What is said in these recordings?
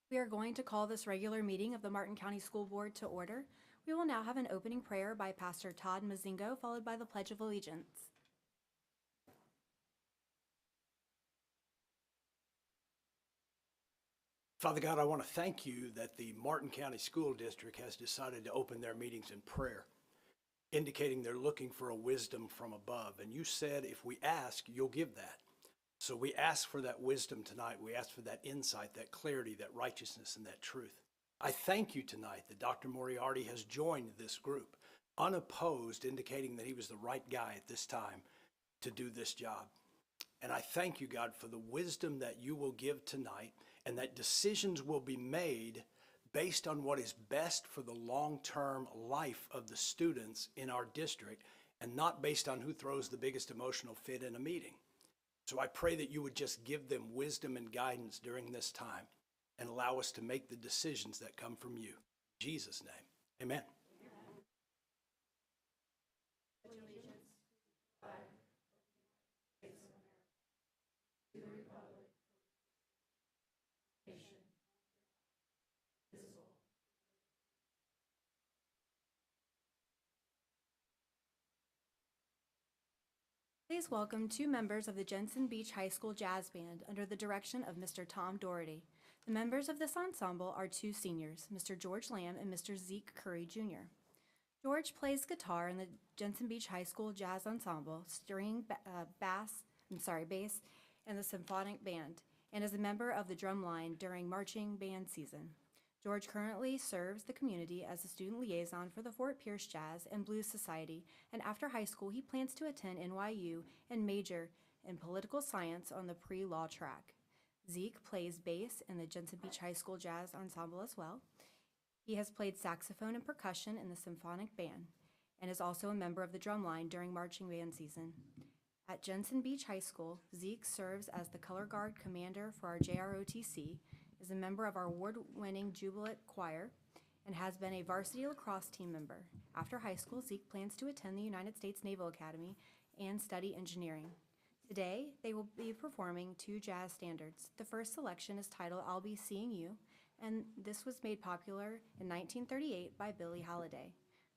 We are going to call this regular meeting of the Martin County School Board to order. We will now have an opening prayer by Pastor Todd Mazingo, followed by the Pledge of Allegiance. Father God, I want to thank you that the Martin County School District has decided to open their meetings in prayer, indicating they're looking for a wisdom from above. And you said if we ask, you'll give that. So we ask for that wisdom tonight. We ask for that insight, that clarity, that righteousness, and that truth. I thank you tonight that Dr. Moriarty has joined this group, unopposed, indicating that he was the right guy at this time to do this job. And I thank you, God, for the wisdom that you will give tonight, and that decisions will be made based on what is best for the long-term life of the students in our district, and not based on who throws the biggest emotional fit in a meeting. So I pray that you would just give them wisdom and guidance during this time and allow us to make the decisions that come from you. In Jesus' name, amen. Please welcome two members of the Jensen Beach High School Jazz Band under the direction of Mr. Tom Doherty. The members of this ensemble are two seniors, Mr. George Lamb and Mr. Zeke Curry Jr. George plays guitar in the Jensen Beach High School Jazz Ensemble, bass, and the symphonic band, and is a member of the drum line during marching band season. George currently serves the community as a student liaison for the Fort Pierce Jazz and Blues Society, and after high school, he plans to attend NYU and major in political science on the pre-law track. Zeke plays bass in the Jensen Beach High School Jazz Ensemble as well. He has played saxophone and percussion in the symphonic band and is also a member of the drumline during marching band season. At Jensen Beach High School, Zeke serves as the color guard commander for our JROTC, is a member of our award-winning Jubilant Choir, and has been a varsity lacrosse team member. After high school, Zeke plans to attend the United States Naval Academy and study engineering. Today, they will be performing two jazz standards. The first selection is titled I'll Be Seeing You, and this was made popular in 1938 by Billie Holiday.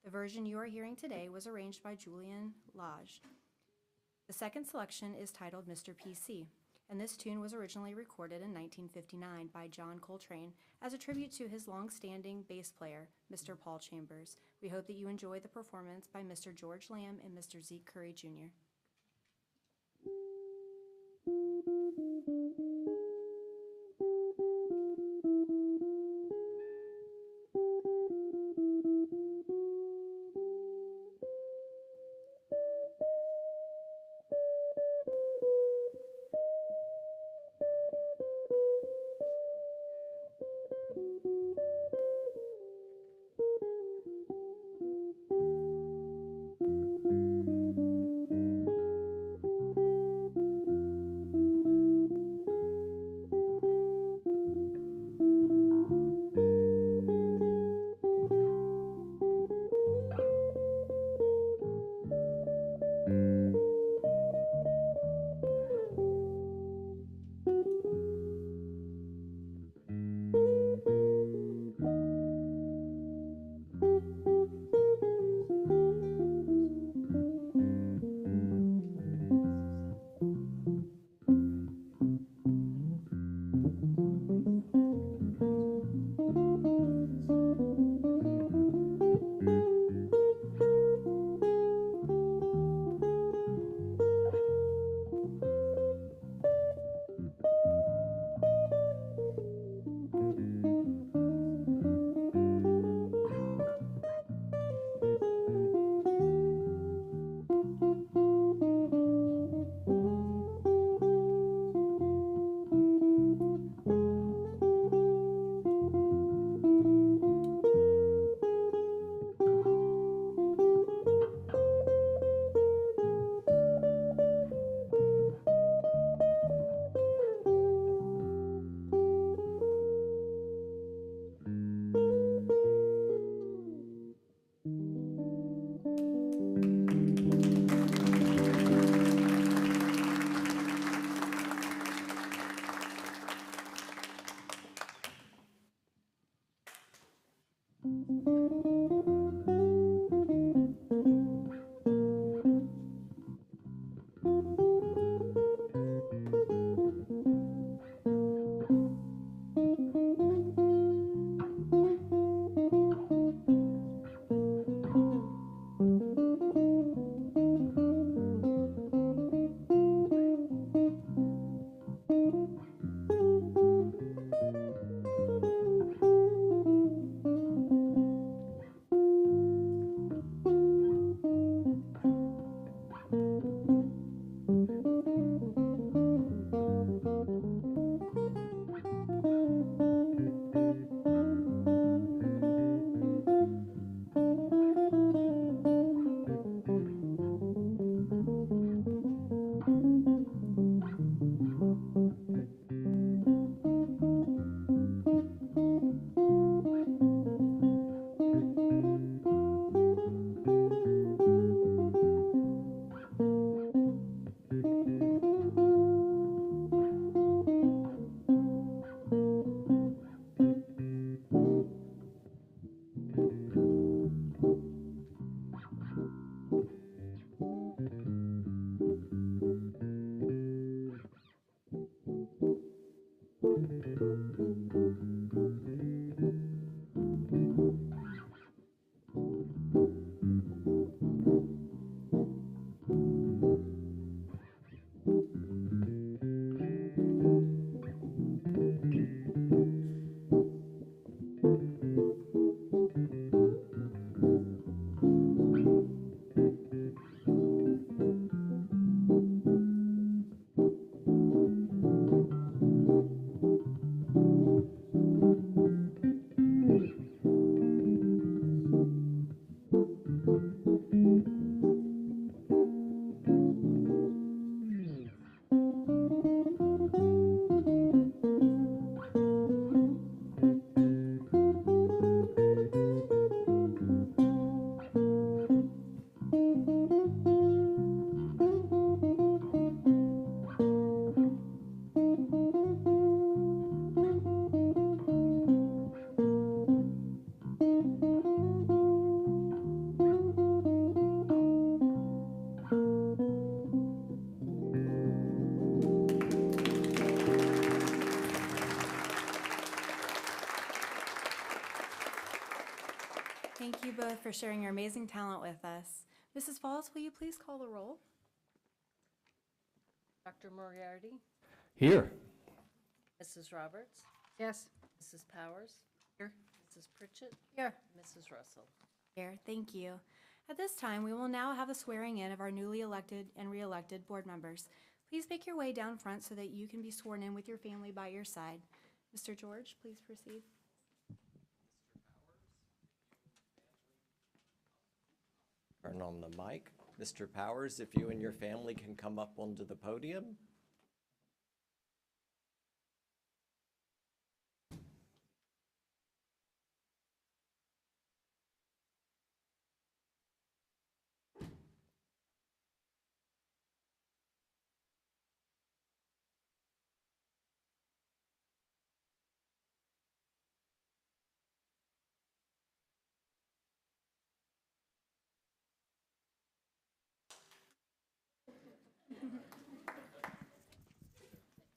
The version you are hearing today was arranged by Julian Lage. The second selection is titled Mr. PC, and this tune was originally recorded in 1959 by John Coltrane as a tribute to his long-standing bass player, Mr. Paul Chambers. We hope that you enjoy the performance by Mr. George Lamb and Mr. Zeke Curry Jr. Thank you both for sharing your amazing talent with us. Mrs. Falls, will you please call the roll? Dr. Moriarty? Here. Mrs. Roberts? Yes. Mrs. Powers? Here. Mrs. Pritchett? Here. Mrs. Russell? Here, thank you. At this time, we will now have the swearing in of our newly elected and re-elected board members. Please make your way down front so that you can be sworn in with your family by your side. Mr. George, please proceed. Turn on the mic. Mr. Powers, if you and your family can come up onto the podium.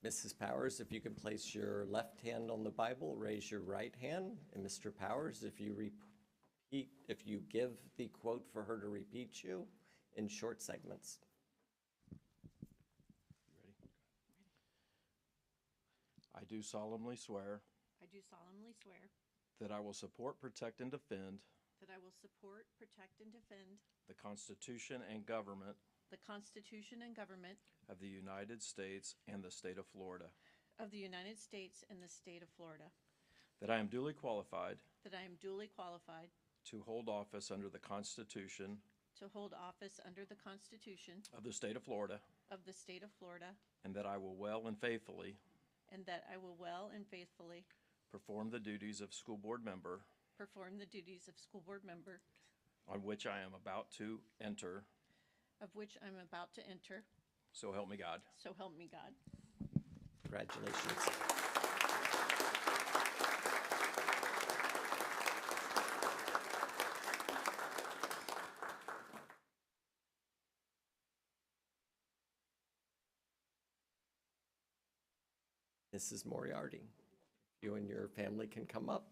Mrs. Powers, if you can place your left hand on the Bible, raise your right hand. And Mr. Powers, if you give the quote for her to repeat you in short segments. I do solemnly swear I do solemnly swear that I will support, protect, and defend that I will support, protect, and defend the Constitution and government the Constitution and government of the United States and the state of Florida, of the United States and the state of Florida, that I am duly qualified that I am duly qualified to hold office under the Constitution to hold office under the Constitution of the state of Florida, of the state of Florida, and that I will well and faithfully and that I will well and faithfully perform the duties of school board member perform the duties of school board member on which I am about to enter, of which I'm about to enter. so help me God. So help me God. Congratulations. Mrs. Moriarty, if you and your family can come up.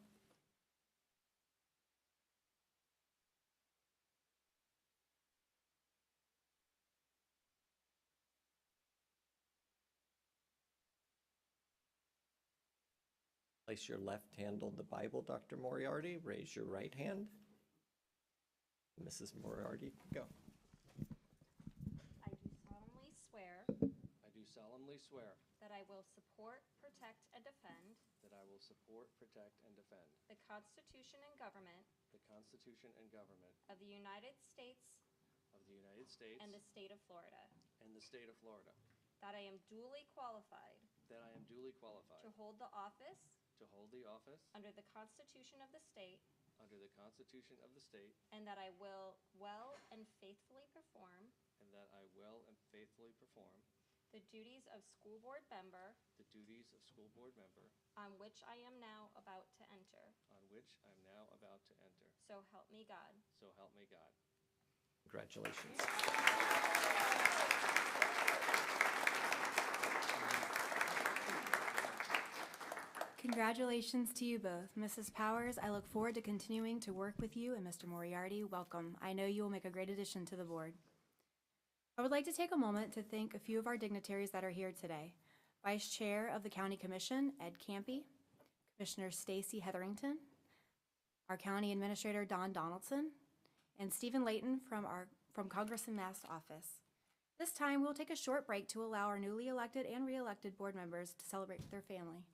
Place your left hand on the Bible, Dr. Moriarty. Raise your right hand. Mrs. Moriarty, go. I do solemnly swear I do solemnly swear that I will support, protect, and defend that I will support, protect, and defend the Constitution and government the Constitution and government of the United States of the United States and the state of Florida, and the state of Florida, that I am duly qualified that I am duly qualified to hold the office to hold the office under the Constitution of the state, under the Constitution of the state, and that I will well and faithfully perform and that I will and faithfully perform the duties of school board member the duties of school board member on which I am now about to enter. on which I am now about to enter. So help me God. So help me God. Congratulations. Congratulations to you both. Mrs. Powers, I look forward to continuing to work with you, and Mr. Moriarty, welcome. I know you will make a great addition to the board. I would like to take a moment to thank a few of our dignitaries that are here today. Vice Chair of the County Commission, Ed Campy, Commissioner Stacy Hetherington, our County Administrator, Don Donaldson, and Stephen Layton from Congressman Mast's office. This time, we'll take a short break to allow our newly elected and re-elected board members to celebrate with their family.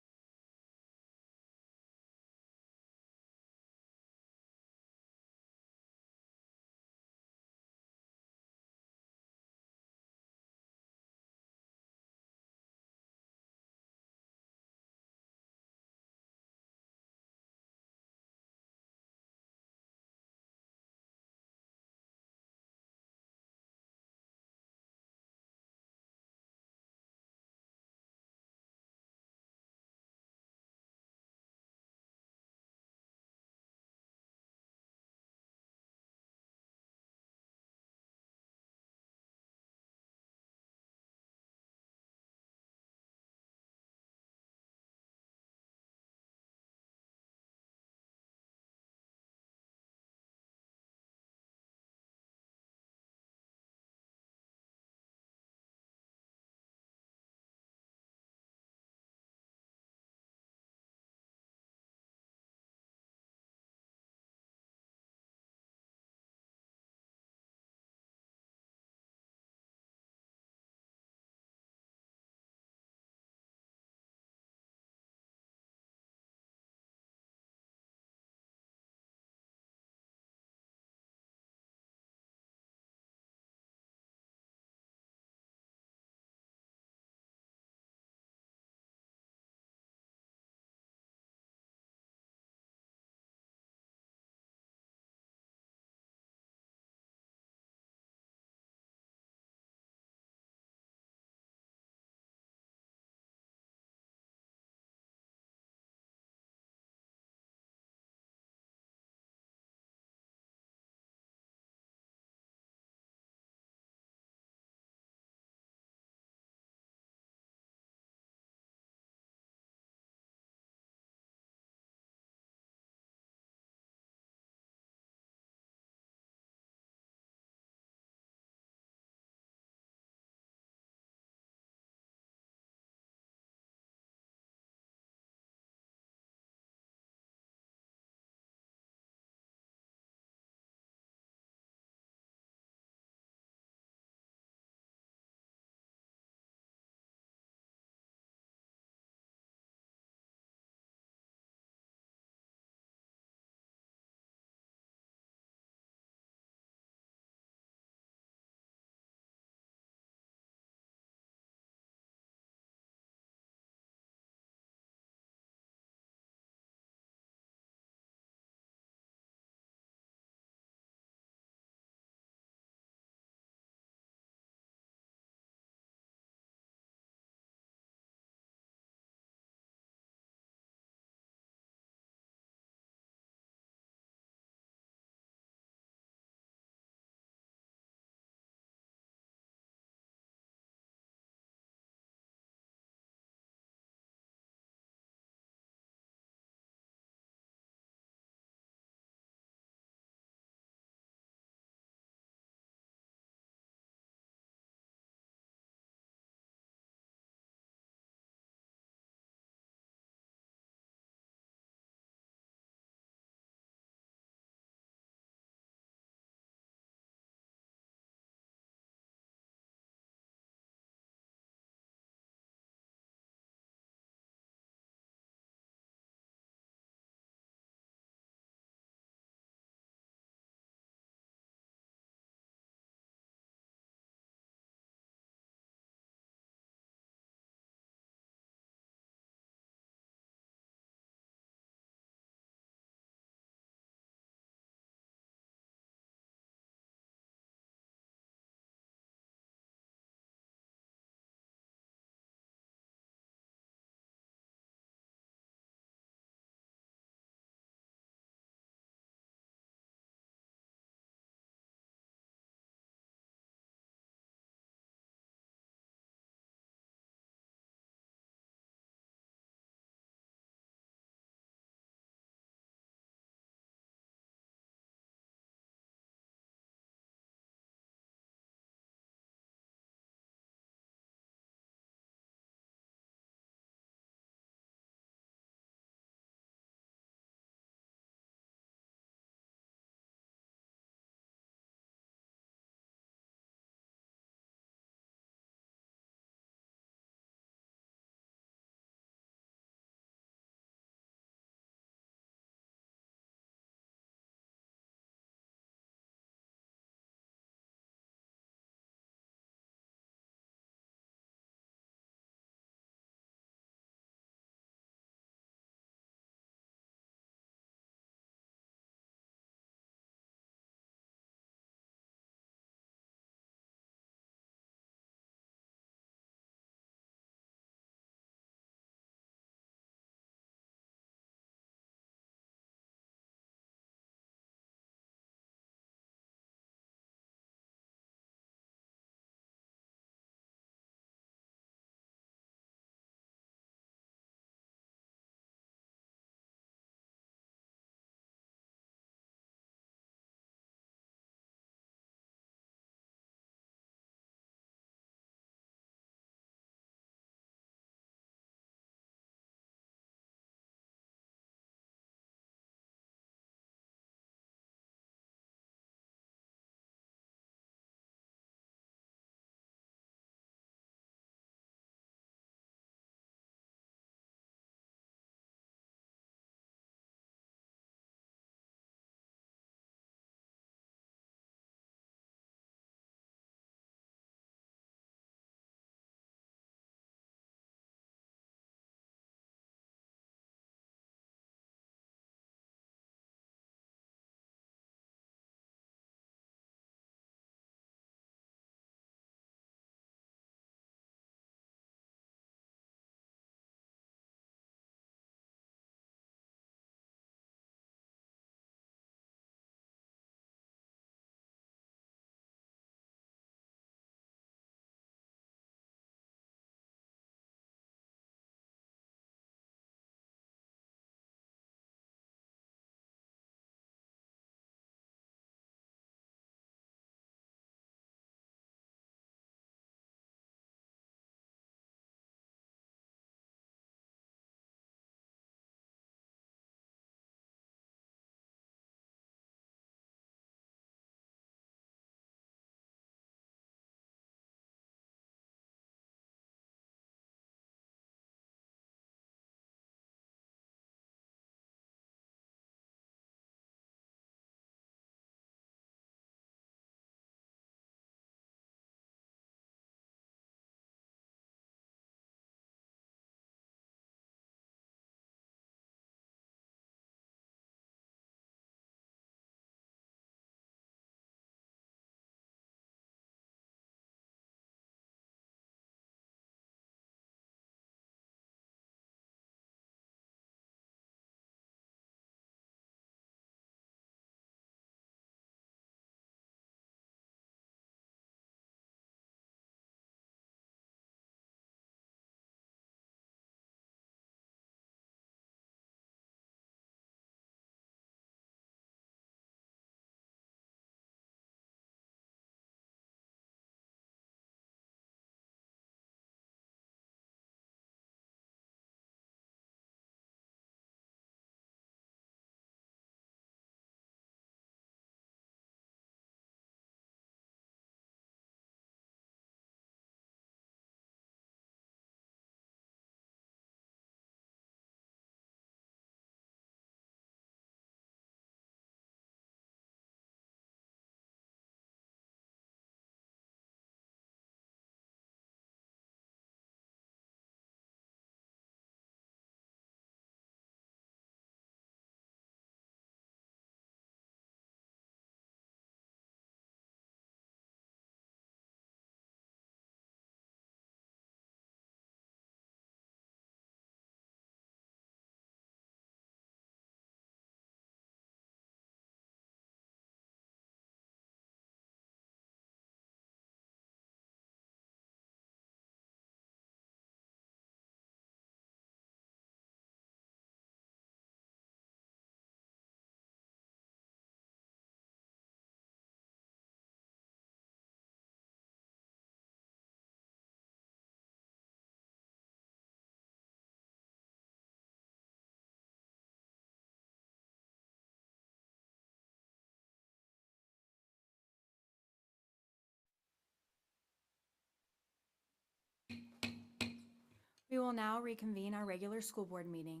We will now reconvene our regular school board meeting.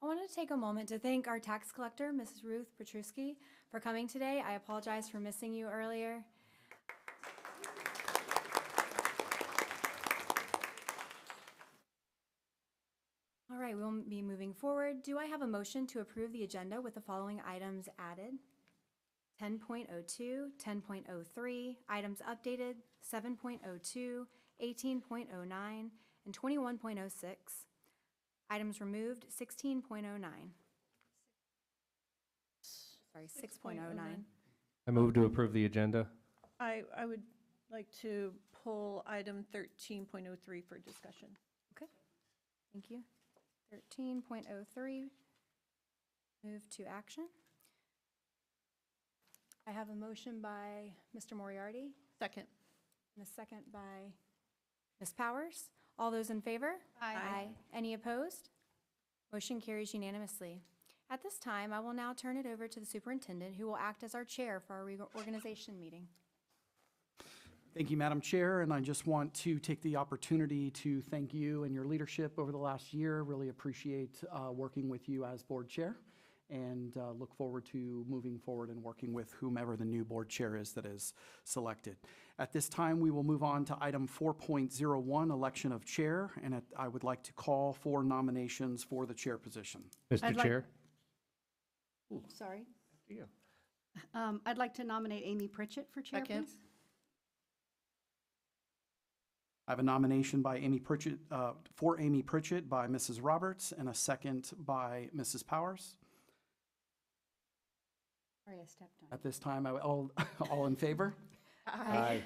I wanted to take a moment to thank our tax collector, Mrs. Ruth Petruski, for coming today. I apologize for missing you earlier. All right, we'll be moving forward. Do I have a motion to approve the agenda with the following items added? 10.02, 10.03, items updated, 7.02, 18.09, and 21.06. Items removed, 16.09. Sorry, 6.09. I move to approve the agenda. I would like to pull item 13.03 for discussion. Okay, thank you. 13.03, move to action. I have a motion by Mr. Moriarty Second. and a second by Ms. Powers. All those in favor? Aye. Any opposed? Motion carries unanimously. At this time, I will now turn it over to the superintendent, who will act as our chair for our reorganization meeting. Thank you, Madam Chair, and I just want to take the opportunity to thank you and your leadership over the last year. Really appreciate working with you as board chair, and look forward to moving forward and working with whomever the new board chair is that is selected. At this time, we will move on to item 4.01, election of chair, and I would like to call for nominations for the chair position. Mr. I'd like- Chair? Sorry. Yeah. I'd like to nominate Amy Pritchett for chair, Second. please. I have a nomination by Amy Pritchett, for Amy Pritchett by Mrs. Roberts, and a second by Mrs. Powers. Sorry, I stepped on. At this time, all in favor? Aye.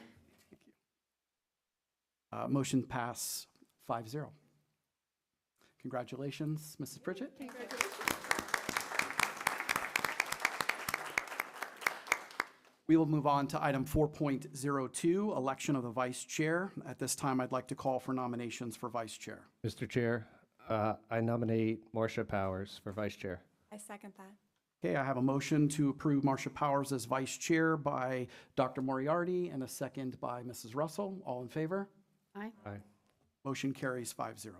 Motion pass 5-0. Congratulations, Mrs. Pritchett. We will move on to item 4.02, election of the vice chair. At this time, I'd like to call for nominations for vice chair. Mr. Chair, I nominate Marcia Powers for vice chair. I second that. Okay, I have a motion to approve Marcia Powers as vice chair by Dr. Moriarty and a second by Mrs. Russell. All in favor? Aye. Aye. Motion carries 5-0.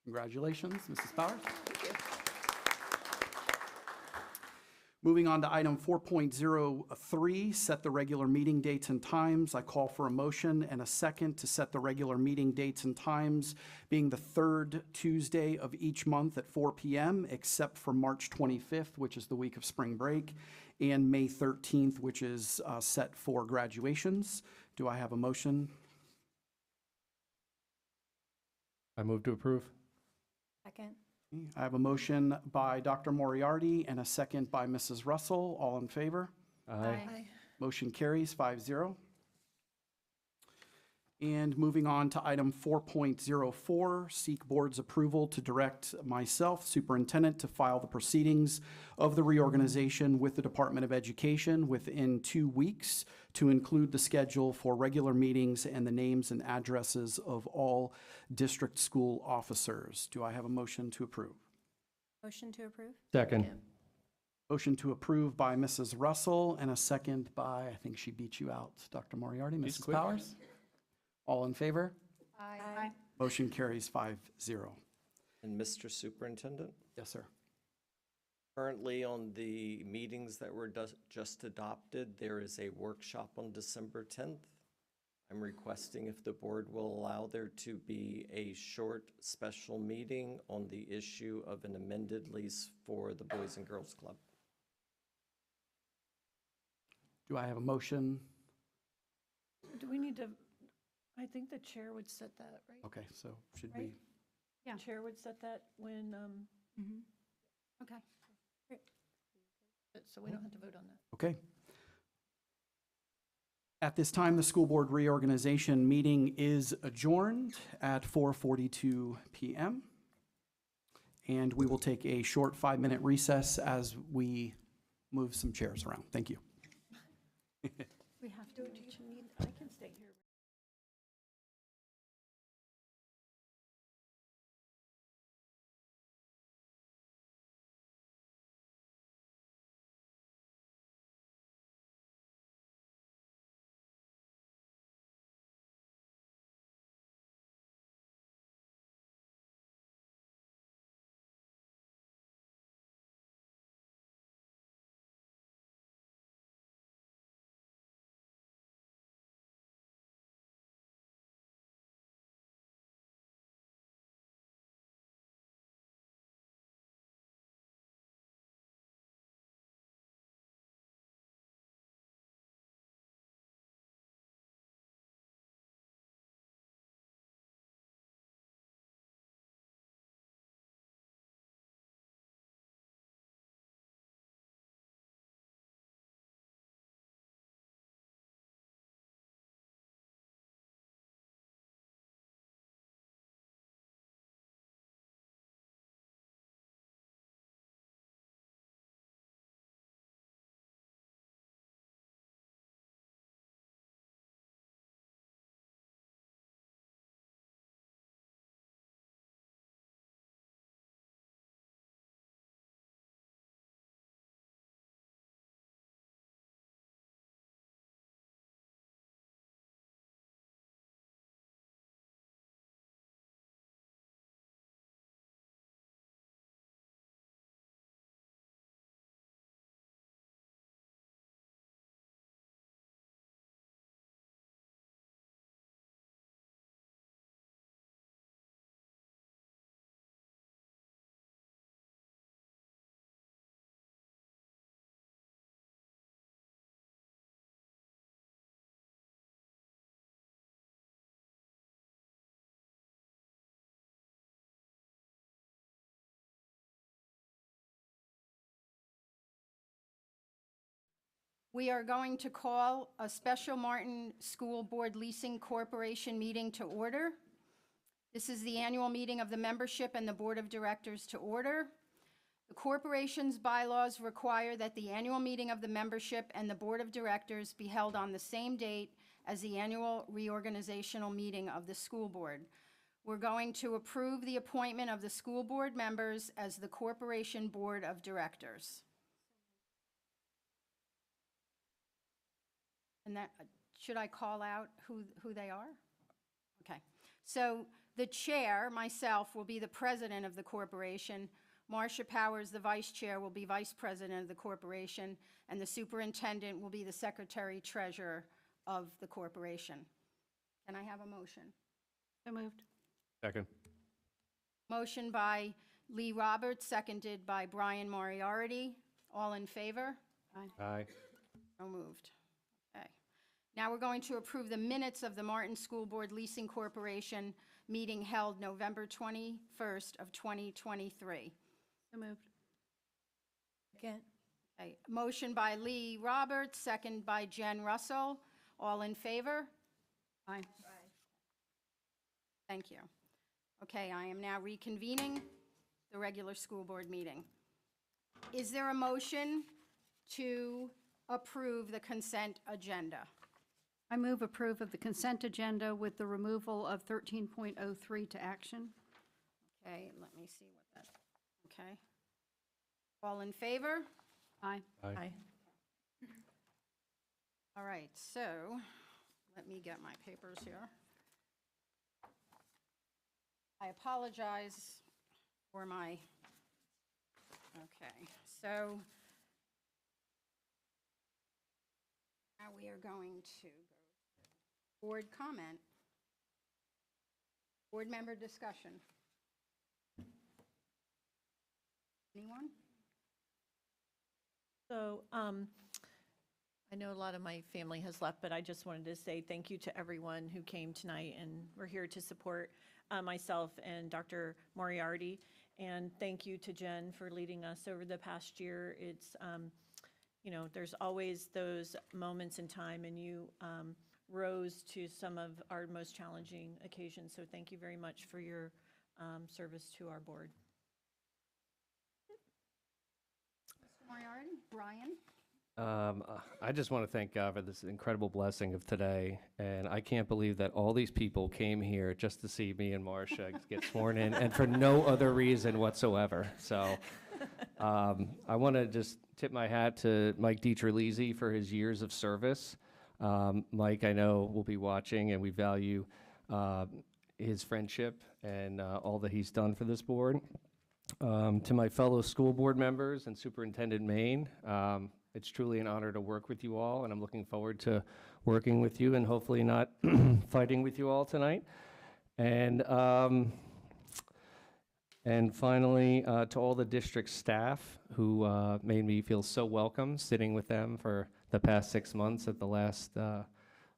Congratulations, Mrs. Powers. Moving on to item 4.03, set the regular meeting dates and times. I call for a motion and a second to set the regular meeting dates and times being the third Tuesday of each month at 4 p.m., except for March 25th, which is the week of spring break, and May 13th, which is set for graduations. Do I have a motion? I move to approve. Second. I have a motion by Dr. Moriarty and a second by Mrs. Russell. All in favor? Aye. Motion carries 5-0. And moving on to item 4.04, seek board's approval to direct myself, superintendent, to file the proceedings of the reorganization with the Department of Education within 2 weeks to include the schedule for regular meetings and the names and addresses of all district school officers. Do I have a motion to approve? Motion to approve? Second. Motion to approve by Mrs. Russell and a second by, I think she beat you out, Dr. Moriarty, She's Mrs. quick. Powers? All in favor? Aye. Motion carries 5-0. And Mr. Superintendent, Yes, sir. currently on the meetings that were just adopted, there is a workshop on December 10th. I'm requesting if the board will allow there to be a short special meeting on the issue of an amended lease for the Boys and Girls Club. Do I have a motion? Do we need to, I think the chair would set that, right? Okay, so should we? Right. Yeah. Chair would set that when, Mhm. Okay. so we don't have to vote on that. Okay. At this time, the school board reorganization meeting is adjourned at 4:42 p.m. And we will take a short 5-minute recess as we move some chairs around. Thank you. We have to. I can stay here. We are going to call a special Martin School Board Leasing Corporation meeting to order. This is the annual meeting of the membership and the Board of Directors to order. The corporation's bylaws require that the annual meeting of the membership and the Board of Directors be held on the same date as the annual reorganizational meeting of the school board. We're going to approve the appointment of the school board members as the corporation Board of Directors. And that, should I call out who they are? Okay. So the chair, myself, will be the president of the corporation. Marcia Powers, the vice chair, will be vice president of the corporation, and the superintendent will be the secretary treasurer of the corporation. Can I have a motion? So moved. Second. Motion by Lee Roberts, seconded by Brian Moriarty. All in favor? Aye. So moved. Okay. Now we're going to approve the minutes of the Martin School Board Leasing Corporation meeting held November 21st of 2023. So moved. Second. Okay. Motion by Lee Roberts, second by Jen Russell. All in favor? Aye. Thank you. Okay, I am now reconvening the regular school board meeting. Is there a motion to approve the consent agenda? I move approve of the consent agenda with the removal of 13.03 to action. Okay, let me see what that, okay. All in favor? Aye. Aye. All right, so let me get my papers here. I apologize for my, okay, so now we are going to go to board comment. Board member discussion. Anyone? So I know a lot of my family has left, but I just wanted to say thank you to everyone who came tonight, and we're here to support myself and Dr. Moriarty. And thank you to Jen for leading us over the past year. It's, you know, there's always those moments in time, and you rose to some of our most challenging occasions. So thank you very much for your service to our board. Mr. Moriarty? Brian? I just want to thank God for this incredible blessing of today, and I can't believe that all these people came here just to see me and Marcia get sworn in, and for no other reason whatsoever. So I want to just tip my hat to Mike Dietrich-Leasy for his years of service. Mike, I know, will be watching, and we value his friendship and all that he's done for this board. To my fellow school board members and Superintendent Maine, it's truly an honor to work with you all, and I'm looking forward to working with you and hopefully not fighting with you all tonight. And finally, to all the district staff who made me feel so welcome sitting with them for the past 6 months at the last,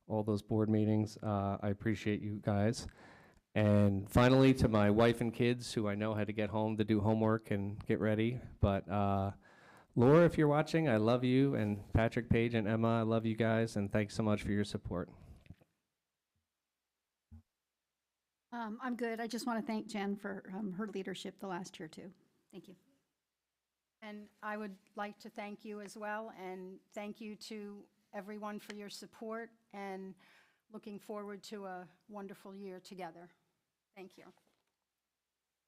all those board meetings. I appreciate you guys. And finally, to my wife and kids, who I know had to get home to do homework and get ready. But Laura, if you're watching, I love you. And Patrick, Paige, and Emma, I love you guys. And thanks so much for your support. I'm good. I just want to thank Jen for her leadership the last year, too. Thank you. And I would like to thank you as well, and thank you to everyone for your support, and looking forward to a wonderful year together. Thank you.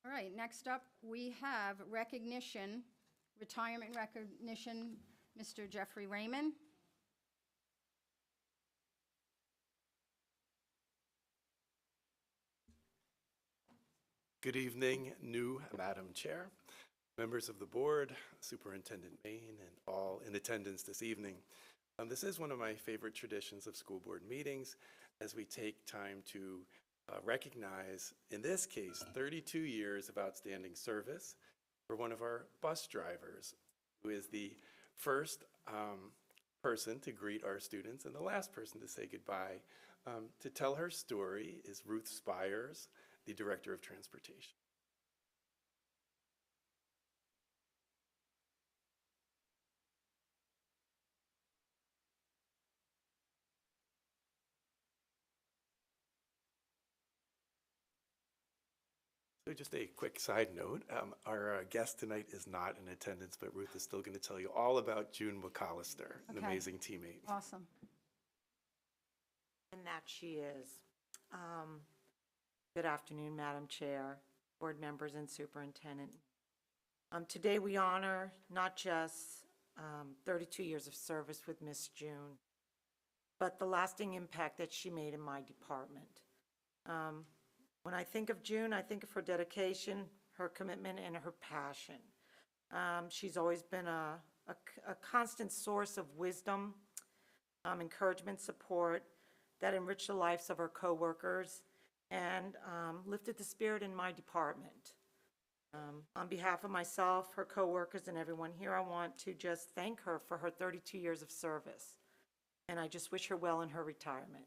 All right, next up, we have recognition, retirement recognition, Mr. Jeffrey Raymond. Good evening, new Madam Chair, members of the board, Superintendent Maine, and all in attendance this evening. This is one of my favorite traditions of school board meetings, as we take time to recognize, in this case, 32 years of outstanding service for one of our bus drivers, who is the first person to greet our students and the last person to say goodbye. To tell her story is Ruth Spires, the Director of Transportation. So just a quick side note, our guest tonight is not in attendance, but Ruth is still going to tell you all about June McAllister, an Okay. amazing teammate. Awesome. And that she is. Good afternoon, Madam Chair, board members, and superintendent. Today we honor not just 32 years of service with Miss June, but the lasting impact that she made in my department. When I think of June, I think of her dedication, her commitment, and her passion. She's always been a constant source of wisdom, encouragement, support that enriched the lives of her coworkers and lifted the spirit in my department. On behalf of myself, her coworkers, and everyone here, I want to just thank her for her 32 years of service. And I just wish her well in her retirement.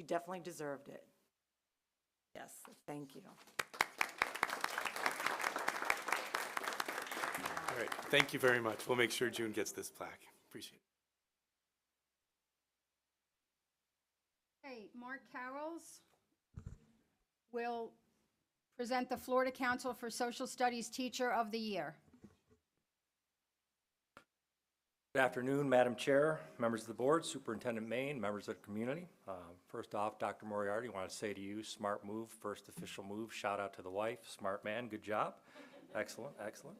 She definitely deserved it. Yes, thank you. All right, thank you very much. We'll make sure June gets this plaque. Appreciate it. Okay, Mark Carrolls will present the Florida Council for Social Studies Teacher of the Year. Good afternoon, Madam Chair, members of the board, Superintendent Main, members of the community. First off, Dr. Moriarty, I want to say to you, smart move, first official move. Shout out to the wife, smart man, good job. Excellent, excellent.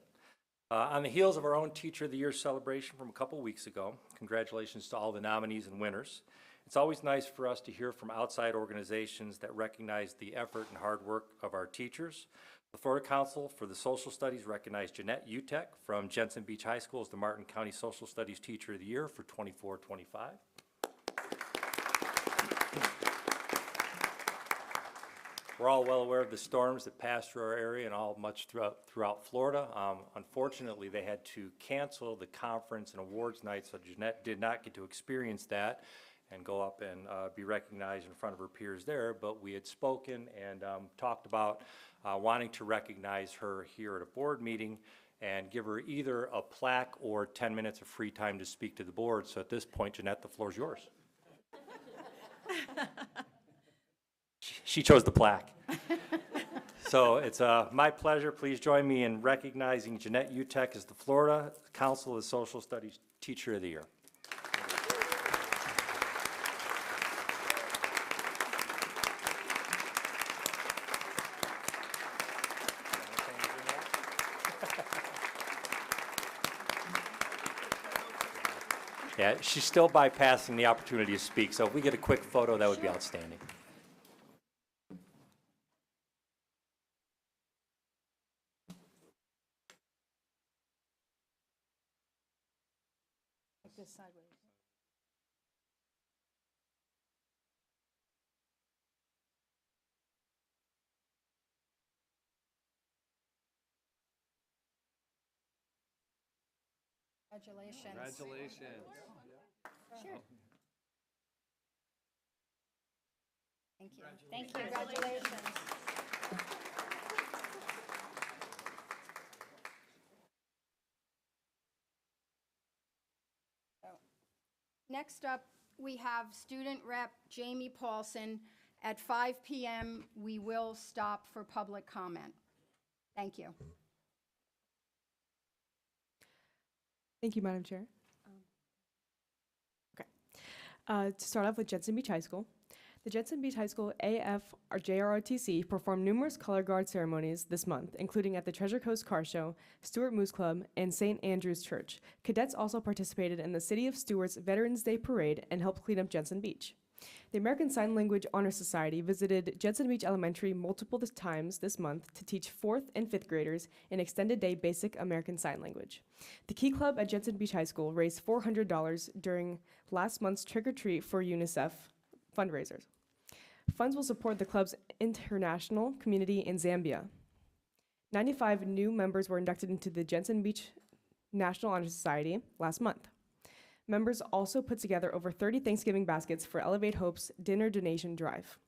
On the heels of our own Teacher of the Year celebration from a couple weeks ago, congratulations to all the nominees and winners. It's always nice for us to hear from outside organizations that recognize the effort and hard work of our teachers. The Florida Council for the Social Studies recognized Jeanette Utek from Jensen Beach High School as the Martin County Social Studies Teacher of the Year for 24-25. We're all well aware of the storms that passed through our area and all much throughout Florida. Unfortunately, they had to cancel the conference and awards night, so Jeanette did not get to experience that and go up and be recognized in front of her peers there. But we had spoken and talked about wanting to recognize her here at a board meeting and give her either a plaque or 10 minutes of free time to speak to the board. So at this point, Jeanette, the floor is yours. She chose the plaque. So it's my pleasure. Please join me in recognizing Jeanette Utek as the Florida Council of Social Studies Teacher of the Year. Yeah, she's still bypassing the opportunity to speak, so if we get a quick photo, that would be outstanding. This sideways. Congratulations. Congratulations. Sure. Thank you. Thank you. Congratulations. Next up, we have student rep Jamie Paulson. At 5 p.m., we will stop for public comment. Thank you. Thank you, Madam Chair. To start off with Jensen Beach High School. The Jensen Beach High School AF or JROTC performed numerous color guard ceremonies this month, including at the Treasure Coast Car Show, Stewart Moose Club, and St. Andrew's Church. Cadets also participated in the City of Stewart's Veterans Day Parade and helped clean up Jensen Beach. The American Sign Language Honor Society visited Jensen Beach Elementary multiple times this month to teach 4th and 5th graders an extended day basic American Sign Language. The Key Club at Jensen Beach High School raised $400 during last month's Trick or Treat for UNICEF fundraisers. Funds will support the club's international community in Zambia. 95 new members were inducted into the Jensen Beach National Honor Society last month. Members also put together over 30 Thanksgiving baskets for Elevate Hope's dinner donation drive.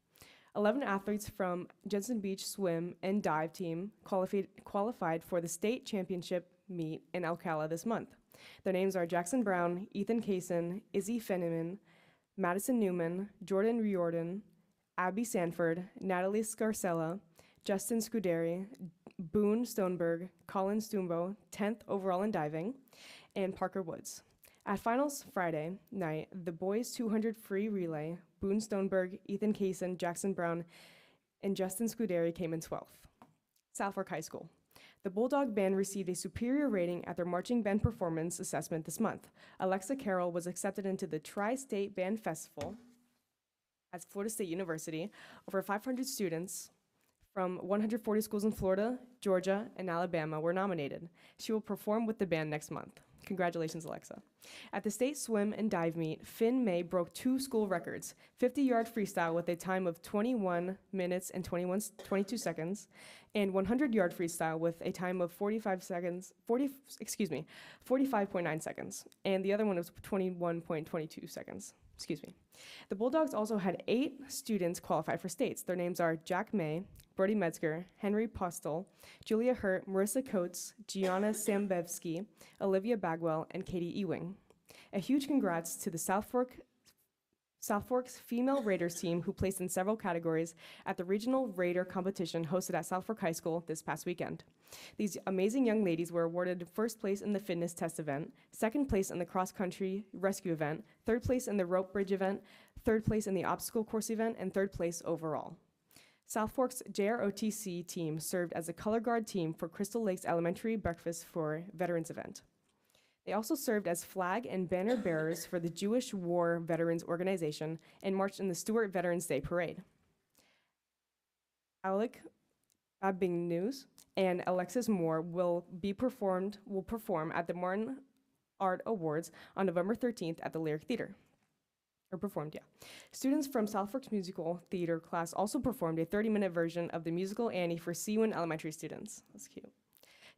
11 athletes from Jensen Beach swim and dive team qualified for the state championship meet in Ocala this month. Their names are Jackson Brown, Ethan Kaysen, Izzy Fenneman, Madison Newman, Jordan Riordan, Abby Sanford, Natalie Scarcella, Justin Scuderi, Boone Stoneberg, Colin Stumbo, 10th overall in diving, and Parker Woods. At finals Friday night, the boys 200 free relay, Boone Stoneberg, Ethan Kaysen, Jackson Brown, and Justin Scuderi came in 12th. South Fork High School. The Bulldog Band received a superior rating at their marching band performance assessment this month. Alexa Carroll was accepted into the Tri-State Band Festival at Florida State University. Over 500 students from 140 schools in Florida, Georgia, and Alabama were nominated. She will perform with the band next month. Congratulations, Alexa. At the state swim and dive meet, Finn May broke 2 school records, 50-yard freestyle with a time of 21 minutes and 22 seconds, and 100-yard freestyle with a time of 45.9 seconds. And the other one was 21.22 seconds. Excuse me. The Bulldogs also had 8 students qualify for states. Their names are Jack May, Brody Metzger, Henry Postel, Julia Hurt, Marissa Coates, Gianna Sambevsky, Olivia Bagwell, and Katie Ewing. A huge congrats to the South Fork's female Raiders team who placed in several categories at the regional Raider competition hosted at South Fork High School this past weekend. These amazing young ladies were awarded first place in the fitness test event, second place in the cross-country rescue event, third place in the rope bridge event, third place in the obstacle course event, and third place overall. South Fork's JROTC team served as a color guard team for Crystal Lakes Elementary Breakfast for Veterans event. They also served as flag and banner bearers for the Jewish War Veterans Organization and marched in the Stewart Veterans Day Parade. Alec Abingnews and Alexis Moore will perform at the Martin Art Awards on November 13th at the Lyric Theater. Students from South Fork's musical theater class also performed a 30-minute version of the musical Annie for Seawin Elementary students. That's cute.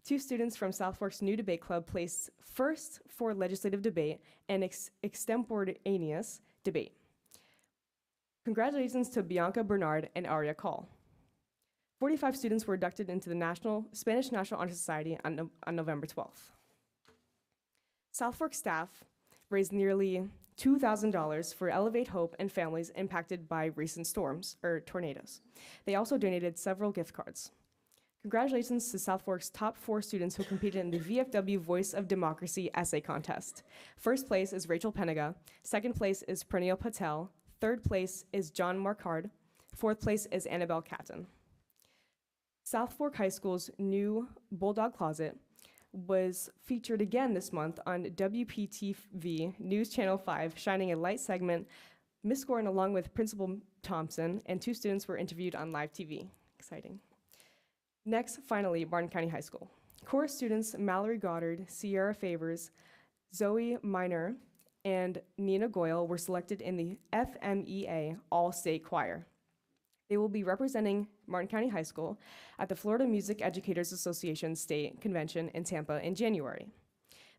2 students from South Fork's new debate club placed first for legislative debate and extemporaneous debate. Congratulations to Bianca Bernard and Aria Call. 45 students were inducted into the Spanish National Honor Society on November 12th. South Fork staff raised nearly $2,000 for Elevate Hope and families impacted by recent tornadoes. They also donated several gift cards. Congratulations to South Fork's top 4 students who competed in the VFW Voice of Democracy essay contest. First place is Rachel Penega, second place is Pranil Patel, third place is John Markard, fourth place is Annabelle Catton. South Fork High School's new Bulldog Closet was featured again this month on WPTV News Channel 5, shining a light segment. Miss Gordon, along with Principal Thompson, and 2 students were interviewed on live TV. Exciting. Next, finally, Martin County High School. Chorus students Mallory Goddard, Sierra Favors, Zoe Miner, and Nina Goyle were selected in the FMEA All-State Choir. They will be representing Martin County High School at the Florida Music Educators Association State Convention in Tampa in January.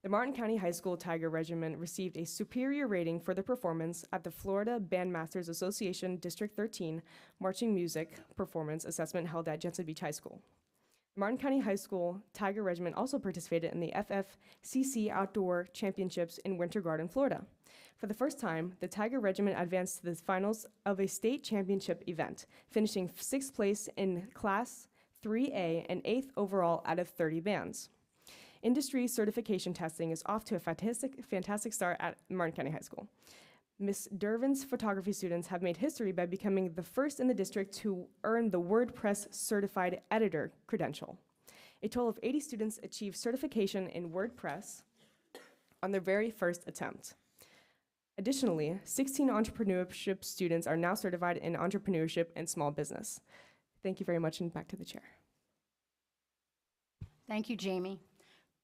The Martin County High School Tiger Regiment received a superior rating for their performance at the Florida Bandmasters Association District 13 Marching Music Performance Assessment held at Jensen Beach High School. The Martin County High School Tiger Regiment also participated in the FFCC Outdoor Championships in Winter Garden, Florida. For the first time, the Tiger Regiment advanced to the finals of a state championship event, finishing 6th place in Class 3A and 8th overall out of 30 bands. Industry certification testing is off to a fantastic start at Martin County High School. Miss Dervin's photography students have made history by becoming the first in the district to earn the WordPress Certified Editor credential. A total of 80 students achieved certification in WordPress on their very first attempt. Additionally, 16 entrepreneurship students are now certified in entrepreneurship and small business. Thank you very much, and back to the chair. Thank you, Jamie.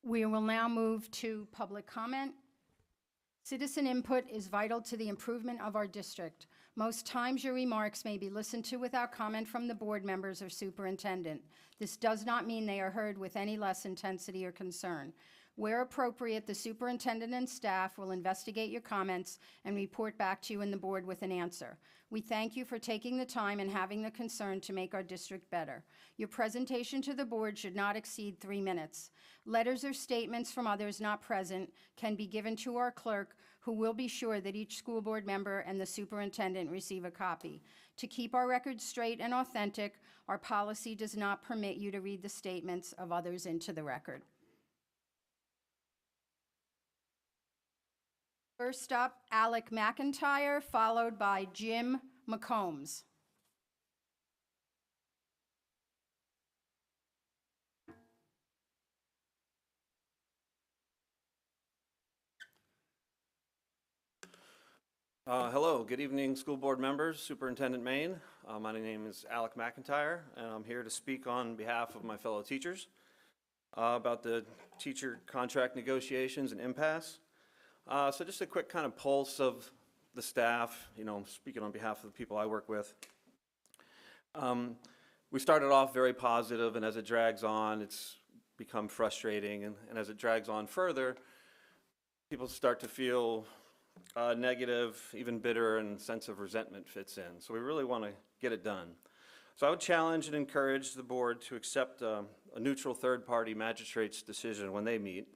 We will now move to public comment. Citizen input is vital to the improvement of our district. Most times your remarks may be listened to without comment from the board members or superintendent. This does not mean they are heard with any less intensity or concern. Where appropriate, the superintendent and staff will investigate your comments and report back to you and the board with an answer. We thank you for taking the time and having the concern to make our district better. Your presentation to the board should not exceed 3 minutes. Letters or statements from others not present can be given to our clerk, who will be sure that each school board member and the superintendent receive a copy. To keep our records straight and authentic, our policy does not permit you to read the statements of others into the record. First up, Alec McIntyre, followed by Jim McCombs. Hello, good evening, school board members, Superintendent Main. My name is Alec McIntyre, and I'm here to speak on behalf of my fellow teachers about the teacher contract negotiations and impasse. So just a quick kind of pulse of the staff, speaking on behalf of the people I work with. We started off very positive, and as it drags on, it's become frustrating, and as it drags on further, people start to feel negative, even bitter, and sense of resentment fits in. So we really want to get it done. So I would challenge and encourage the board to accept a neutral third-party magistrate's decision when they meet.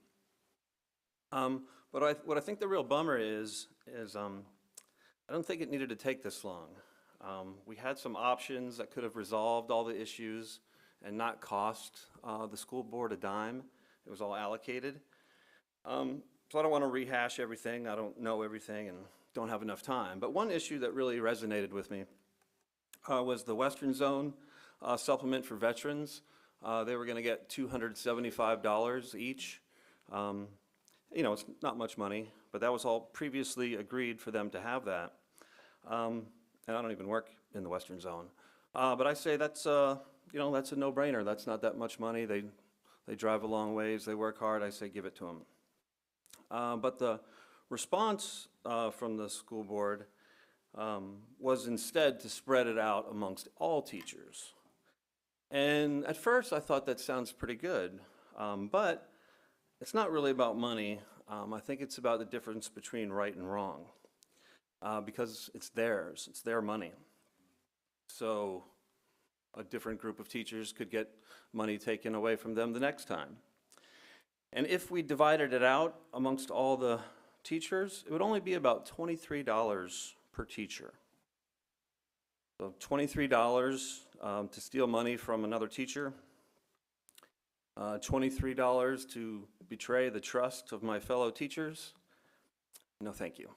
But what I think the real bummer is I don't think it needed to take this long. We had some options that could have resolved all the issues and not cost the school board a dime. It was all allocated. So I don't want to rehash everything. I don't know everything and don't have enough time. But one issue that really resonated with me was the Western Zone supplement for veterans. They were going to get $275 each. It's not much money, but that was all previously agreed for them to have that. And I don't even work in the Western Zone. But I say that's a no-brainer. That's not that much money. They drive a long ways. They work hard. I say give it to them. But the response from the school board was instead to spread it out amongst all teachers. And at first I thought that sounds pretty good, but it's not really about money. I think it's about the difference between right and wrong, because it's theirs, it's their money. So a different group of teachers could get money taken away from them the next time. And if we divided it out amongst all the teachers, it would only be about $23 per teacher. So $23 to steal money from another teacher, $23 to betray the trust of my fellow teachers. No, thank you.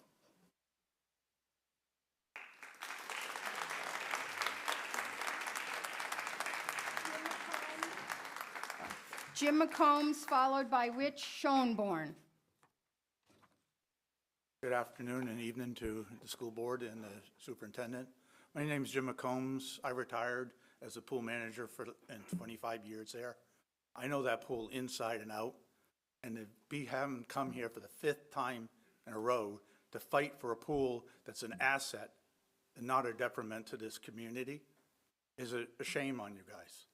Jim McCombs, followed by Rich Schoenborn. Good afternoon and evening to the school board and the superintendent. My name is Jim McCombs. I retired as a pool manager in 25 years there. I know that pool inside and out, and to be having come here for the 5th time in a row to fight for a pool that's an asset and not a detriment to this community is a shame on you guys.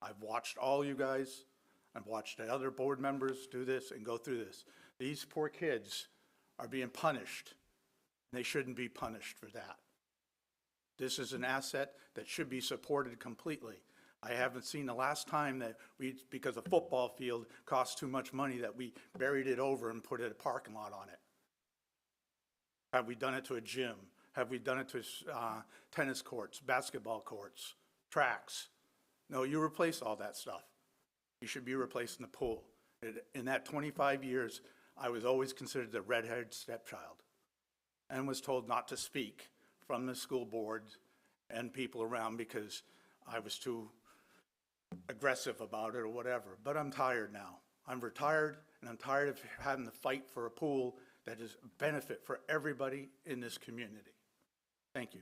I've watched all you guys. I've watched the other board members do this and go through this. These poor kids are being punished, and they shouldn't be punished for that. This is an asset that should be supported completely. I haven't seen the last time that because a football field cost too much money, that we buried it over and put a parking lot on it. Have we done it to a gym? Have we done it to tennis courts, basketball courts, tracks? No, you replace all that stuff. You should be replacing the pool. In that 25 years, I was always considered the redheaded stepchild and was told not to speak from the school board and people around because I was too aggressive about it or whatever. But I'm tired now. I'm retired, and I'm tired of having to fight for a pool that is a benefit for everybody in this community. Thank you.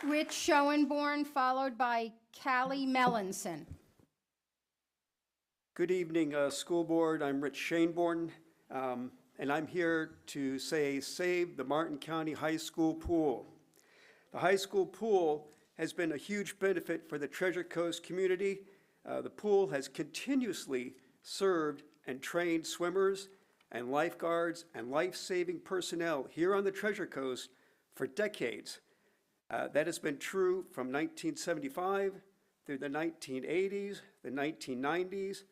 Rich Schoenborn, followed by Callie Mellinson. Good evening, school board. I'm Rich Schoenborn, and I'm here to say save the Martin County High School pool. The high school pool has been a huge benefit for the Treasure Coast community. The pool has continuously served and trained swimmers and lifeguards and life-saving personnel here on the Treasure Coast for decades. That has been true from 1975 through the 1980s, the 1990s,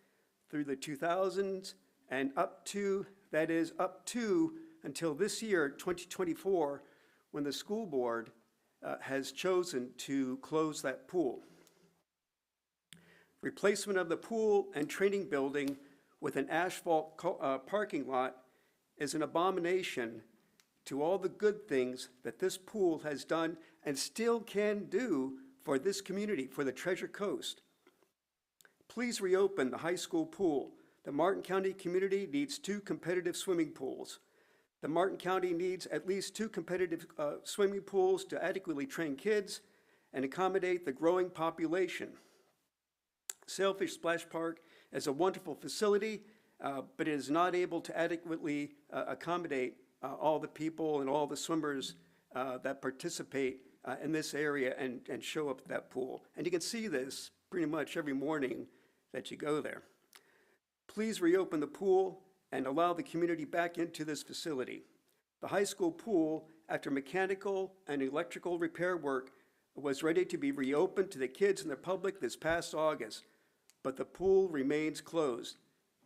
through the 2000s, and up to until this year, 2024, when the school board has chosen to close that pool. Replacement of the pool and training building with an asphalt parking lot is an abomination to all the good things that this pool has done and still can do for this community, for the Treasure Coast. Please reopen the high school pool. The Martin County community needs 2 competitive swimming pools. The Martin County needs at least 2 competitive swimming pools to adequately train kids and accommodate the growing population. Sailfish Splash Park is a wonderful facility, but it is not able to adequately accommodate all the people and all the swimmers that participate in this area and show up at that pool. And you can see this pretty much every morning that you go there. Please reopen the pool and allow the community back into this facility. The high school pool, after mechanical and electrical repair work, was ready to be reopened to the kids and the public this past August, but the pool remains closed.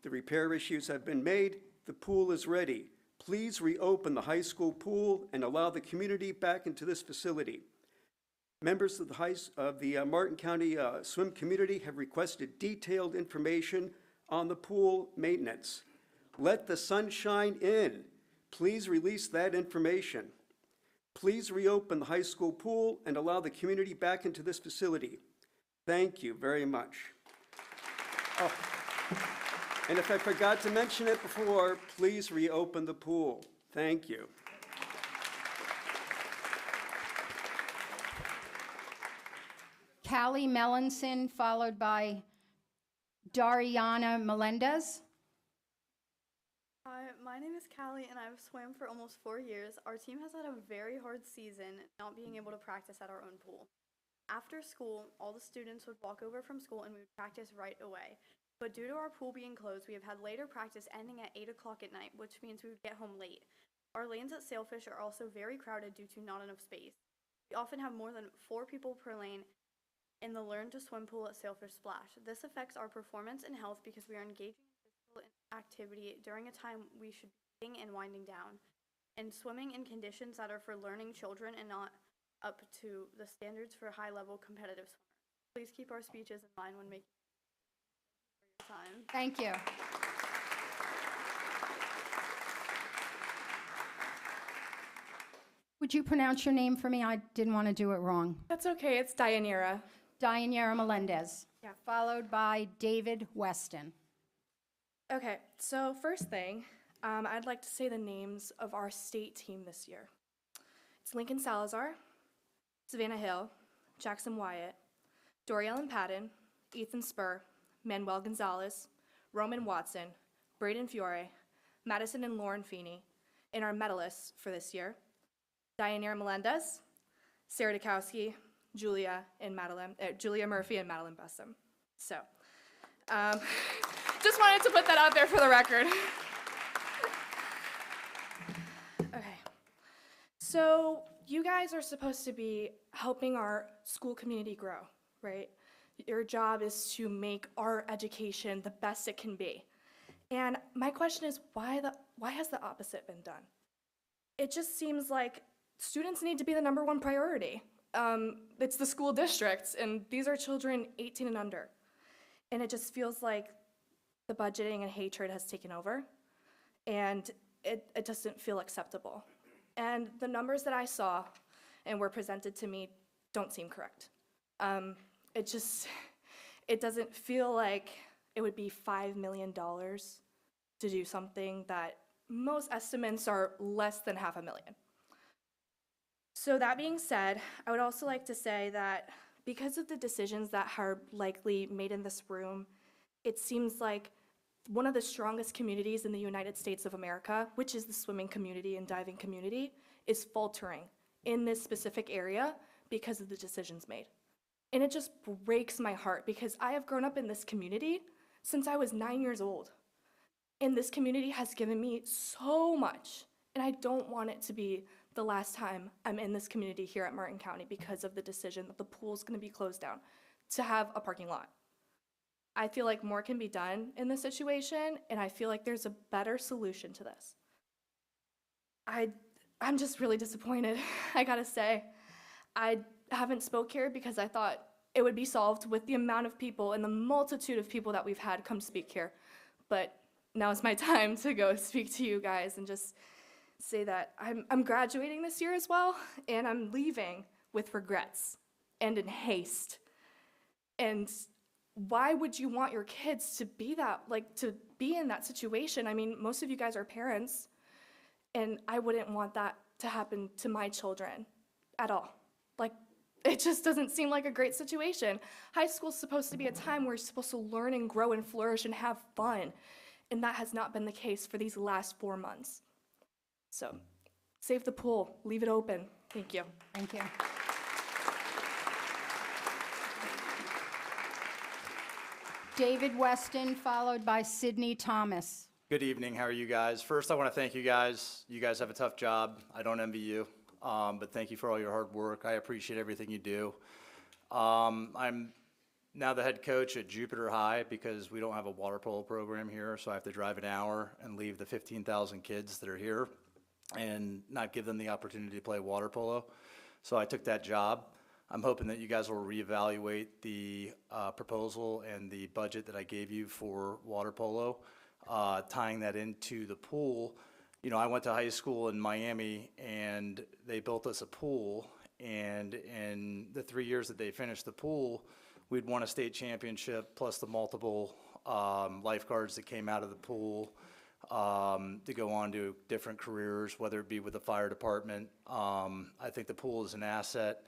The repair issues have been made. The pool is ready. Please reopen the high school pool and allow the community back into this facility. Members of the Martin County swim community have requested detailed information on the pool maintenance. Let the sunshine in. Please release that information. Please reopen the high school pool and allow the community back into this facility. Thank you very much. Oh, and if I forgot to mention it before, please reopen the pool. Thank you. Callie Melanson, followed by Dariana Melendez. Hi, my name is Callie, and I've swam for almost 4 years. Our team has had a very hard season, not being able to practice at our own pool. After school, all the students would walk over from school and we would practice right away. But due to our pool being closed, we have had later practice ending at 8 o'clock at night, which means we would get home late. Our lanes at Sailfish are also very crowded due to not enough space. We often have more than 4 people per lane in the Learn to Swim pool at Sailfish Splash. This affects our performance and health because we are engaging in physical activity during a time we should be eating and winding down, and swimming in conditions that are for learning children and not up to the standards for high-level competitive swimmers. Please keep our speeches in mind when making your time. Thank you. Would you pronounce your name for me? I didn't want to do it wrong. That's okay, it's Dianera. Dianera Melendez. Yeah. Followed by David Weston. Okay, so first thing, I'd like to say the names of our state team this year. It's Lincoln Salazar, Savannah Hill, Jackson Wyatt, Doriellen Patton, Ethan Spur, Manuel Gonzalez, Roman Watson, Braden Fiore, Madison and Lauren Feeney, and our medalists for this year, Dianera Melendez, Sarah Dukowski, Julia Murphy, and Madeline Bessem. So, just wanted to put that out there for the record. Okay, so you guys are supposed to be helping our school community grow, right? Your job is to make our education the best it can be. And my question is, why has the opposite been done? It just seems like students need to be the #1 priority. It's the school districts, and these are children 18 and under. And it just feels like the budgeting and hatred has taken over, and it doesn't feel acceptable. And the numbers that I saw and were presented to me don't seem correct. It doesn't feel like it would be $5 million to do something that most estimates are less than $500,000. So that being said, I would also like to say that because of the decisions that are likely made in this room, it seems like one of the strongest communities in the United States of America, which is the swimming community and diving community, is faltering in this specific area because of the decisions made. And it just breaks my heart because I have grown up in this community since I was 9 years old. And this community has given me so much. And I don't want it to be the last time I'm in this community here at Martin County because of the decision that the pool's gonna be closed down to have a parking lot. I feel like more can be done in this situation, and I feel like there's a better solution to this. I'm just really disappointed, I gotta say. I haven't spoke here because I thought it would be solved with the amount of people and the multitude of people that we've had come speak here. But now is my time to go speak to you guys and just say that I'm graduating this year as well, and I'm leaving with regrets and in haste. And why would you want your kids to be to be in that situation? I mean, most of you guys are parents, and I wouldn't want that to happen to my children at all. It just doesn't seem like a great situation. High school's supposed to be a time where you're supposed to learn and grow and flourish and have fun, and that has not been the case for these last 4 months. So, save the pool, leave it open. Thank you. Thank you. David Weston, followed by Sydney Thomas. Good evening. How are you guys? First, I want to thank you guys. You guys have a tough job. I don't envy you, but thank you for all your hard work. I appreciate everything you do. I'm now the head coach at Jupiter High because we don't have a water polo program here, so I have to drive an hour and leave the 15,000 kids that are here and not give them the opportunity to play water polo. So I took that job. I'm hoping that you guys will reevaluate the proposal and the budget that I gave you for water polo, tying that into the pool. You know, I went to high school in Miami, and they built us a pool, and in the 3 years that they finished the pool, we'd won a state championship, plus the multiple lifeguards that came out of the pool to go on to different careers, whether it be with the fire department. I think the pool is an asset.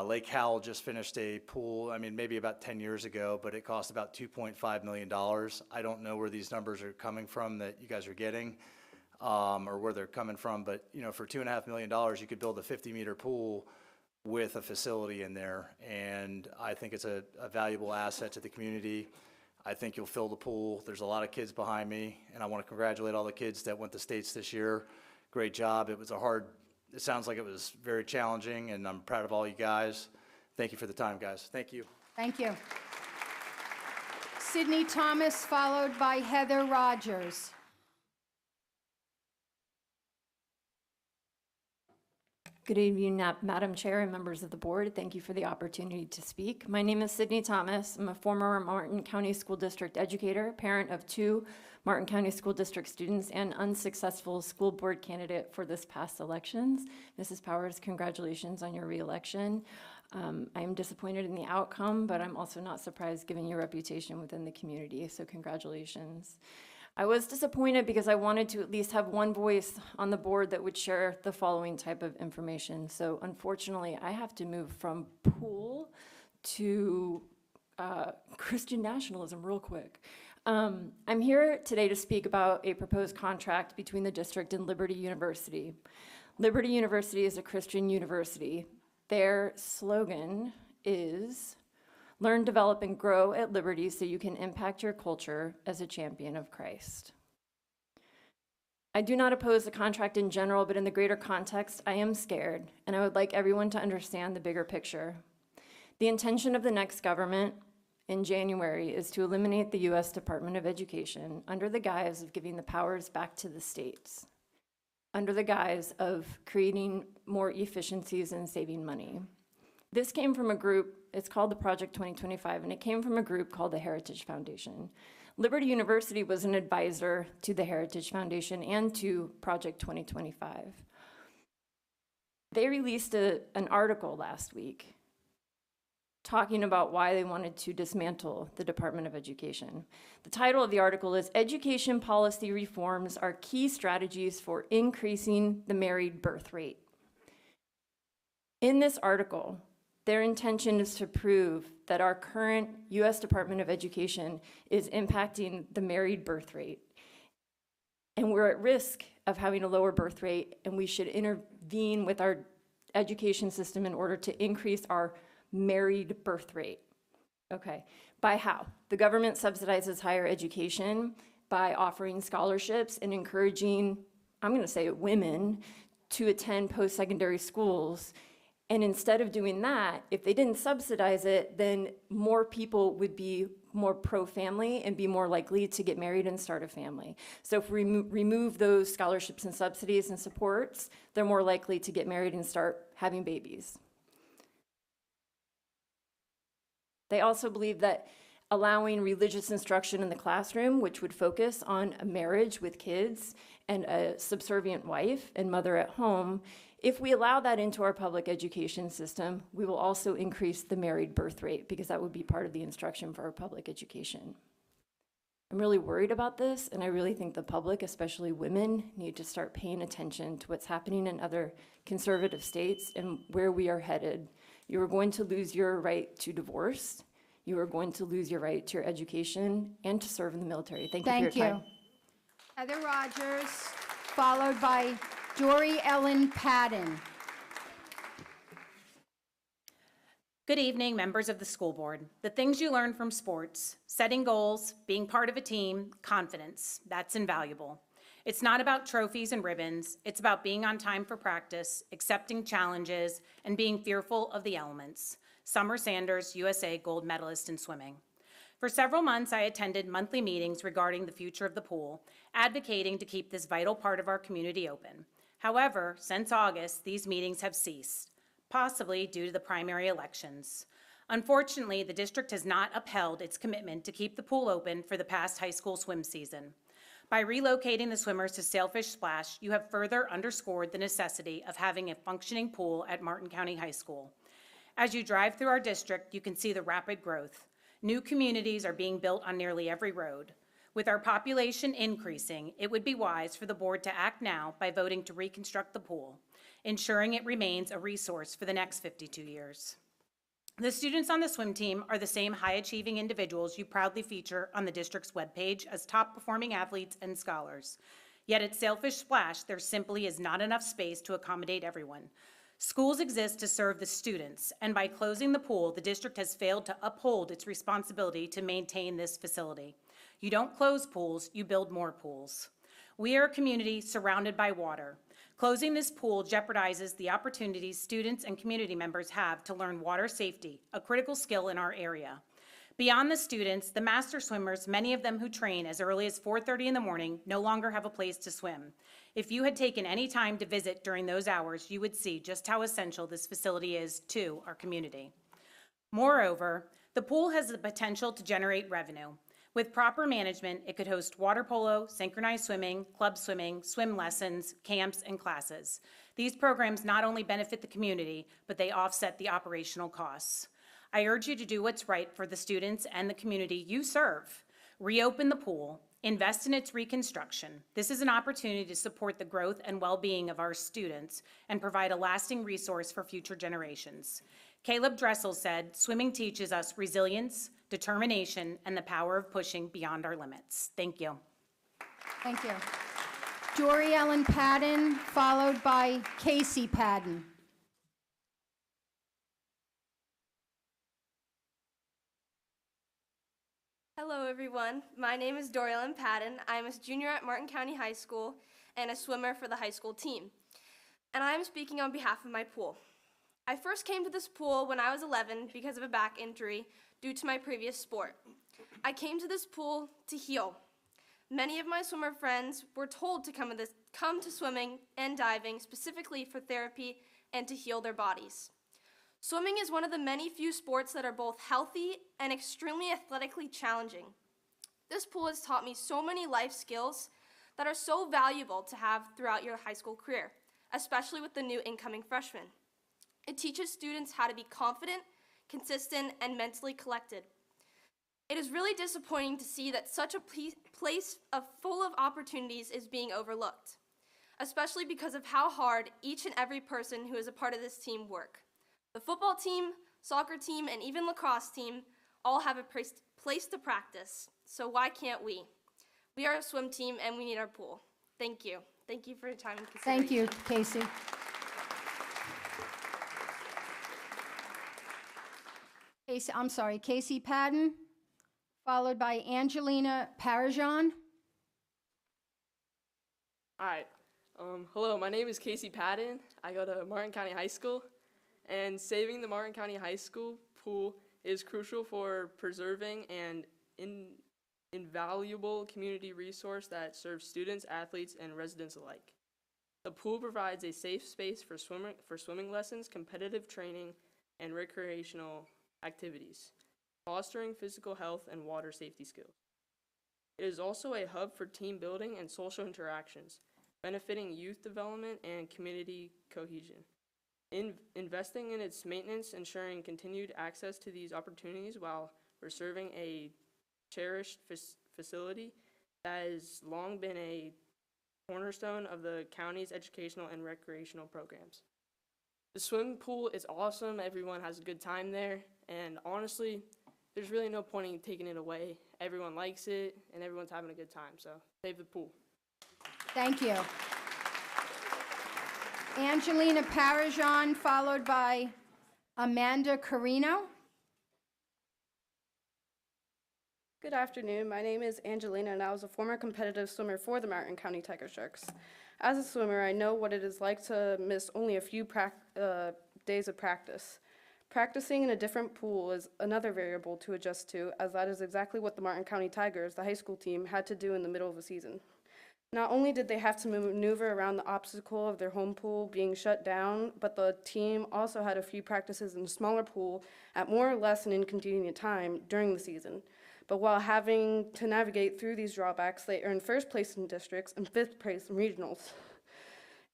Lake Howell just finished a pool, I mean, maybe about 10 years ago, but it cost about $2.5 million. I don't know where these numbers are coming from that you guys are getting, or where they're coming from, but you know, for $2.5 million, you could build a 50-meter pool with a facility in there, and I think it's a valuable asset to the community. I think you'll fill the pool. There's a lot of kids behind me, and I want to congratulate all the kids that went to states this year. Great job. It sounds like it was very challenging, and I'm proud of all you guys. Thank you for the time, guys. Thank you. Thank you. Sydney Thomas, followed by Heather Rogers. Good evening, Madam Chair and members of the board. Thank you for the opportunity to speak. My name is Sydney Thomas. I'm a former Martin County School District educator, parent of 2 Martin County School District students, and unsuccessful school board candidate for this past elections. Mrs. Powers, congratulations on your reelection. I am disappointed in the outcome, but I'm also not surprised given your reputation within the community, so congratulations. I was disappointed because I wanted to at least have one voice on the board that would share the following type of information. So unfortunately, I have to move from pool to Christian nationalism real quick. I'm here today to speak about a proposed contract between the district and Liberty University. Liberty University is a Christian university. Their slogan is, "Learn, develop, and grow at Liberty so you can impact your culture as a champion of Christ." I do not oppose the contract in general, but in the greater context, I am scared, and I would like everyone to understand the bigger picture. The intention of the next government in January is to eliminate the U.S. Department of Education under the guise of giving the powers back to the states, under the guise of creating more efficiencies and saving money. This came from a group, it's called the Project 2025, and it came from a group called the Heritage Foundation. Liberty University was an advisor to the Heritage Foundation and to Project 2025. They released an article last week talking about why they wanted to dismantle the Department of Education. The title of the article is "Education Policy Reforms Are Key Strategies for Increasing the Married Birth Rate." In this article, their intention is to prove that our current U.S. Department of Education is impacting the married birth rate. And we're at risk of having a lower birth rate, and we should intervene with our education system in order to increase our married birth rate. Okay, by how? The government subsidizes higher education by offering scholarships and encouraging, I'm going to say women, to attend post-secondary schools. And instead of doing that, if they didn't subsidize it, then more people would be more pro-family and be more likely to get married and start a family. So if we remove those scholarships and subsidies and supports, they're more likely to get married and start having babies. They also believe that allowing religious instruction in the classroom, which would focus on a marriage with kids and a subservient wife and mother at home, if we allow that into our public education system, we will also increase the married birth rate because that would be part of the instruction for our public education. I'm really worried about this, and I really think the public, especially women, need to start paying attention to what's happening in other conservative states and where we are headed. You are going to lose your right to divorce. You are going to lose your right to your education and to serve in the military. Thank you for your time. Heather Rogers, followed by Jory Ellen Padden. Good evening, members of the school board. The things you learn from sports, setting goals, being part of a team, confidence, that's invaluable. It's not about trophies and ribbons. It's about being on time for practice, accepting challenges, and being fearful of the elements. Summer Sanders, USA gold medalist in swimming. For several months, I attended monthly meetings regarding the future of the pool, advocating to keep this vital part of our community open. However, since August, these meetings have ceased, possibly due to the primary elections. Unfortunately, the district has not upheld its commitment to keep the pool open for the past high school swim season. By relocating the swimmers to Sailfish Splash, you have further underscored the necessity of having a functioning pool at Martin County High School. As you drive through our district, you can see the rapid growth. New communities are being built on nearly every road. With our population increasing, it would be wise for the board to act now by voting to reconstruct the pool, ensuring it remains a resource for the next 52 years. The students on the swim team are the same high-achieving individuals you proudly feature on the district's webpage as top-performing athletes and scholars. Yet at Sailfish Splash, there simply is not enough space to accommodate everyone. Schools exist to serve the students, and by closing the pool, the district has failed to uphold its responsibility to maintain this facility. You don't close pools, you build more pools. We are a community surrounded by water. Closing this pool jeopardizes the opportunities students and community members have to learn water safety, a critical skill in our area. Beyond the students, the master swimmers, many of them who train as early as 4:30 in the morning, no longer have a place to swim. If you had taken any time to visit during those hours, you would see just how essential this facility is to our community. Moreover, the pool has the potential to generate revenue. With proper management, it could host water polo, synchronized swimming, club swimming, swim lessons, camps, and classes. These programs not only benefit the community, but they offset the operational costs. I urge you to do what's right for the students and the community you serve. Reopen the pool, invest in its reconstruction. This is an opportunity to support the growth and well-being of our students and provide a lasting resource for future generations. Caleb Dressel said, "Swimming teaches us resilience, determination, and the power of pushing beyond our limits." Thank you. Thank you. Jory Ellen Padden, followed by Casey Padden. Hello, everyone. My name is Dorian Padden. I'm a junior at Martin County High School and a swimmer for the high school team. And I am speaking on behalf of my pool. I first came to this pool when I was 11 because of a back injury due to my previous sport. I came to this pool to heal. Many of my swimmer friends were told to come to swimming and diving specifically for therapy and to heal their bodies. Swimming is one of the many few sports that are both healthy and extremely athletically challenging. This pool has taught me so many life skills that are so valuable to have throughout your high school career, especially with the new incoming freshmen. It teaches students how to be confident, consistent, and mentally collected. It is really disappointing to see that such a place full of opportunities is being overlooked, especially because of how hard each and every person who is a part of this team work. The football team, soccer team, and even lacrosse team all have a place to practice, so why can't we? We are a swim team and we need our pool. Thank you. Thank you for your time and consideration. Thank you, Casey. Casey Padden, followed by Angelina Parajan. Hi. Hello, my name is Casey Padden. I go to Martin County High School, and saving the Martin County High School pool is crucial for preserving an invaluable community resource that serves students, athletes, and residents alike. The pool provides a safe space for swimming lessons, competitive training, and recreational activities, fostering physical health and water safety skills. It is also a hub for team building and social interactions, benefiting youth development and community cohesion. Investing in its maintenance, ensuring continued access to these opportunities while preserving a cherished facility that has long been a cornerstone of the county's educational and recreational programs. The swimming pool is awesome. Everyone has a good time there. And honestly, there's really no point in taking it away. Everyone likes it, and everyone's having a good time. So save the pool. Thank you. Angelina Parajan, followed by Amanda Carino. Good afternoon. My name is Angelina, and I was a former competitive swimmer for the Martin County Tiger Sharks. As a swimmer, I know what it is like to miss only a few days of practice. Practicing in a different pool is another variable to adjust to, as that is exactly what the Martin County Tigers, the high school team, had to do in the middle of the season. Not only did they have to maneuver around the obstacle of their home pool being shut down, but the team also had a few practices in a smaller pool at more or less an inconvenient time during the season. But while having to navigate through these drawbacks, they earned first place in districts and fifth place in regionals.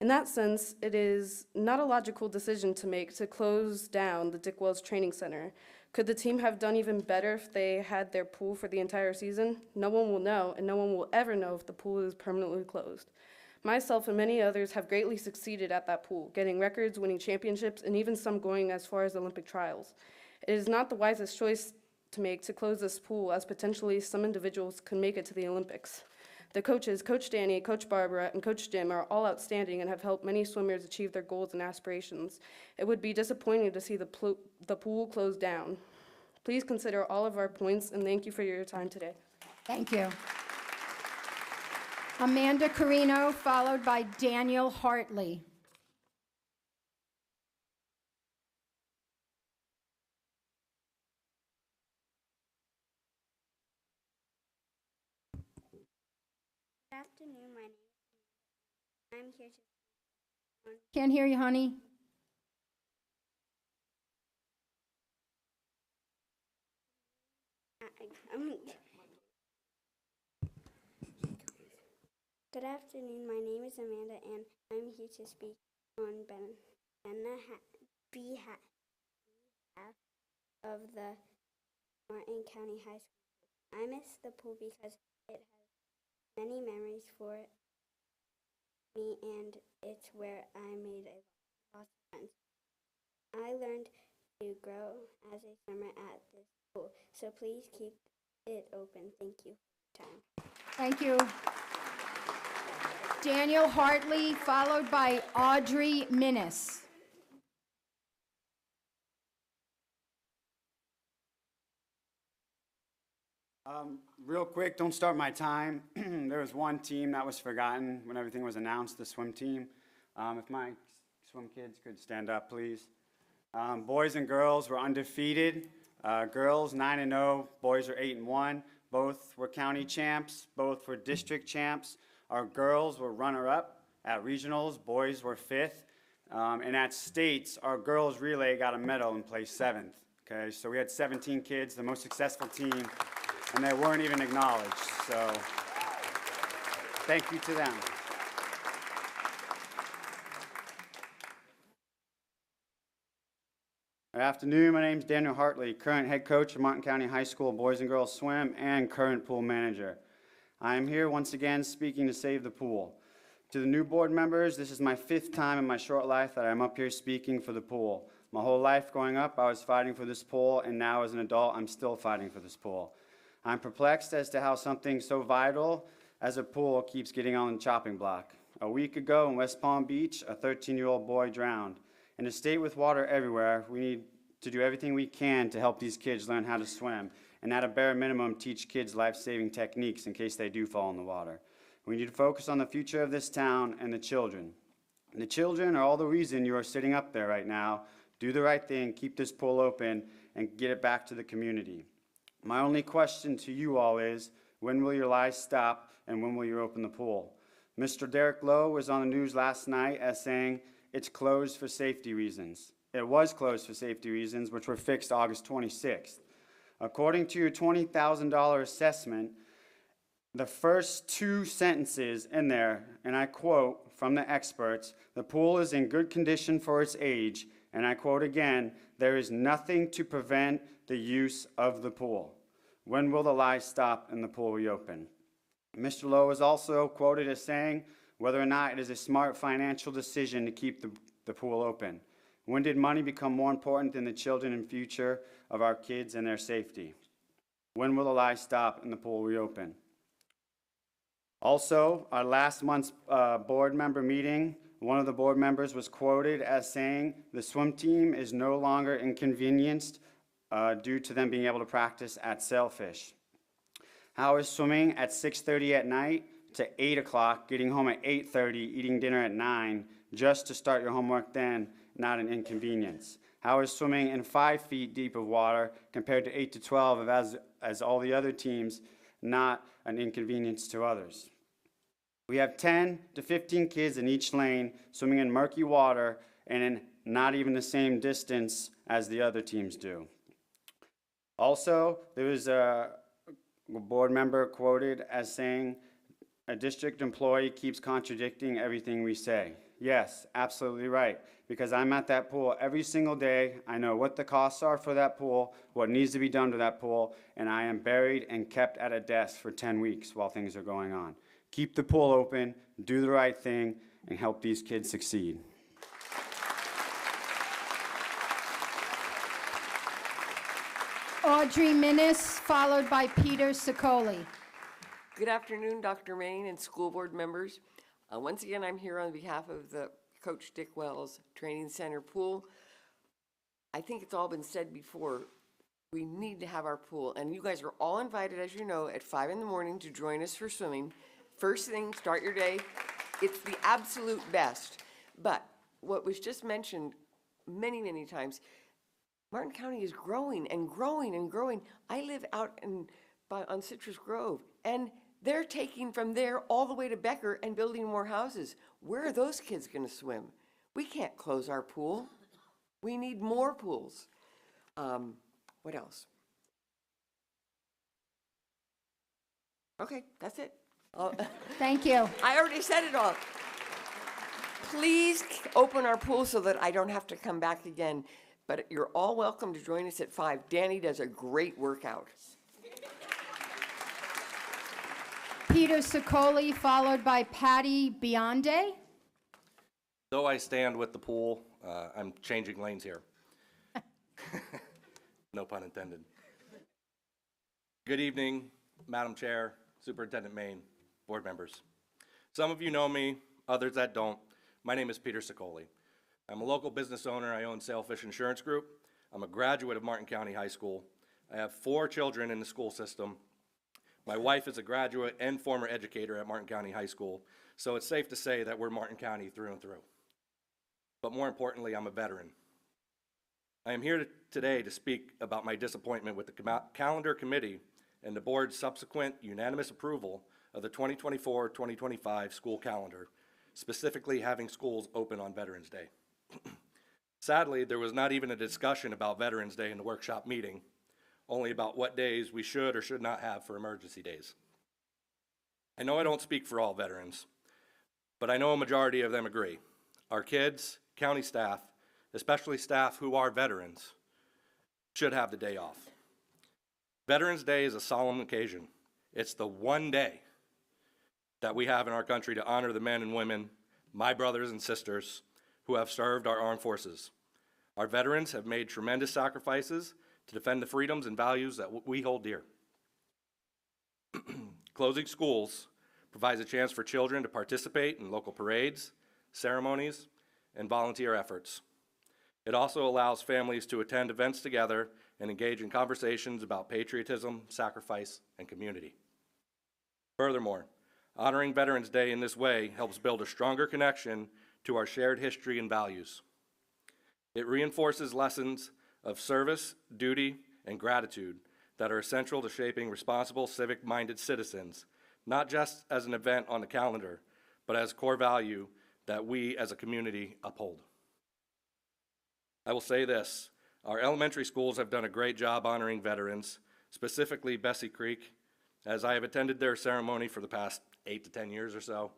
In that sense, it is not a logical decision to make to close down the Dick Wells Training Center. Could the team have done even better if they had their pool for the entire season? No one will know, and no one will ever know if the pool is permanently closed. Myself and many others have greatly succeeded at that pool, getting records, winning championships, and even some going as far as Olympic trials. It is not the wisest choice to make to close this pool, as potentially some individuals could make it to the Olympics. The coaches, Coach Danny, Coach Barbara, and Coach Jim, are all outstanding and have helped many swimmers achieve their goals and aspirations. It would be disappointing to see the pool closed down. Please consider all of our points, and thank you for your time today. Thank you. Amanda Carino, followed by Daniel Hartley. Good afternoon, my name is Amanda. I'm here to speak on... Can't hear you, honey. Good afternoon, my name is Amanda, and I'm here to speak on behalf of the Martin County High School. I miss the pool because it has many memories for me, and it's where I made a lot of friends. I learned to grow as a swimmer at this pool, so please keep it open. Thank you for your time. Thank you. Daniel Hartley, followed by Audrey Minnis. Real quick, don't start my time. There was one team that was forgotten when everything was announced, the swim team. If my swim kids could stand up, please. Boys and girls were undefeated. Girls 9-0, boys are 8-1. Both were county champs, both were district champs. Our girls were runner-up at regionals, boys were 5th. And at states, our girls relay got a medal and placed 7th. Okay, so we had 17 kids, the most successful team, and they weren't even acknowledged. So thank you to them. Good afternoon, my name is Daniel Hartley, current head coach of Martin County High School Boys and Girls Swim and current pool manager. I am here once again speaking to save the pool. To the new board members, this is my 5th time in my short life that I'm up here speaking for the pool. My whole life growing up, I was fighting for this pool, and now as an adult, I'm still fighting for this pool. I'm perplexed as to how something so vital as a pool keeps getting on the chopping block. A week ago in West Palm Beach, a 13-year-old boy drowned. In a state with water everywhere, we need to do everything we can to help these kids learn how to swim, and at a bare minimum, teach kids life-saving techniques in case they do fall in the water. We need to focus on the future of this town and the children. And the children are all the reason you are sitting up there right now. Do the right thing, keep this pool open, and get it back to the community. My only question to you all is, when will your lies stop, and when will you open the pool? Mr. Derek Lowe was on the news last night as saying it's closed for safety reasons. It was closed for safety reasons, which were fixed August 26th. According to your $20,000 assessment, the first two sentences in there, and I quote from the experts, "The pool is in good condition for its age," and I quote again, "There is nothing to prevent the use of the pool." When will the lies stop and the pool reopen? Mr. Lowe is also quoted as saying whether or not it is a smart financial decision to keep the pool open. When did money become more important than the children and future of our kids and their safety? When will the lies stop and the pool reopen? Also, our last month's board member meeting, one of the board members was quoted as saying the swim team is no longer inconvenienced due to them being able to practice at Sailfish. How is swimming at 6:30 at night to 8 o'clock, getting home at 8:30, eating dinner at 9, just to start your homework then, not an inconvenience? How is swimming in 5 feet deep of water compared to 8 to 12 as all the other teams, not an inconvenience to others? We have 10 to 15 kids in each lane swimming in murky water and in not even the same distance as the other teams do. Also, there was a board member quoted as saying, "A district employee keeps contradicting everything we say." Yes, absolutely right, because I'm at that pool every single day. I know what the costs are for that pool, what needs to be done to that pool, and I am buried and kept at a desk for 10 weeks while things are going on. Keep the pool open, do the right thing, and help these kids succeed. Audrey Minnis, followed by Peter Sicoli. Good afternoon, Dr. Main and school board members. Once again, I'm here on behalf of the Coach Dick Wells Training Center pool. I think it's all been said before. We need to have our pool, and you guys are all invited, as you know, at 5 in the morning to join us for swimming. First thing, start your day. It's the absolute best. But what was just mentioned many, many times, Martin County is growing and growing and growing. I live out on Citrus Grove, and they're taking from there all the way to Becker and building more houses. Where are those kids going to swim? We can't close our pool. We need more pools. What else? Okay, that's it. Thank you. I already said it all. Please open our pool so that I don't have to come back again. But you're all welcome to join us at 5. Danny does a great workout. Peter Sicoli, followed by Patty Bionde. Though I stand with the pool, I'm changing lanes here. No pun intended. Good evening, Madam Chair, Superintendent Main, board members. Some of you know me, others that don't. My name is Peter Sicoli. I'm a local business owner. I own Sailfish Insurance Group. I'm a graduate of Martin County High School. I have 4 children in the school system. My wife is a graduate and former educator at Martin County High School, so it's safe to say that we're Martin County through and through. But more importantly, I'm a veteran. I am here today to speak about my disappointment with the calendar committee and the board's subsequent unanimous approval of the 2024-2025 school calendar, specifically having schools open on Veterans Day. Sadly, there was not even a discussion about Veterans Day in the workshop meeting, only about what days we should or should not have for emergency days. I know I don't speak for all veterans, but I know a majority of them agree. Our kids, county staff, especially staff who are veterans, should have the day off. Veterans Day is a solemn occasion. It's the one day that we have in our country to honor the men and women, my brothers and sisters, who have served our armed forces. Our veterans have made tremendous sacrifices to defend the freedoms and values that we hold dear. Closing schools provides a chance for children to participate in local parades, ceremonies, and volunteer efforts. It also allows families to attend events together and engage in conversations about patriotism, sacrifice, and community. Furthermore, honoring Veterans Day in this way helps build a stronger connection to our shared history and values. It reinforces lessons of service, duty, and gratitude that are essential to shaping responsible, civic-minded citizens, not just as an event on the calendar, but as a core value that we as a community uphold. I will say this, our elementary schools have done a great job honoring veterans, specifically Bessie Creek, as I have attended their ceremony for the past 8 to 10 years or so,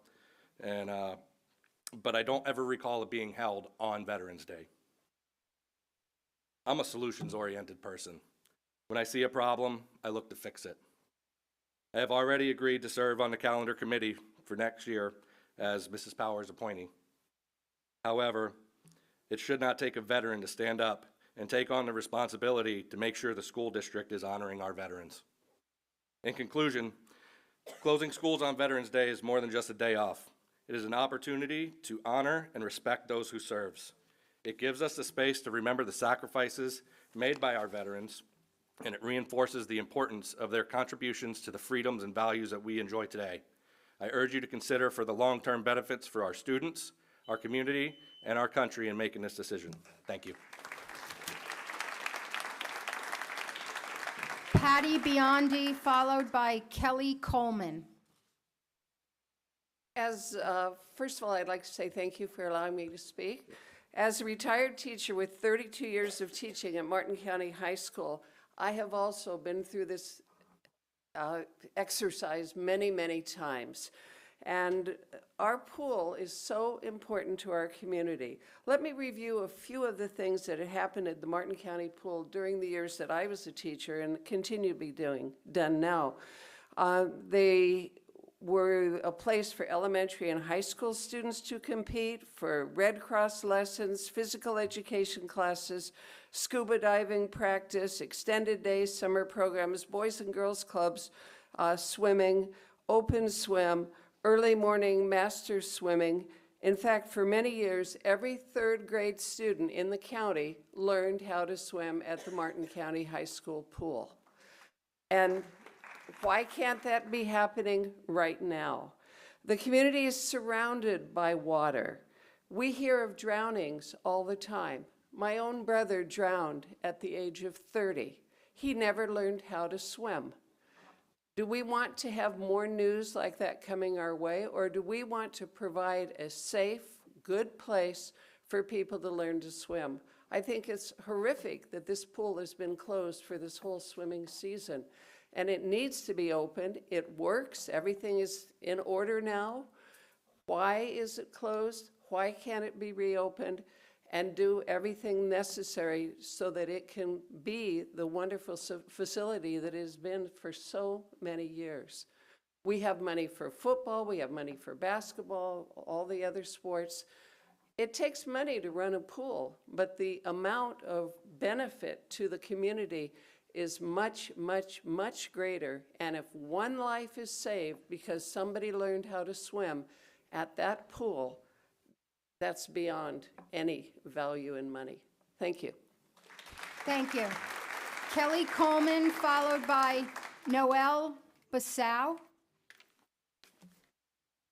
but I don't ever recall it being held on Veterans Day. I'm a solutions-oriented person. When I see a problem, I look to fix it. I have already agreed to serve on the calendar committee for next year as Mrs. Powers' appointee. However, it should not take a veteran to stand up and take on the responsibility to make sure the school district is honoring our veterans. In conclusion, closing schools on Veterans Day is more than just a day off. It is an opportunity to honor and respect those who serve. It gives us the space to remember the sacrifices made by our veterans, and it reinforces the importance of their contributions to the freedoms and values that we enjoy today. I urge you to consider for the long-term benefits for our students, our community, and our country in making this decision. Thank you. Patty Biondi, followed by Kelly Coleman. First of all, I'd like to say thank you for allowing me to speak. As a retired teacher with 32 years of teaching at Martin County High School, I have also been through this exercise many, many times. And our pool is so important to our community. Let me review a few of the things that had happened at the Martin County Pool during the years that I was a teacher and continue to be done now. They were a place for elementary and high school students to compete, for Red Cross lessons, physical education classes, scuba diving practice, extended day summer programs, boys and girls clubs, swimming, open swim, early morning master swimming. In fact, for many years, every third grade student in the county learned how to swim at the Martin County High School pool. And why can't that be happening right now? The community is surrounded by water. We hear of drownings all the time. My own brother drowned at the age of 30. He never learned how to swim. Do we want to have more news like that coming our way, or do we want to provide a safe, good place for people to learn to swim? I think it's horrific that this pool has been closed for this whole swimming season, and it needs to be opened. It works. Everything is in order now. Why is it closed? Why can't it be reopened? And do everything necessary so that it can be the wonderful facility that it has been for so many years. We have money for football, we have money for basketball, all the other sports. It takes money to run a pool, but the amount of benefit to the community is much, much, much greater. And if one life is saved because somebody learned how to swim at that pool, that's beyond any value in money. Thank you. Thank you. Kelly Coleman, followed by Noel Bassau.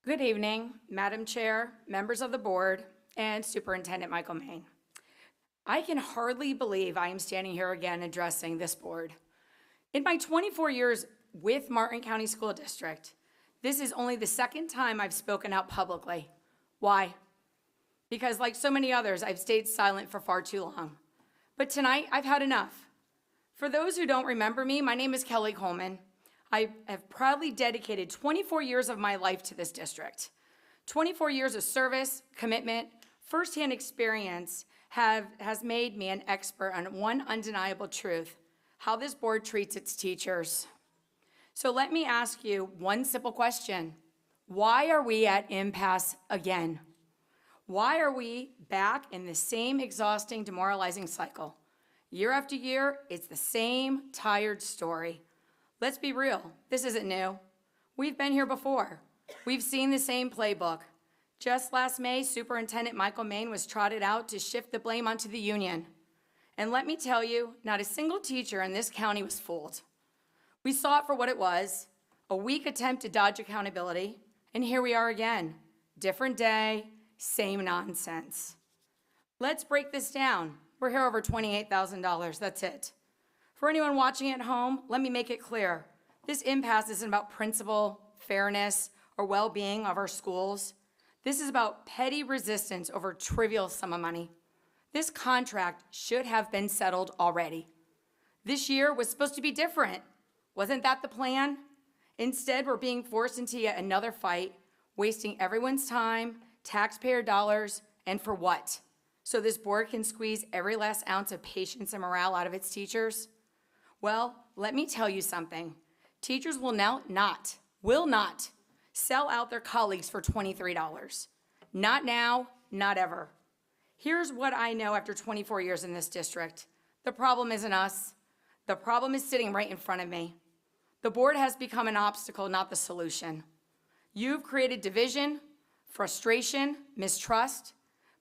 Good evening, Madam Chair, members of the board, and Superintendent Michael Main. I can hardly believe I am standing here again addressing this board. In my 24 years with Martin County School District, this is only the second time I've spoken out publicly. Why? Because like so many others, I've stayed silent for far too long. But tonight, I've had enough. For those who don't remember me, my name is Kelly Coleman. I have proudly dedicated 24 years of my life to this district. 24 years of service, commitment, firsthand experience has made me an expert on one undeniable truth: how this board treats its teachers. So let me ask you one simple question. Why are we at impasse again? Why are we back in the same exhausting, demoralizing cycle? Year after year, it's the same tired story. Let's be real, this isn't new. We've been here before. We've seen the same playbook. Just last May, Superintendent Michael Main was trotted out to shift the blame onto the union. And let me tell you, not a single teacher in this county was fooled. We saw it for what it was, a weak attempt to dodge accountability, and here we are again. Different day, same nonsense. Let's break this down. We're here over $28,000, that's it. For anyone watching at home, let me make it clear. This impasse isn't about principle, fairness, or well-being of our schools. This is about petty resistance over trivial sum of money. This contract should have been settled already. This year was supposed to be different. Wasn't that the plan? Instead, we're being forced into yet another fight, wasting everyone's time, taxpayer dollars, and for what? So this board can squeeze every last ounce of patience and morale out of its teachers? Well, let me tell you something. Teachers will not sell out their colleagues for $23. Not now, not ever. Here's what I know after 24 years in this district. The problem isn't us. The problem is sitting right in front of me. The board has become an obstacle, not the solution. You've created division, frustration, mistrust.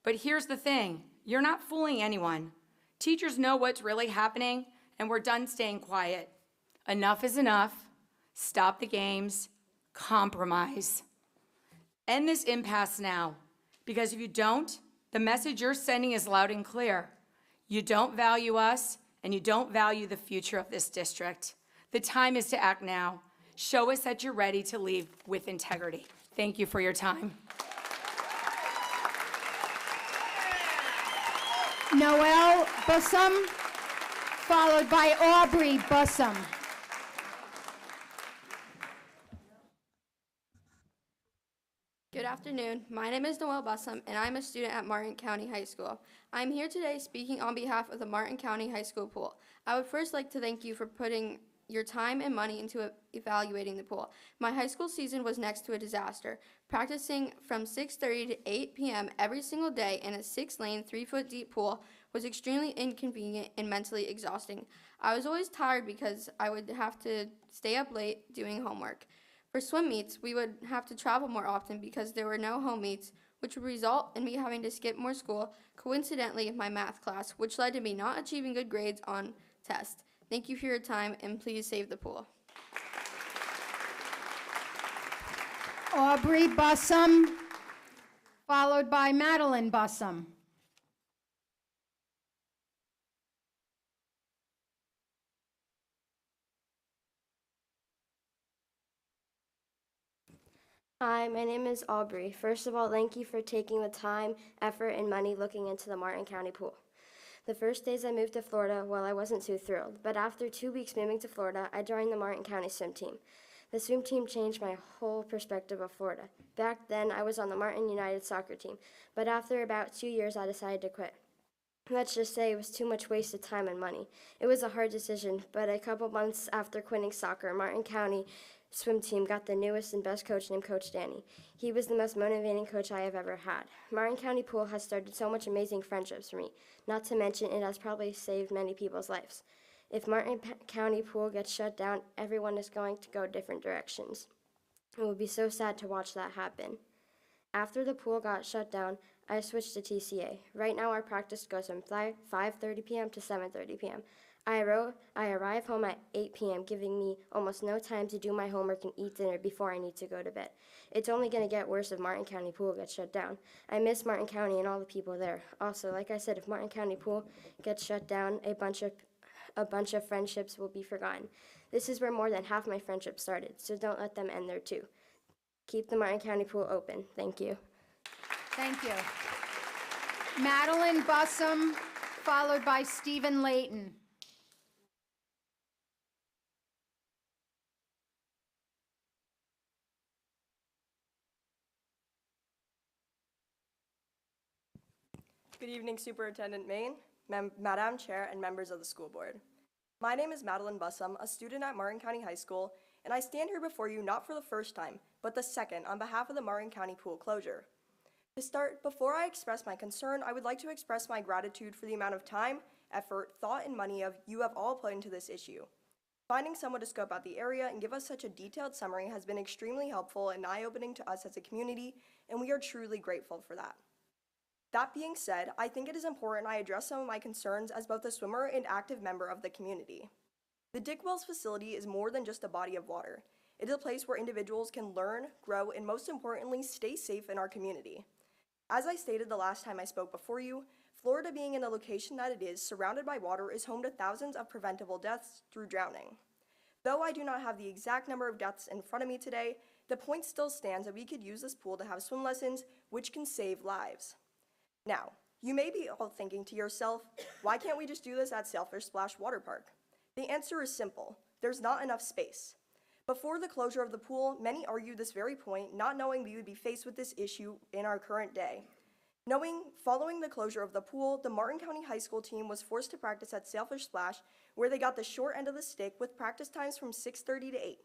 But here's the thing, you're not fooling anyone. Teachers know what's really happening, and we're done staying quiet. Enough is enough. Stop the games. Compromise. End this impasse now, because if you don't, the message you're sending is loud and clear. You don't value us, and you don't value the future of this district. The time is to act now. Show us that you're ready to leave with integrity. Thank you for your time. Noel Bussum, followed by Aubrey Bussum. Good afternoon. My name is Noel Bussum, and I'm a student at Martin County High School. I'm here today speaking on behalf of the Martin County High School pool. I would first like to thank you for putting your time and money into evaluating the pool. My high school season was next to a disaster. Practicing from 6:30 to 8 p.m. every single day in a 6-lane, 3-foot deep pool was extremely inconvenient and mentally exhausting. I was always tired because I would have to stay up late doing homework. For swim meets, we would have to travel more often because there were no home meets, which would result in me having to skip more school, coincidentally my math class, which led to me not achieving good grades on tests. Thank you for your time, and please save the pool. Aubrey Bussum, followed by Madeline Bussum. Hi, my name is Aubrey. First of all, thank you for taking the time, effort, and money looking into the Martin County pool. The first days I moved to Florida, well, I wasn't too thrilled, but after 2 weeks moving to Florida, I joined the Martin County swim team. The swim team changed my whole perspective of Florida. Back then, I was on the Martin United soccer team, but after about 2 years, I decided to quit. Let's just say it was too much wasted time and money. It was a hard decision, but a couple months after quitting soccer, Martin County swim team got the newest and best coach named Coach Danny. He was the most motivating coach I have ever had. Martin County Pool has started so much amazing friendships for me, not to mention it has probably saved many people's lives. If Martin County Pool gets shut down, everyone is going to go different directions. It would be so sad to watch that happen. After the pool got shut down, I switched to TCA. Right now our practice goes from 5:30 p.m. to 7:30 p.m. I arrive home at 8 p.m., giving me almost no time to do my homework and eat dinner before I need to go to bed. It's only going to get worse if Martin County Pool gets shut down. I miss Martin County and all the people there. Also, like I said, if Martin County Pool gets shut down, a bunch of friendships will be forgotten. This is where more than half my friendships started, so don't let them end there too. Keep the Martin County Pool open. Thank you. Thank you. Madeline Bussum, followed by Stephen Layton. Good evening, Superintendent Main, Madam Chair, and members of the school board. My name is Madeline Bussum, a student at Martin County High School, and I stand here before you not for the first time, but the second on behalf of the Martin County Pool closure. To start, before I express my concern, I would like to express my gratitude for the amount of time, effort, thought, and money you have all put into this issue. Finding someone to scope out the area and give us such a detailed summary has been extremely helpful and eye-opening to us as a community, and we are truly grateful for that. That being said, I think it is important I address some of my concerns as both a swimmer and active member of the community. The Dick Wells facility is more than just a body of water. It is a place where individuals can learn, grow, and most importantly, stay safe in our community. As I stated the last time I spoke before you, Florida being in the location that it is, surrounded by water, is home to thousands of preventable deaths through drowning. Though I do not have the exact number of deaths in front of me today, the point still stands that we could use this pool to have swim lessons, which can save lives. Now, you may be all thinking to yourself, why can't we just do this at Sailfish Splash Water Park? The answer is simple. There's not enough space. Before the closure of the pool, many argued this very point, not knowing we would be faced with this issue in our current day. Following the closure of the pool, the Martin County High School team was forced to practice at Sailfish Splash, where they got the short end of the stick with practice times from 6:30 to 8.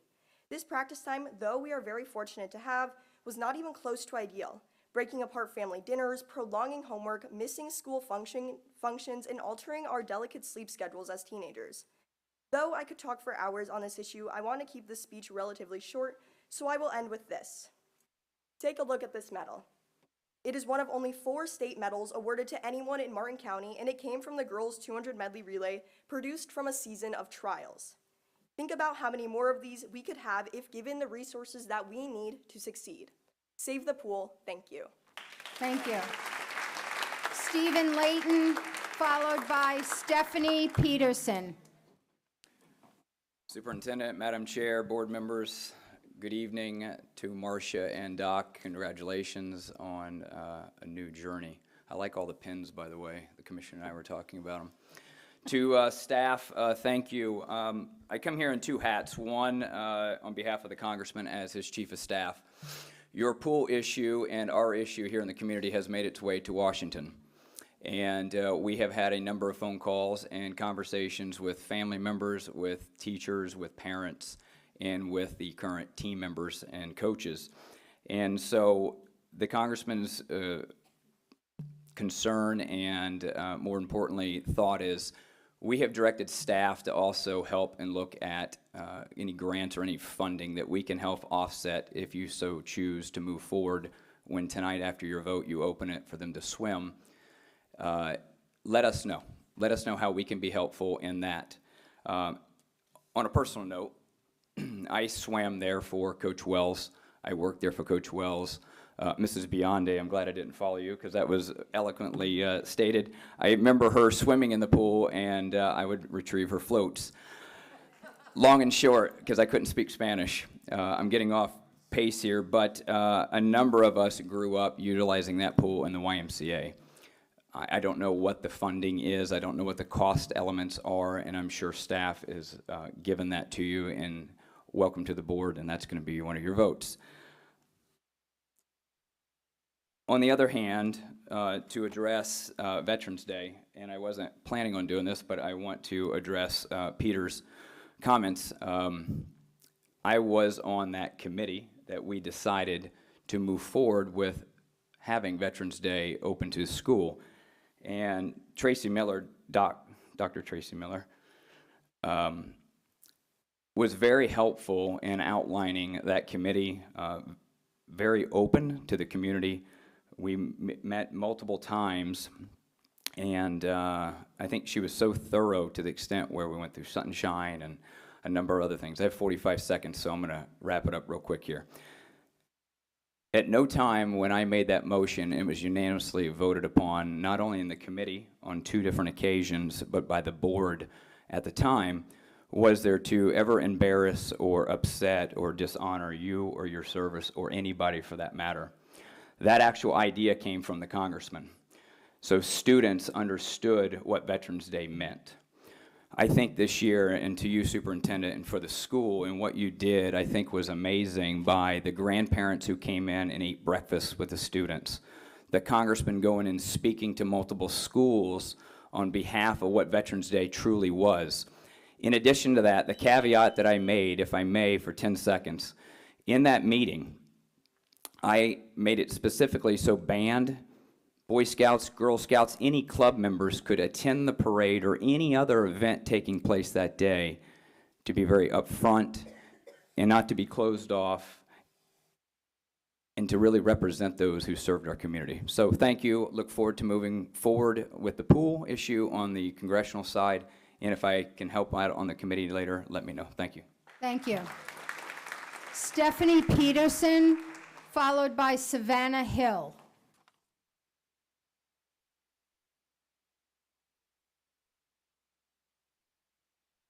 This practice time, though we are very fortunate to have, was not even close to ideal, breaking apart family dinners, prolonging homework, missing school functions, and altering our delicate sleep schedules as teenagers. Though I could talk for hours on this issue, I want to keep this speech relatively short, so I will end with this. Take a look at this medal. It is one of only 4 state medals awarded to anyone in Martin County, and it came from the girls' 200 medley relay produced from a season of trials. Think about how many more of these we could have if given the resources that we need to succeed. Save the pool. Thank you. Thank you. Stephen Layton, followed by Stephanie Peterson. Superintendent, Madam Chair, board members, good evening to Marcia and Doc. Congratulations on a new journey. I like all the pins, by the way. The commissioner and I were talking about them. To staff, thank you. I come here in 2 hats. One, on behalf of the congressman as his chief of staff. Your pool issue and our issue here in the community has made its way to Washington. And we have had a number of phone calls and conversations with family members, with teachers, with parents, and with the current team members and coaches. And so the congressman's concern and more importantly thought is we have directed staff to also help and look at any grants or any funding that we can help offset if you so choose to move forward when tonight after your vote you open it for them to swim. Let us know. Let us know how we can be helpful in that. On a personal note, I swam there for Coach Wells. I worked there for Coach Wells. Mrs. Bionde, I'm glad I didn't follow you because that was eloquently stated. I remember her swimming in the pool and I would retrieve her floats. Long and short, because I couldn't speak Spanish, I'm getting off pace here, but a number of us grew up utilizing that pool in the YMCA. I don't know what the funding is, I don't know what the cost elements are, and I'm sure staff is given that to you, and welcome to the board, and that's going to be one of your votes. On the other hand, to address Veterans Day, and I wasn't planning on doing this, but I want to address Peter's comments. I was on that committee that we decided to move forward with having Veterans Day open to the school. And Tracy Miller, Dr. Tracy Miller, was very helpful in outlining that committee, very open to the community. We met multiple times, and I think she was so thorough to the extent where we went through Sunshine and a number of other things. I have 45 seconds, so I'm going to wrap it up real quick here. At no time when I made that motion, it was unanimously voted upon, not only in the committee on 2 different occasions, but by the board at the time, was there to ever embarrass or upset or dishonor you or your service or anybody for that matter. That actual idea came from the congressman. So students understood what Veterans Day meant. I think this year, and to you, Superintendent, and for the school, and what you did, I think was amazing by the grandparents who came in and ate breakfast with the students. The congressman going and speaking to multiple schools on behalf of what Veterans Day truly was. In addition to that, the caveat that I made, if I may, for 10 seconds, in that meeting, I made it specifically so band, Boy Scouts, Girl Scouts, any club members could attend the parade or any other event taking place that day to be very upfront and not to be closed off, and to really represent those who served our community. So thank you. Look forward to moving forward with the pool issue on the congressional side. And if I can help out on the committee later, let me know. Thank you. Thank you. Stephanie Peterson, followed by Savannah Hill.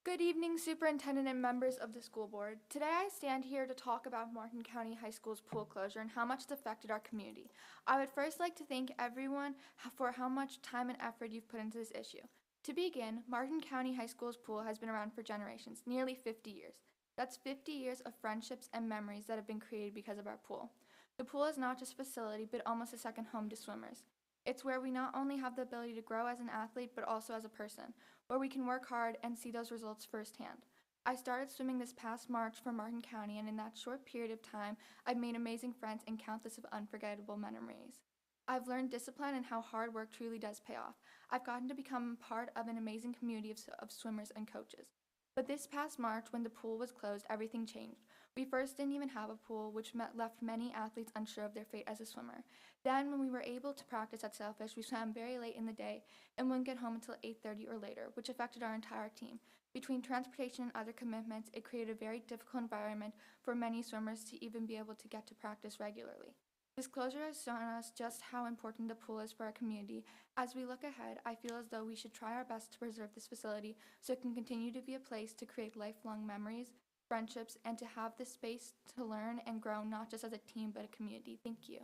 Good evening, Superintendent and members of the school board. Today I stand here to talk about Martin County High School's pool closure and how much it's affected our community. I would first like to thank everyone for how much time and effort you've put into this issue. To begin, Martin County High School's pool has been around for generations, nearly 50 years. That's 50 years of friendships and memories that have been created because of our pool. The pool is not just a facility, but almost a second home to swimmers. It's where we not only have the ability to grow as an athlete, but also as a person, where we can work hard and see those results firsthand. I started swimming this past March for Martin County, and in that short period of time, I've made amazing friends and countless of unforgettable memories. I've learned discipline and how hard work truly does pay off. I've gotten to become part of an amazing community of swimmers and coaches. But this past March, when the pool was closed, everything changed. We first didn't even have a pool, which left many athletes unsure of their fate as a swimmer. Then, when we were able to practice at Sailfish, we swam very late in the day and wouldn't get home until 8:30 or later, which affected our entire team. Between transportation and other commitments, it created a very difficult environment for many swimmers to even be able to get to practice regularly. This closure has shown us just how important the pool is for our community. As we look ahead, I feel as though we should try our best to preserve this facility so it can continue to be a place to create lifelong memories, friendships, and to have the space to learn and grow not just as a team but a community. Thank you.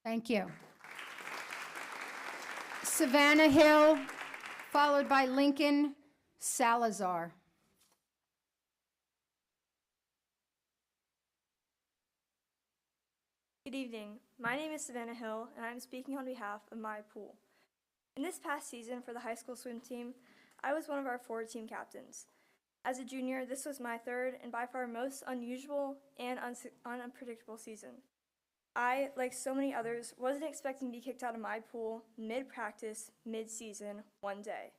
Thank you. Savannah Hill, followed by Lincoln Salazar. Good evening. My name is Savannah Hill, and I'm speaking on behalf of my pool. In this past season for the high school swim team, I was one of our 4 team captains. As a junior, this was my third and by far most unusual and unpredictable season. I, like so many others, wasn't expecting to be kicked out of my pool mid-practice, mid-season, one day.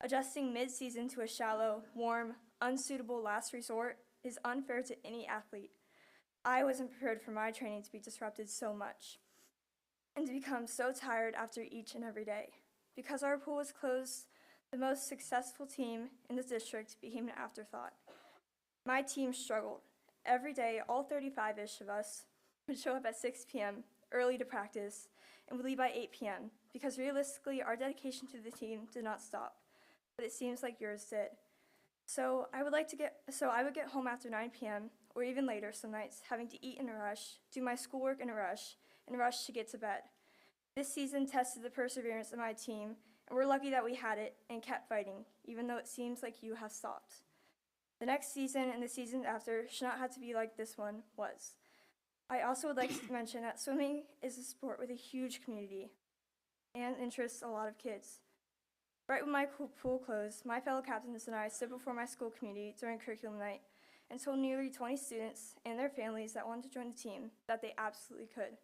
Adjusting mid-season to a shallow, warm, unsuitable last resort is unfair to any athlete. I wasn't prepared for my training to be disrupted so much and to become so tired after each and every day. Because our pool was closed, the most successful team in the district became an afterthought. My team struggled. Every day, all 35-ish of us would show up at 6 p.m. early to practice and would leave by 8 p.m. because realistically, our dedication to the team did not stop, but it seems like yours did. So I would get home after 9 p.m. or even later some nights, having to eat in a rush, do my schoolwork in a rush to get to bed. This season tested the perseverance of my team, and we're lucky that we had it and kept fighting, even though it seems like you have stopped. The next season and the season after should not have to be like this one was. I also would like to mention that swimming is a sport with a huge community and interests a lot of kids. Right when my pool closed, my fellow captains and I stood before my school community during curriculum night and told nearly 20 students and their families that wanted to join the team that they absolutely could.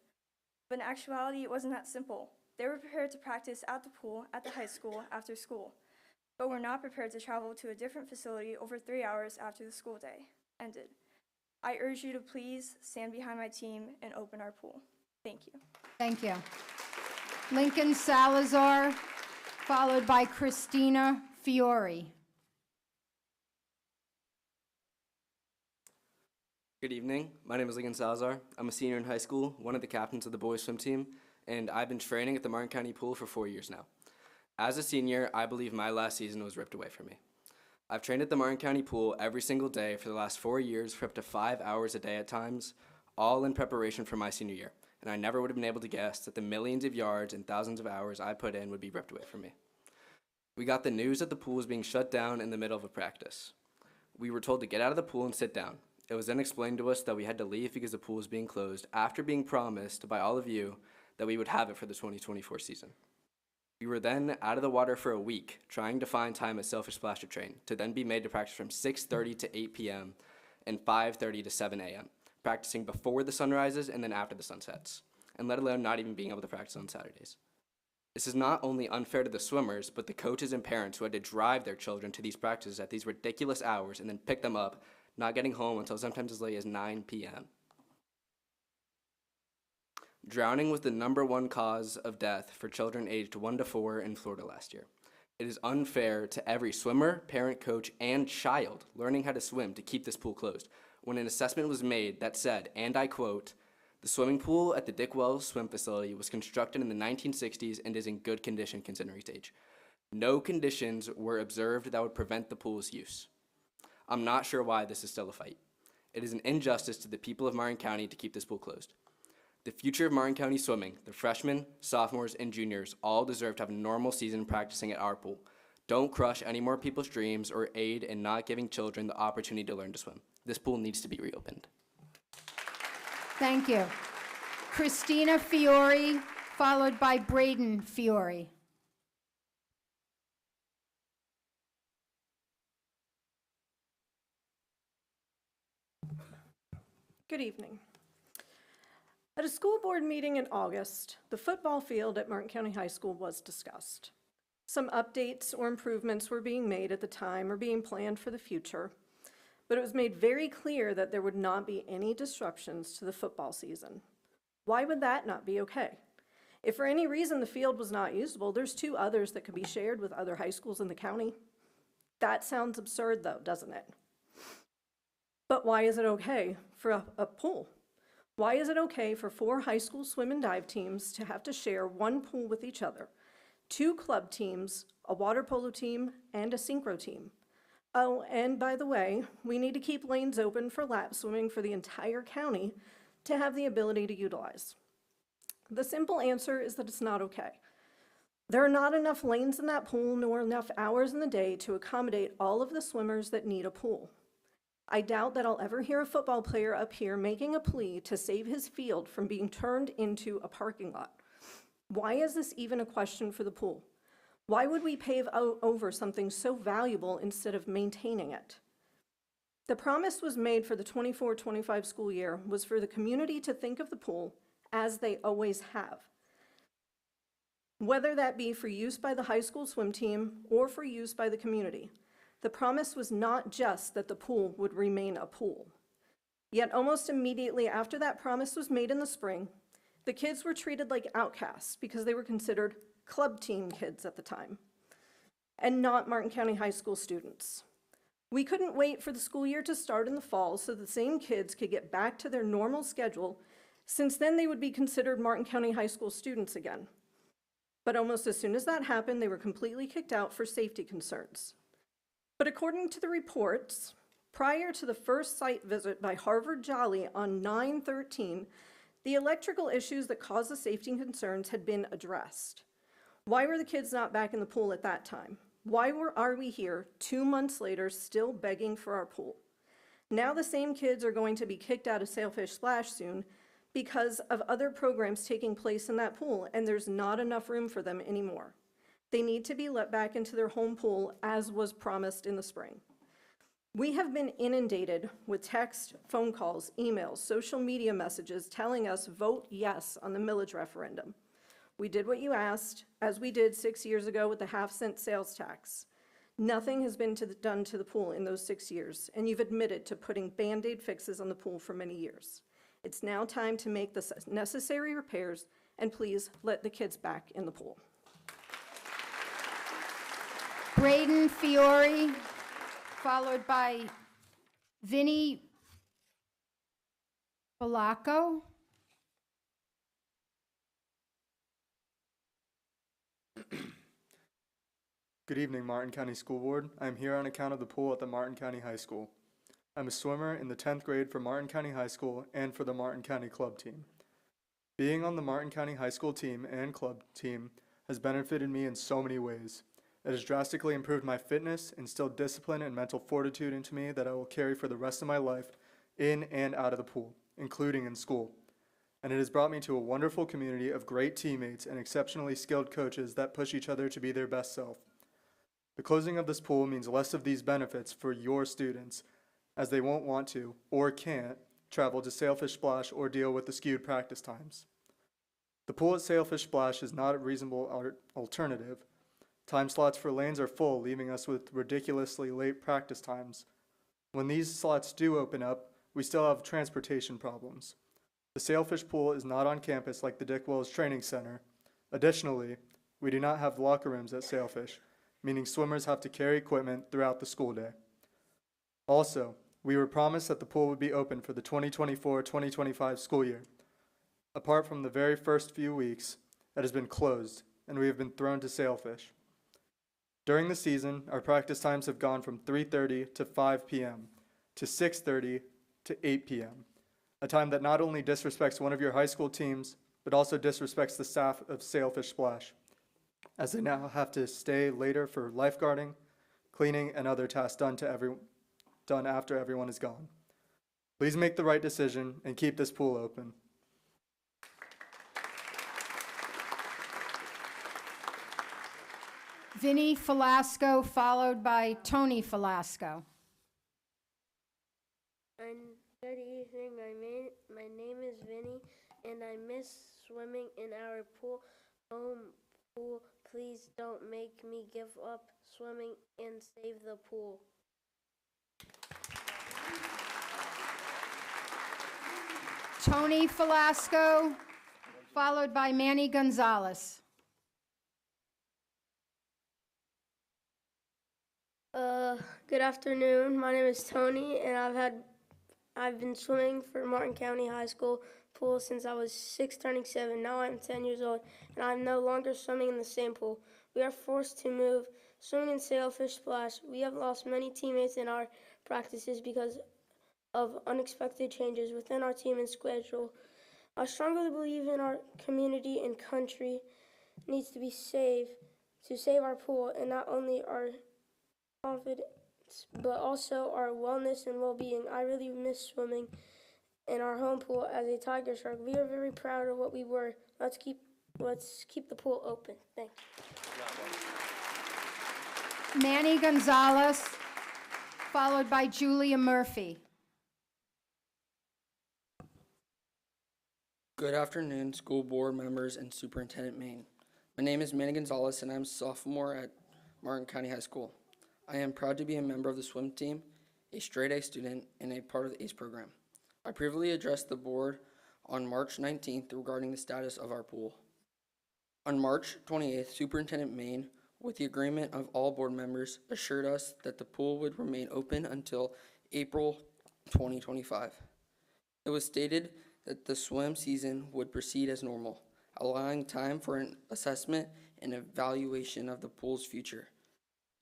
But in actuality, it wasn't that simple. They were prepared to practice at the pool at the high school after school, but were not prepared to travel to a different facility over 3 hours after the school day ended. I urge you to please stand behind my team and open our pool. Thank you. Thank you. Lincoln Salazar, followed by Christina Fiore. Good evening. My name is Lincoln Salazar. I'm a senior in high school, one of the captains of the boys swim team, and I've been training at the Martin County Pool for 4 years now. As a senior, I believe my last season was ripped away from me. I've trained at the Martin County Pool every single day for the last 4 years for up to 5 hours a day at times, all in preparation for my senior year, and I never would have been able to guess that the millions of yards and thousands of hours I put in would be ripped away from me. We got the news that the pool was being shut down in the middle of a practice. We were told to get out of the pool and sit down. It was then explained to us that we had to leave because the pool was being closed after being promised by all of you that we would have it for the 2024 season. We were then out of the water for a week, trying to find time at Sailfish Splash to train, to then be made to practice from 6:30 to 8 p.m. and 5:30 to 7 a.m., practicing before the sun rises and then after the sun sets, and let alone not even being able to practice on Saturdays. This is not only unfair to the swimmers, but the coaches and parents who had to drive their children to these practices at these ridiculous hours and then pick them up, not getting home until sometimes as late as 9 p.m. Drowning was the #1 cause of death for children aged 1 to 4 in Florida last year. It is unfair to every swimmer, parent, coach, and child learning how to swim to keep this pool closed, when an assessment was made that said, and I quote, "The swimming pool at the Dick Wells Swim Facility was constructed in the 1960s and is in good condition considering its age. No conditions were observed that would prevent the pool's use." I'm not sure why this is still a fight. It is an injustice to the people of Martin County to keep this pool closed. The future of Martin County swimming, the freshmen, sophomores, and juniors all deserve to have a normal season practicing at our pool. Don't crush any more people's dreams or aid in not giving children the opportunity to learn to swim. This pool needs to be reopened. Thank you. Christina Fiore, followed by Braden Fiore. Good evening. At a school board meeting in August, the football field at Martin County High School was discussed. Some updates or improvements were being made at the time or being planned for the future, but it was made very clear that there would not be any disruptions to the football season. Why would that not be okay? If for any reason the field was not usable, there's 2 others that could be shared with other high schools in the county. That sounds absurd though, doesn't it? But why is it okay for a pool? Why is it okay for 4 high school swim and dive teams to have to share one pool with each other, 2 club teams, a water polo team, and a synchro team? Oh, and by the way, we need to keep lanes open for lap swimming for the entire county to have the ability to utilize. The simple answer is that it's not okay. There are not enough lanes in that pool nor enough hours in the day to accommodate all of the swimmers that need a pool. I doubt that I'll ever hear a football player up here making a plea to save his field from being turned into a parking lot. Why is this even a question for the pool? Why would we pave over something so valuable instead of maintaining it? The promise was made for the 24-25 school year was for the community to think of the pool as they always have. Whether that be for use by the high school swim team or for use by the community. The promise was not just that the pool would remain a pool. Yet almost immediately after that promise was made in the spring, the kids were treated like outcasts because they were considered club team kids at the time, and not Martin County High School students. We couldn't wait for the school year to start in the fall so the same kids could get back to their normal schedule, since then they would be considered Martin County High School students again. But almost as soon as that happened, they were completely kicked out for safety concerns. But according to the reports, prior to the first site visit by Harvard Jolly on 9/13, the electrical issues that caused the safety concerns had been addressed. Why were the kids not back in the pool at that time? Why are we here 2 months later still begging for our pool? Now the same kids are going to be kicked out of Sailfish Splash soon because of other programs taking place in that pool, and there's not enough room for them anymore. They need to be let back into their home pool as was promised in the spring. We have been inundated with text, phone calls, emails, social media messages telling us vote yes on the millage referendum. We did what you asked, as we did 6 years ago with the half-cent sales tax. Nothing has been done to the pool in those 6 years, and you've admitted to putting Band-Aid fixes on the pool for many years. It's now time to make the necessary repairs, and please let the kids back in the pool. Braden Fiore, followed by Vinny Polacco. Good evening, Martin County School Board. I am here on account of the pool at the Martin County High School. I'm a swimmer in the 10th grade for Martin County High School and for the Martin County Club team. Being on the Martin County High School team and club team has benefited me in so many ways. It has drastically improved my fitness, instilled discipline and mental fortitude into me that I will carry for the rest of my life in and out of the pool, including in school. And it has brought me to a wonderful community of great teammates and exceptionally skilled coaches that push each other to be their best self. The closing of this pool means less of these benefits for your students, as they won't want to, or can't, travel to Sailfish Splash or deal with the skewed practice times. The pool at Sailfish Splash is not a reasonable alternative. Time slots for lanes are full, leaving us with ridiculously late practice times. When these slots do open up, we still have transportation problems. The Sailfish Pool is not on campus like the Dick Wells Training Center. Additionally, we do not have locker rooms at Sailfish, meaning swimmers have to carry equipment throughout the school day. Also, we were promised that the pool would be open for the 2024-2025 school year. Apart from the very first few weeks, it has been closed, and we have been thrown to Sailfish. During the season, our practice times have gone from 3:30 to 5 p.m. to 6:30 to 8 p.m., a time that not only disrespects one of your high school teams, but also disrespects the staff of Sailfish Splash, as they now have to stay later for lifeguarding, cleaning, and other tasks done after everyone is gone. Please make the right decision and keep this pool open. Vinny Falasco, followed by Tony Falasco. Good evening. My name is Vinny, and I miss swimming in our home pool. Please don't make me give up swimming and save the pool. Tony Falasco, followed by Manny Gonzalez. Good afternoon. My name is Tony, and I've been swimming for Martin County High School pool since I was 6 turning 7. Now I'm 10 years old, and I'm no longer swimming in the same pool. We are forced to move, swimming in Sailfish Splash. We have lost many teammates in our practices because of unexpected changes within our team and schedule. I strongly believe in our community and country needs to be saved to save our pool, and not only our confidence, but also our wellness and well-being. I really miss swimming in our home pool as a Tiger Shark. We are very proud of what we were. Let's keep the pool open. Thanks. Manny Gonzalez, followed by Julia Murphy. Good afternoon, school board members and Superintendent Main. My name is Manny Gonzalez, and I'm a sophomore at Martin County High School. I am proud to be a member of the swim team, a straight-A student, and a part of the ACE program. I previously addressed the board on March 19th regarding the status of our pool. On March 28th, Superintendent Main, with the agreement of all board members, assured us that the pool would remain open until April 2025. It was stated that the swim season would proceed as normal, allowing time for an assessment and evaluation of the pool's future.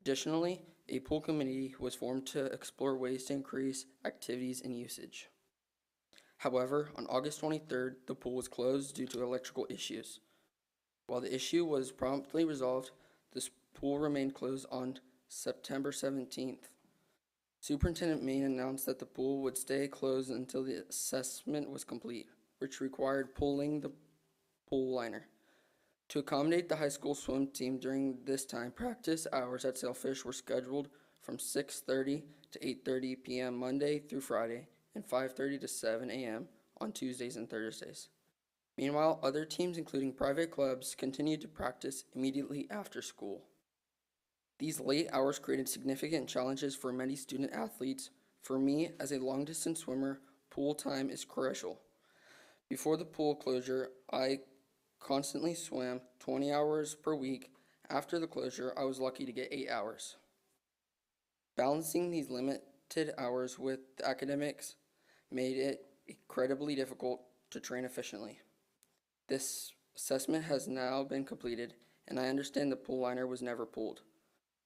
Additionally, a pool committee was formed to explore ways to increase activities and usage. However, on August 23rd, the pool was closed due to electrical issues. While the issue was promptly resolved, this pool remained closed on September 17th. Superintendent Main announced that the pool would stay closed until the assessment was complete, which required pulling the pool liner. To accommodate the high school swim team during this time, practice hours at Sailfish were scheduled from 6:30 to 8:30 p.m. Monday through Friday and 5:30 to 7 a.m. on Tuesdays and Thursdays. Meanwhile, other teams, including private clubs, continued to practice immediately after school. These late hours created significant challenges for many student athletes. For me, as a long-distance swimmer, pool time is crucial. Before the pool closure, I constantly swam 20 hours per week. After the closure, I was lucky to get 8 hours. Balancing these limited hours with the academics made it incredibly difficult to train efficiently. This assessment has now been completed, and I understand the pool liner was never pulled.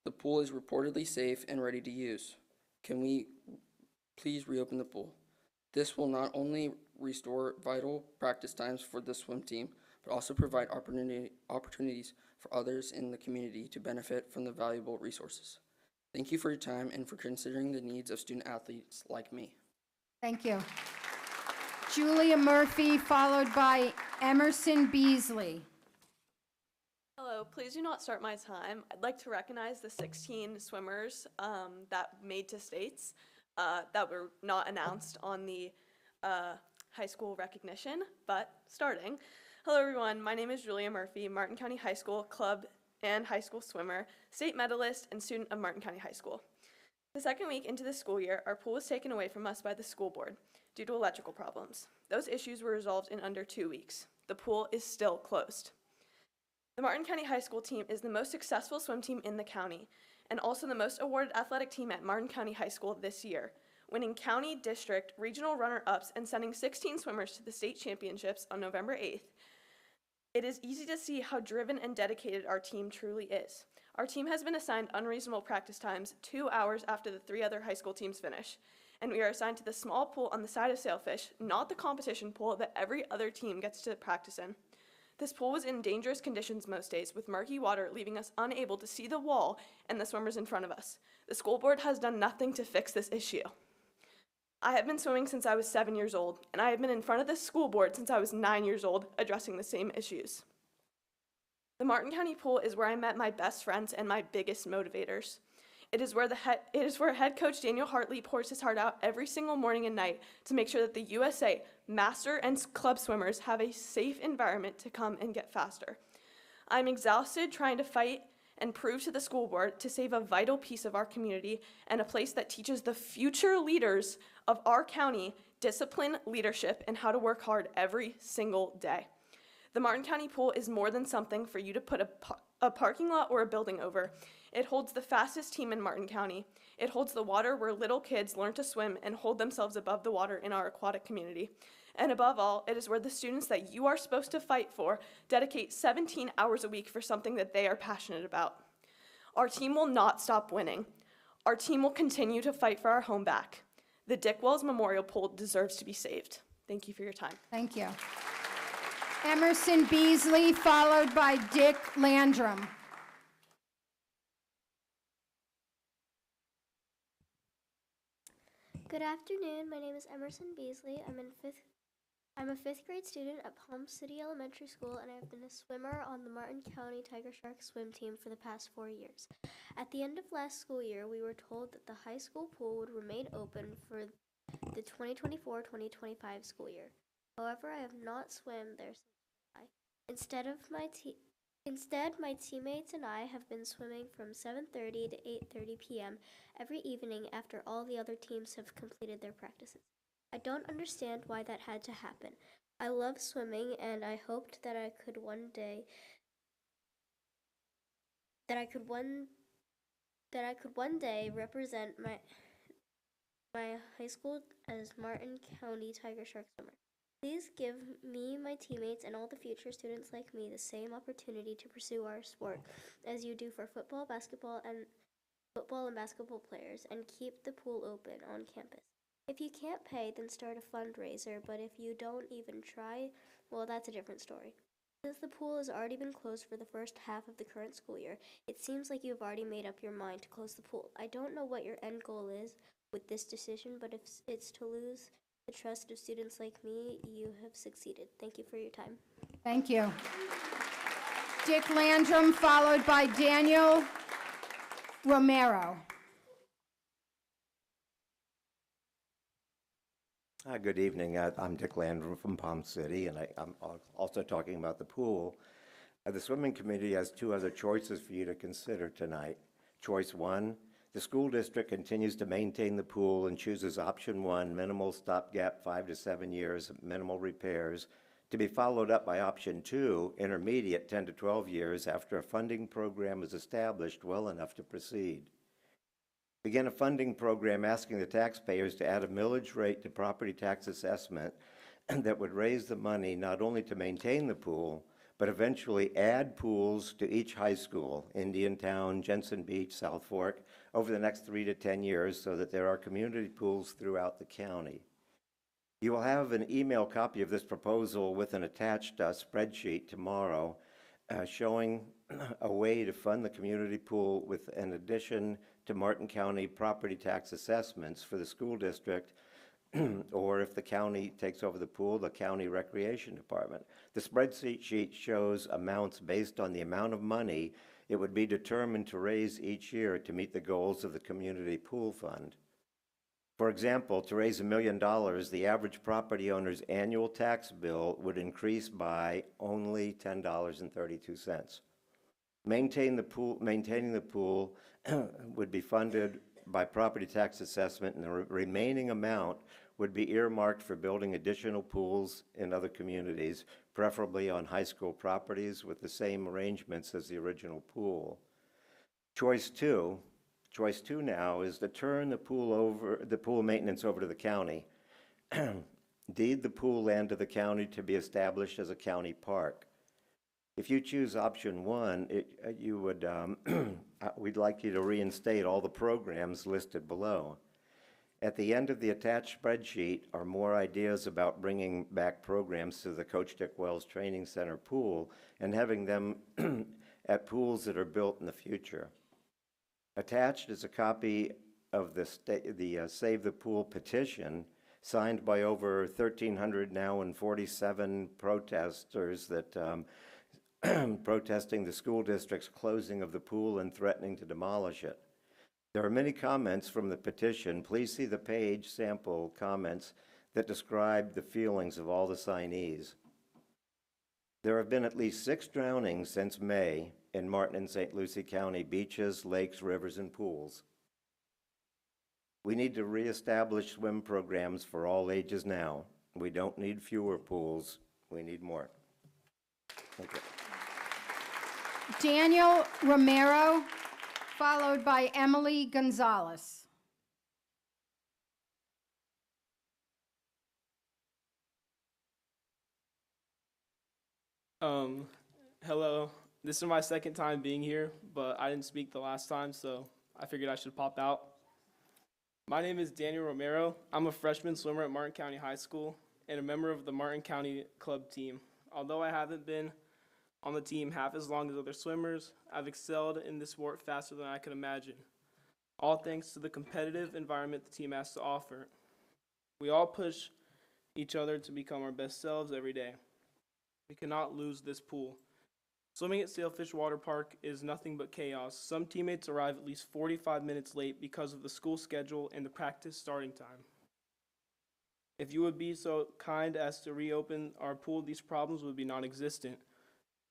The pool is reportedly safe and ready to use. Can we please reopen the pool? This will not only restore vital practice times for the swim team, but also provide opportunities for others in the community to benefit from the valuable resources. Thank you for your time and for considering the needs of student athletes like me. Thank you. Julia Murphy, followed by Emerson Beasley. Hello, please do not start my time. I'd like to recognize the 16 swimmers that made to states that were not announced on the high school recognition, but starting. Hello, everyone. My name is Julia Murphy, Martin County High School club and high school swimmer, state medalist, and student of Martin County High School. The second week into the school year, our pool was taken away from us by the school board due to electrical problems. Those issues were resolved in under 2 weeks. The pool is still closed. The Martin County High School team is the most successful swim team in the county and also the most awarded athletic team at Martin County High School this year, winning county, district, regional runner-ups and sending 16 swimmers to the state championships on November 8th. It is easy to see how driven and dedicated our team truly is. Our team has been assigned unreasonable practice times 2 hours after the 3 other high school teams finish, and we are assigned to the small pool on the side of Sailfish, not the competition pool that every other team gets to practice in. This pool was in dangerous conditions most days, with murky water leaving us unable to see the wall and the swimmers in front of us. The school board has done nothing to fix this issue. I have been swimming since I was 7 years old, and I have been in front of this school board since I was 9 years old, addressing the same issues. The Martin County Pool is where I met my best friends and my biggest motivators. It is where head coach Daniel Hartley pours his heart out every single morning and night to make sure that the USA master and club swimmers have a safe environment to come and get faster. I'm exhausted trying to fight and prove to the school board to save a vital piece of our community and a place that teaches the future leaders of our county discipline, leadership, and how to work hard every single day. The Martin County Pool is more than something for you to put a parking lot or a building over. It holds the fastest team in Martin County. It holds the water where little kids learn to swim and hold themselves above the water in our aquatic community. And above all, it is where the students that you are supposed to fight for dedicate 17 hours a week for something that they are passionate about. Our team will not stop winning. Our team will continue to fight for our home back. The Dick Wells Memorial Pool deserves to be saved. Thank you for your time. Thank you. Emerson Beasley, followed by Dick Landrum. Good afternoon. My name is Emerson Beasley. I'm a fifth grade student at Palm City Elementary School, and I've been a swimmer on the Martin County Tiger Sharks swim team for the past 4 years. At the end of last school year, we were told that the high school pool would remain open for the 2024-2025 school year. However, I have not swum there since July. Instead, my teammates and I have been swimming from 7:30 to 8:30 p.m. every evening after all the other teams have completed their practices. I don't understand why that had to happen. I love swimming, and I hoped that I could one day represent my high school as Martin County Tiger Shark swimmer. Please give me, my teammates, and all the future students like me the same opportunity to pursue our sport as you do for football and basketball players, and keep the pool open on campus. If you can't pay, then start a fundraiser, but if you don't even try, well, that's a different story. Since the pool has already been closed for the first half of the current school year, it seems like you've already made up your mind to close the pool. I don't know what your end goal is with this decision, but if it's to lose the trust of students like me, you have succeeded. Thank you for your time. Thank you. Dick Landrum, followed by Daniel Romero. Good evening. I'm Dick Landrum from Palm City, and I'm also talking about the pool. The swimming committee has 2 other choices for you to consider tonight. Choice 1, the school district continues to maintain the pool and chooses option 1, minimal stopgap 5 to 7 years, minimal repairs, to be followed up by option 2, intermediate 10 to 12 years after a funding program is established well enough to proceed. Begin a funding program asking the taxpayers to add a millage rate to property tax assessment that would raise the money not only to maintain the pool, but eventually add pools to each high school, Indiantown, Jensen Beach, South Fork, over the next 3 to 10 years so that there are community pools throughout the county. You will have an email copy of this proposal with an attached spreadsheet tomorrow showing a way to fund the community pool with an addition to Martin County property tax assessments for the school district, or if the county takes over the pool, the county recreation department. The spreadsheet shows amounts based on the amount of money it would be determined to raise each year to meet the goals of the community pool fund. For example, to raise $1 million, the average property owner's annual tax bill would increase by only $10.32. Maintaining the pool would be funded by property tax assessment, and the remaining amount would be earmarked for building additional pools in other communities, preferably on high school properties with the same arrangements as the original pool. Choice two now is to turn the pool maintenance over to the county. Deed the pool land to the county to be established as a county park. If you choose option one, we'd like you to reinstate all the programs listed below. At the end of the attached spreadsheet are more ideas about bringing back programs to the Coach Dick Wells Training Center pool and having them at pools that are built in the future. Attached is a copy of the Save the Pool petition signed by over 1,300 now and 47 protesters that protesting the school district's closing of the pool and threatening to demolish it. There are many comments from the petition. Please see the page sample comments that describe the feelings of all the signees. There have been at least 6 drownings since May in Martin and St. Lucie County beaches, lakes, rivers, and pools. We need to reestablish swim programs for all ages now. We don't need fewer pools, we need more. Thank you. Daniel Romero, followed by Emily Gonzalez. Hello. This is my second time being here, but I didn't speak the last time, so I figured I should pop out. My name is Daniel Romero. I'm a freshman swimmer at Martin County High School and a member of the Martin County Club team. Although I haven't been on the team half as long as other swimmers, I've excelled in this sport faster than I could imagine, all thanks to the competitive environment the team has to offer. We all push each other to become our best selves every day. We cannot lose this pool. Swimming at Sailfish Water Park is nothing but chaos. Some teammates arrive at least 45 minutes late because of the school schedule and the practice starting time. If you would be so kind as to reopen our pool, these problems would be non-existent,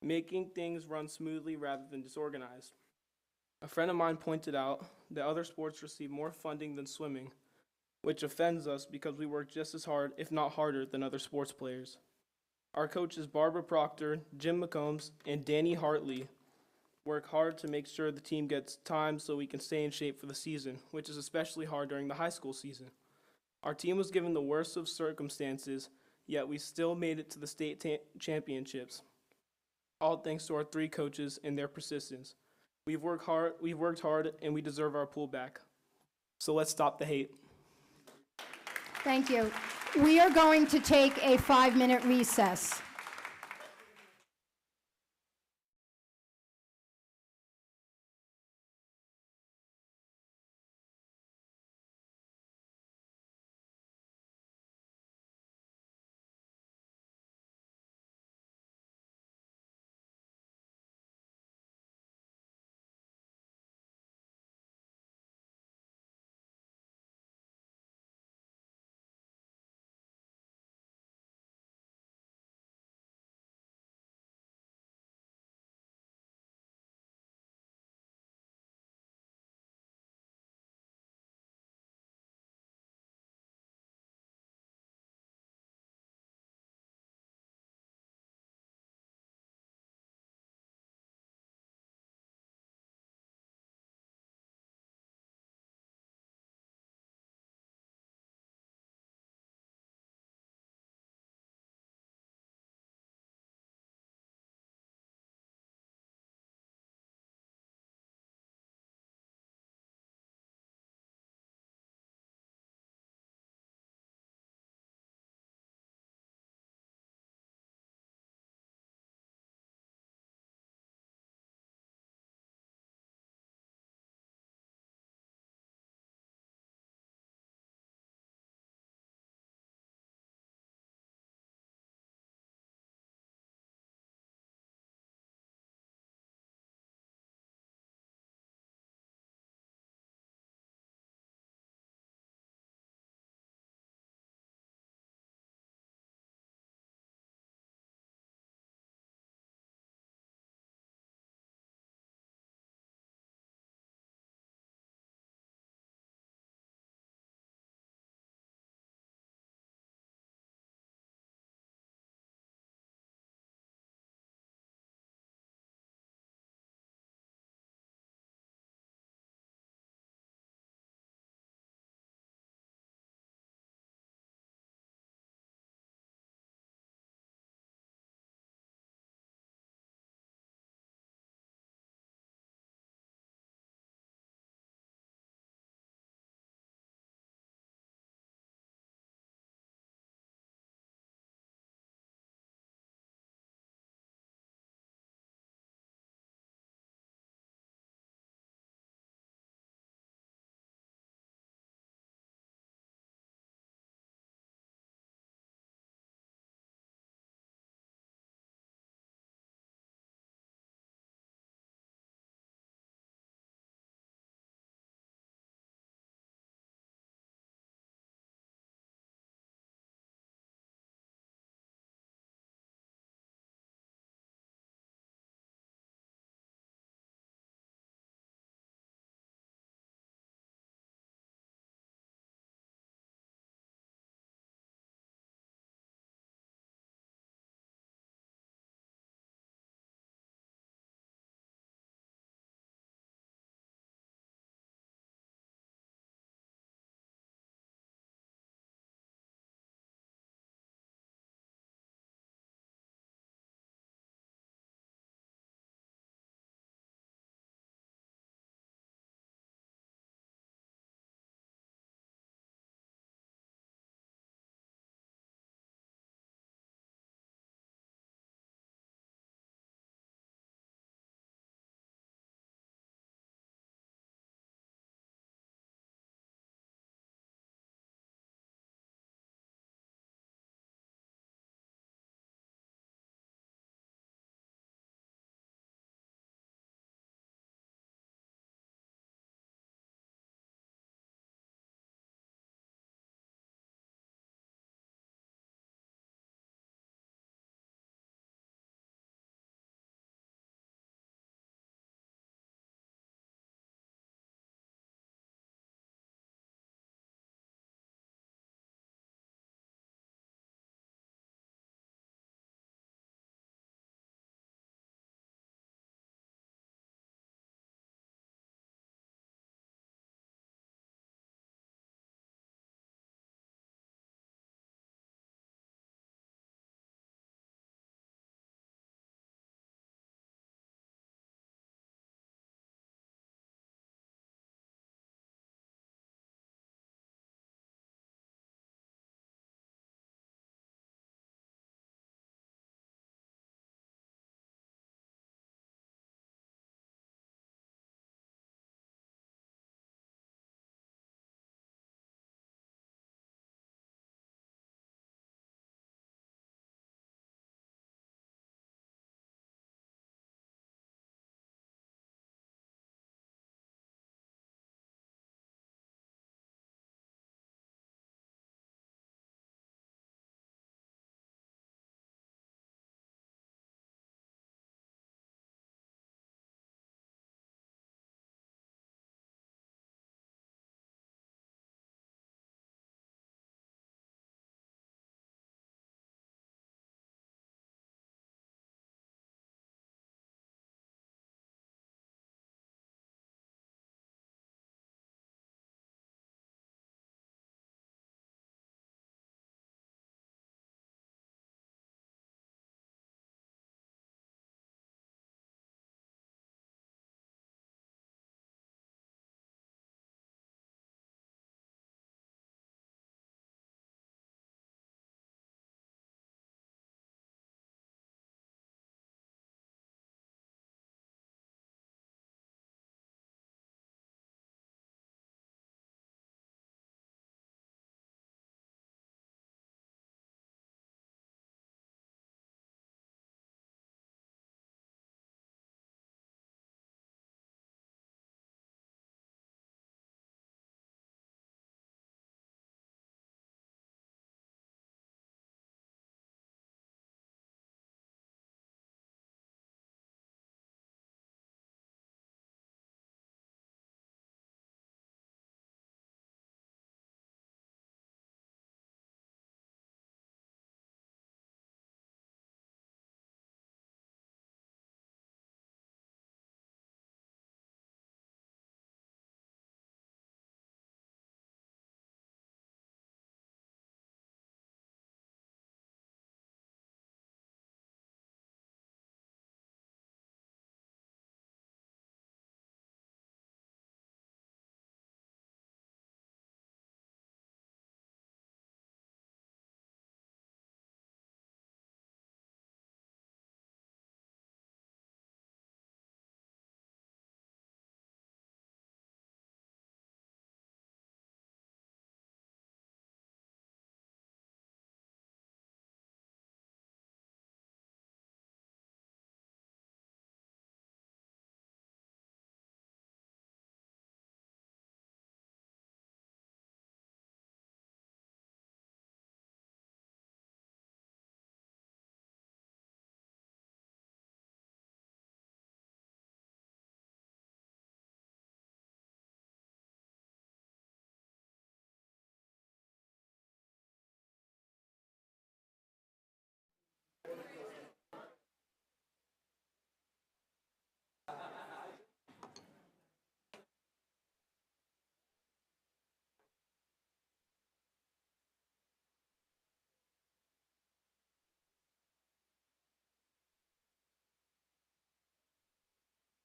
making things run smoothly rather than disorganized. A friend of mine pointed out that other sports receive more funding than swimming, which offends us because we work just as hard, if not harder, than other sports players. Our coaches Barbara Proctor, Jim McCombs, and Danny Hartley work hard to make sure the team gets time so we can stay in shape for the season, which is especially hard during the high school season. Our team was given the worst of circumstances, yet we still made it to the state championships, all thanks to our 3 coaches and their persistence. We've worked hard, and we deserve our pool back. So let's stop the hate. Thank you. We are going to take a 5-minute recess.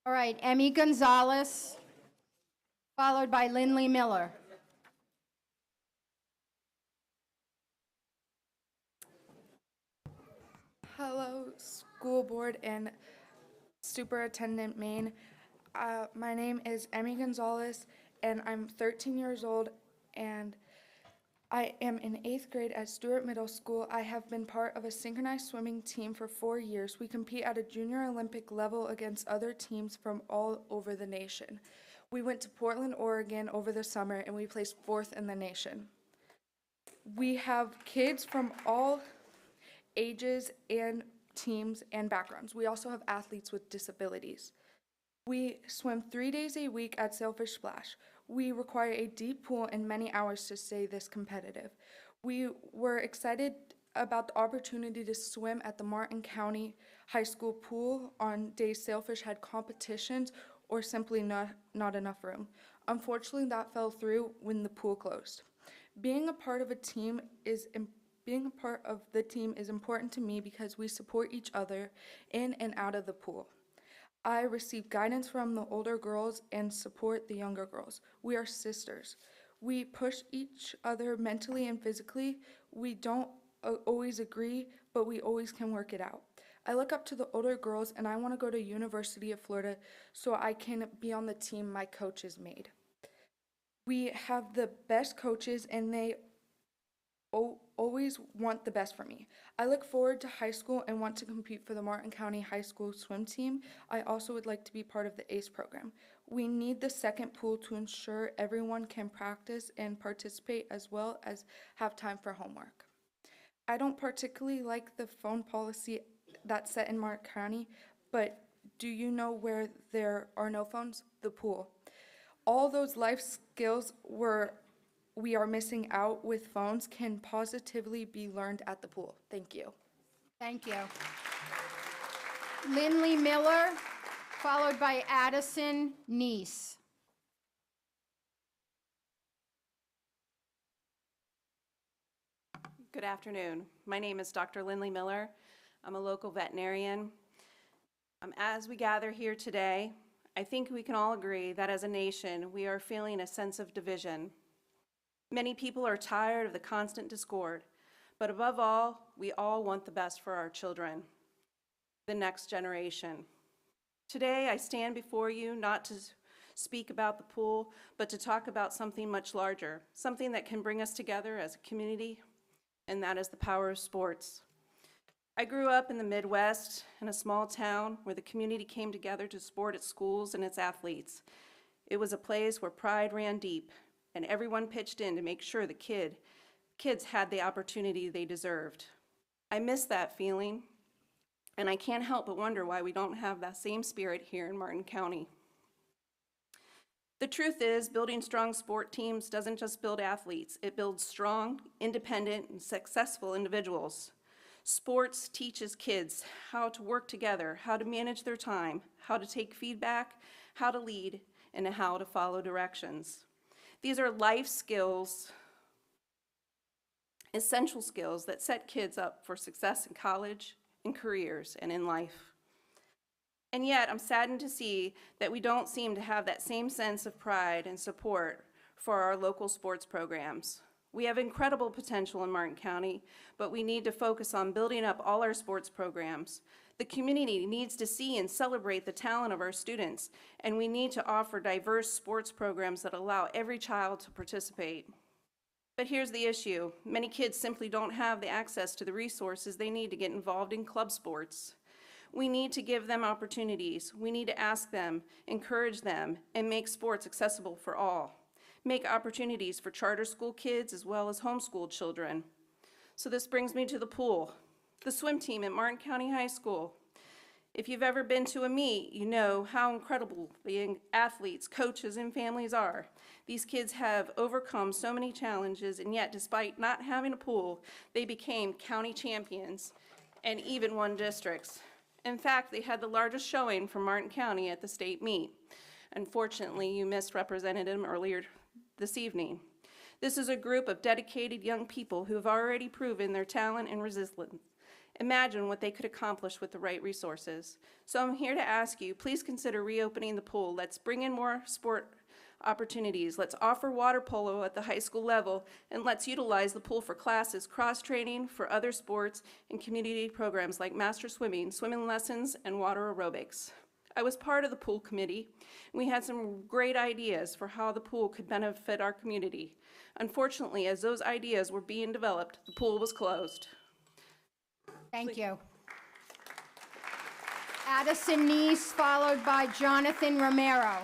All right, Emmy Gonzalez, followed by Lindley Miller. Hello, school board and Superintendent Main. My name is Emmy Gonzalez, and I'm 13 years old, and I am in 8th grade at Stewart Middle School. I have been part of a synchronized swimming team for 4 years. We compete at a junior Olympic level against other teams from all over the nation. We went to Portland, Oregon over the summer, and we placed 4th in the nation. We have kids from all ages and teams and backgrounds. We also have athletes with disabilities. We swim 3 days a week at Sailfish Splash. We require a deep pool and many hours to stay this competitive. We were excited about the opportunity to swim at the Martin County High School pool on days Sailfish had competitions or simply not enough room. Unfortunately, that fell through when the pool closed. Being a part of the team is important to me because we support each other in and out of the pool. I receive guidance from the older girls and support the younger girls. We are sisters. We push each other mentally and physically. We don't always agree, but we always can work it out. I look up to the older girls and I want to go to University of Florida so I can be on the team my coaches made. We have the best coaches and they always want the best for me. I look forward to high school and want to compete for the Martin County High School swim team. I also would like to be part of the ACE program. We need the second pool to ensure everyone can practice and participate as well as have time for homework. I don't particularly like the phone policy that's set in Martin County, but do you know where there are no phones? The pool. All those life skills we are missing out with phones can positively be learned at the pool. Thank you. Thank you. Lindley Miller, followed by Addison Neese. Good afternoon. My name is Dr. Lindley Miller. I'm a local veterinarian. As we gather here today, I think we can all agree that as a nation, we are feeling a sense of division. Many people are tired of the constant discord, but above all, we all want the best for our children, the next generation. Today, I stand before you not to speak about the pool, but to talk about something much larger, something that can bring us together as a community, and that is the power of sports. I grew up in the Midwest in a small town where the community came together to support its schools and its athletes. It was a place where pride ran deep, and everyone pitched in to make sure the kids had the opportunity they deserved. I miss that feeling, and I can't help but wonder why we don't have that same spirit here in Martin County. The truth is, building strong sport teams doesn't just build athletes, it builds strong, independent, and successful individuals. Sports teaches kids how to work together, how to manage their time, how to take feedback, how to lead, and how to follow directions. These are life skills, essential skills that set kids up for success in college, in careers, and in life. And yet, I'm saddened to see that we don't seem to have that same sense of pride and support for our local sports programs. We have incredible potential in Martin County, but we need to focus on building up all our sports programs. The community needs to see and celebrate the talent of our students, and we need to offer diverse sports programs that allow every child to participate. But here's the issue. Many kids simply don't have the access to the resources they need to get involved in club sports. We need to give them opportunities. We need to ask them, encourage them, and make sports accessible for all. Make opportunities for charter school kids as well as homeschooled children. So this brings me to the pool. The swim team at Martin County High School. If you've ever been to a meet, you know how incredible the athletes, coaches, and families are. These kids have overcome so many challenges, and yet despite not having a pool, they became county champions and even won districts. In fact, they had the largest showing from Martin County at the state meet. Unfortunately, you misrepresented them earlier this evening. This is a group of dedicated young people who have already proven their talent and resilience, Imagine what they could accomplish with the right resources. So I'm here to ask you, please consider reopening the pool. Let's bring in more sport opportunities. Let's offer water polo at the high school level, and let's utilize the pool for classes, cross-training for other sports, and community programs like master swimming, swimming lessons, and water aerobics. I was part of the pool committee, and we had some great ideas for how the pool could benefit our community. Unfortunately, as those ideas were being developed, the pool was closed. Thank you. Addison Neese, followed by Jonathan Romero.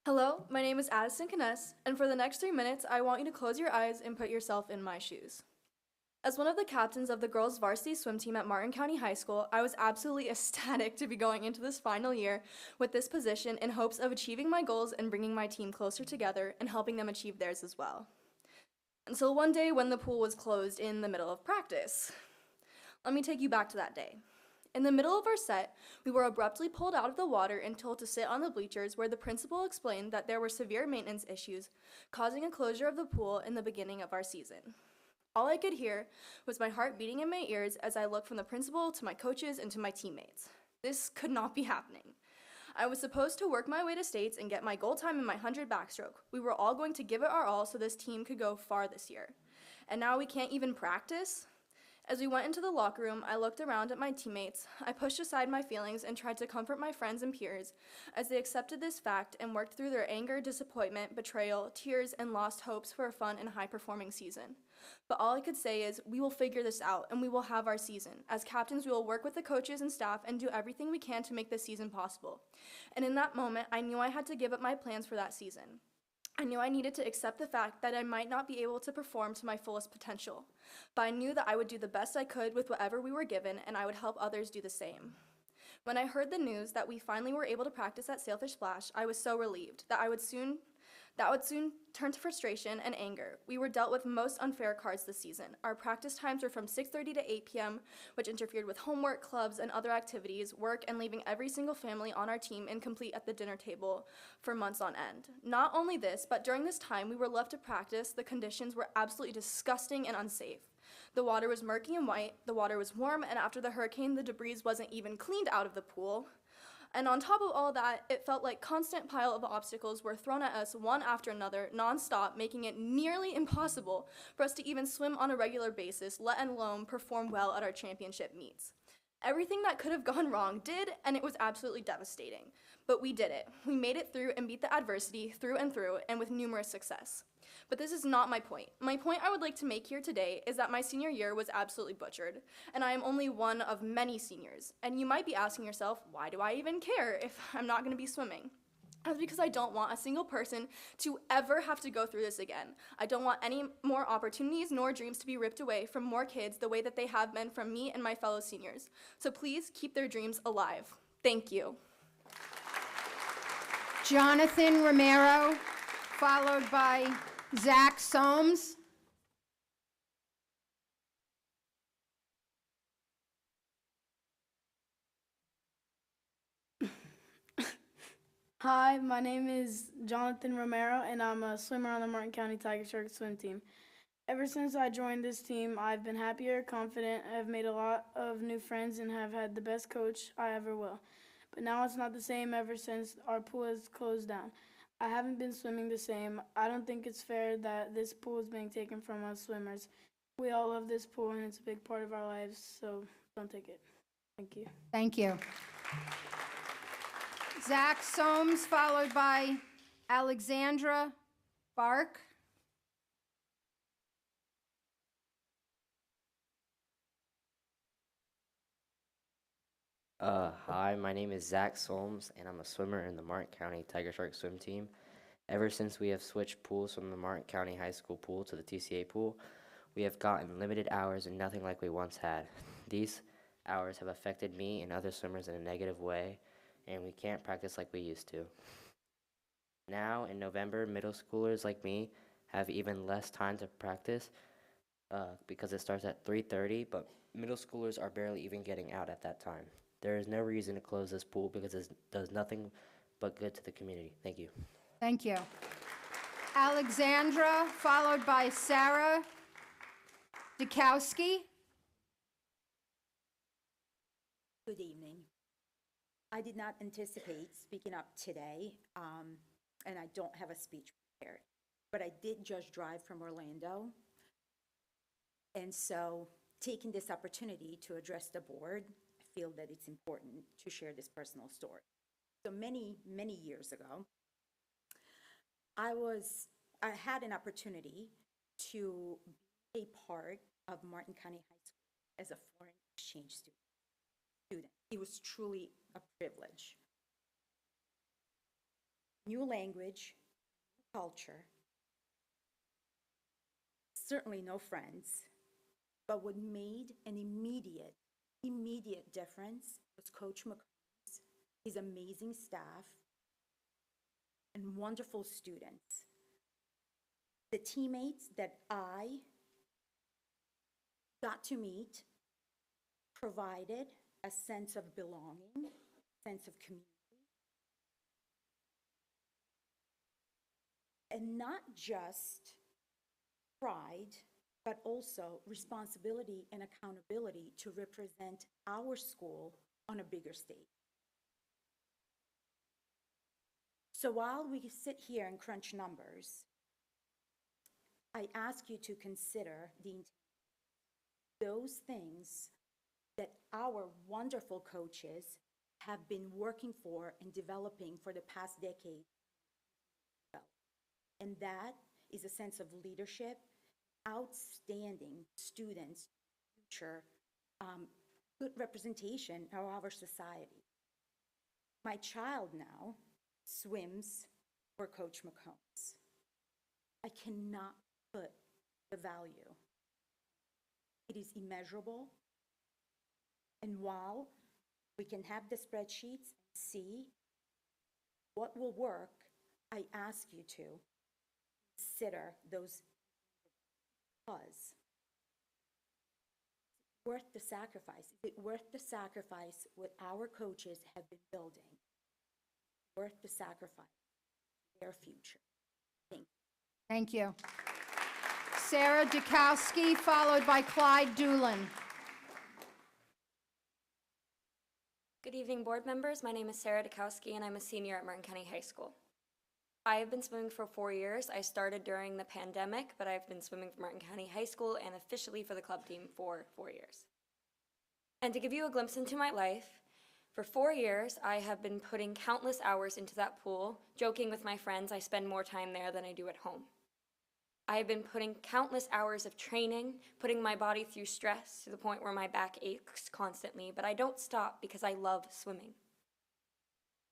Hello, my name is Addison Kness, and for the next 3 minutes, I want you to close your eyes and put yourself in my shoes. As one of the captains of the girls' varsity swim team at Martin County High School, I was absolutely ecstatic to be going into this final year with this position in hopes of achieving my goals and bringing my team closer together and helping them achieve theirs as well. Until one day when the pool was closed in the middle of practice. Let me take you back to that day. In the middle of our set, we were abruptly pulled out of the water and told to sit on the bleachers where the principal explained that there were severe maintenance issues causing a closure of the pool in the beginning of our season. All I could hear was my heart beating in my ears as I looked from the principal to my coaches and to my teammates. This could not be happening. I was supposed to work my way to states and get my goal time in my 100 backstroke. We were all going to give it our all so this team could go far this year. And now we can't even practice? As we went into the locker room, I looked around at my teammates. I pushed aside my feelings and tried to comfort my friends and peers as they accepted this fact and worked through their anger, disappointment, betrayal, tears, and lost hopes for a fun and high-performing season. But all I could say is, we will figure this out and we will have our season. As captains, we will work with the coaches and staff and do everything we can to make this season possible. And in that moment, I knew I had to give up my plans for that season. I knew I needed to accept the fact that I might not be able to perform to my fullest potential, but I knew that I would do the best I could with whatever we were given, and I would help others do the same. When I heard the news that we finally were able to practice at Sailfish Splash, I was so relieved that would soon turn to frustration and anger. We were dealt with most unfair cards this season. Our practice times were from 6:30 to 8 p.m., which interfered with homework, clubs, and other activities, work, and leaving every single family on our team incomplete at the dinner table for months on end. Not only this, but during this time we were left to practice, the conditions were absolutely disgusting and unsafe. The water was murky and white, the water was warm, and after the hurricane, the debris wasn't even cleaned out of the pool. And on top of all that, it felt like constant pile of obstacles were thrown at us one after another, nonstop, making it nearly impossible for us to even swim on a regular basis, let alone perform well at our championship meets. Everything that could have gone wrong did, and it was absolutely devastating. But we did it. We made it through and beat the adversity through and with numerous success. But this is not my point. My point I would like to make here today is that my senior year was absolutely butchered, and I am only one of many seniors. And you might be asking yourself, why do I even care if I'm not going to be swimming? That's because I don't want a single person to ever have to go through this again. I don't want any more opportunities nor dreams to be ripped away from more kids the way that they have been from me and my fellow seniors. So please keep their dreams alive. Thank you. Jonathan Romero, followed by Zach Soames. Hi, my name is Jonathan Romero, and I'm a swimmer on the Martin County Tiger Shark swim team. Ever since I joined this team, I've been happier, confident, I've made a lot of new friends, and have had the best coach I ever will. But now it's not the same ever since our pool has closed down. I haven't been swimming the same. I don't think it's fair that this pool is being taken from us swimmers. We all love this pool, and it's a big part of our lives, so don't take it. Thank you. Thank you. Zach Soames, followed by Alexandra Bark. Hi, my name is Zach Solms, and I'm a swimmer in the Martin County Tiger Shark swim team. Ever since we have switched pools from the Martin County High School pool to the TCA pool, we have gotten limited hours and nothing like we once had. These hours have affected me and other swimmers in a negative way, and we can't practice like we used to. Now, in November, middle schoolers like me have even less time to practice because it starts at 3:30, but middle schoolers are barely even getting out at that time. There is no reason to close this pool because it does nothing but good to the community. Thank you. Thank you. Alexandra, followed by Sarah Dukowski? Good evening. I did not anticipate speaking up today, and I don't have a speech prepared, but I did just drive from Orlando. And so taking this opportunity to address the board, I feel that it's important to share this personal story. So many, many years ago, I had an opportunity to be a part of Martin County High School as a foreign exchange student. It was truly a privilege. New language, new culture, certainly no friends, but what made an immediate difference was Coach McCombs, his amazing staff, and wonderful students. The teammates that I got to meet provided a sense of belonging, sense of community, and not just pride, but also responsibility and accountability to represent our school on a bigger stage. So while we sit here and crunch numbers, I ask you to consider those things that our wonderful coaches have been working for and developing for the past decade. And that is a sense of leadership, outstanding students, future, good representation of our society. My child now swims for Coach McCombs. I cannot put the value. It is immeasurable. And while we can have the spreadsheets and see what will work, I ask you to consider those because worth the sacrifice? Is it worth the sacrifice what our coaches have been building? Worth the sacrifice for their future? Thank you. Thank you. Sarah Dukowski, followed by Clyde Doolin. Good evening, board members. My name is Sarah Dukowski, and I'm a senior at Martin County High School. I have been swimming for 4 years. I started during the pandemic, but I've been swimming for Martin County High School and officially for the club team for 4 years. And to give you a glimpse into my life, for 4 years, I have been putting countless hours into that pool, joking with my friends I spend more time there than I do at home. I have been putting countless hours of training, putting my body through stress to the point where my back aches constantly, but I don't stop because I love swimming.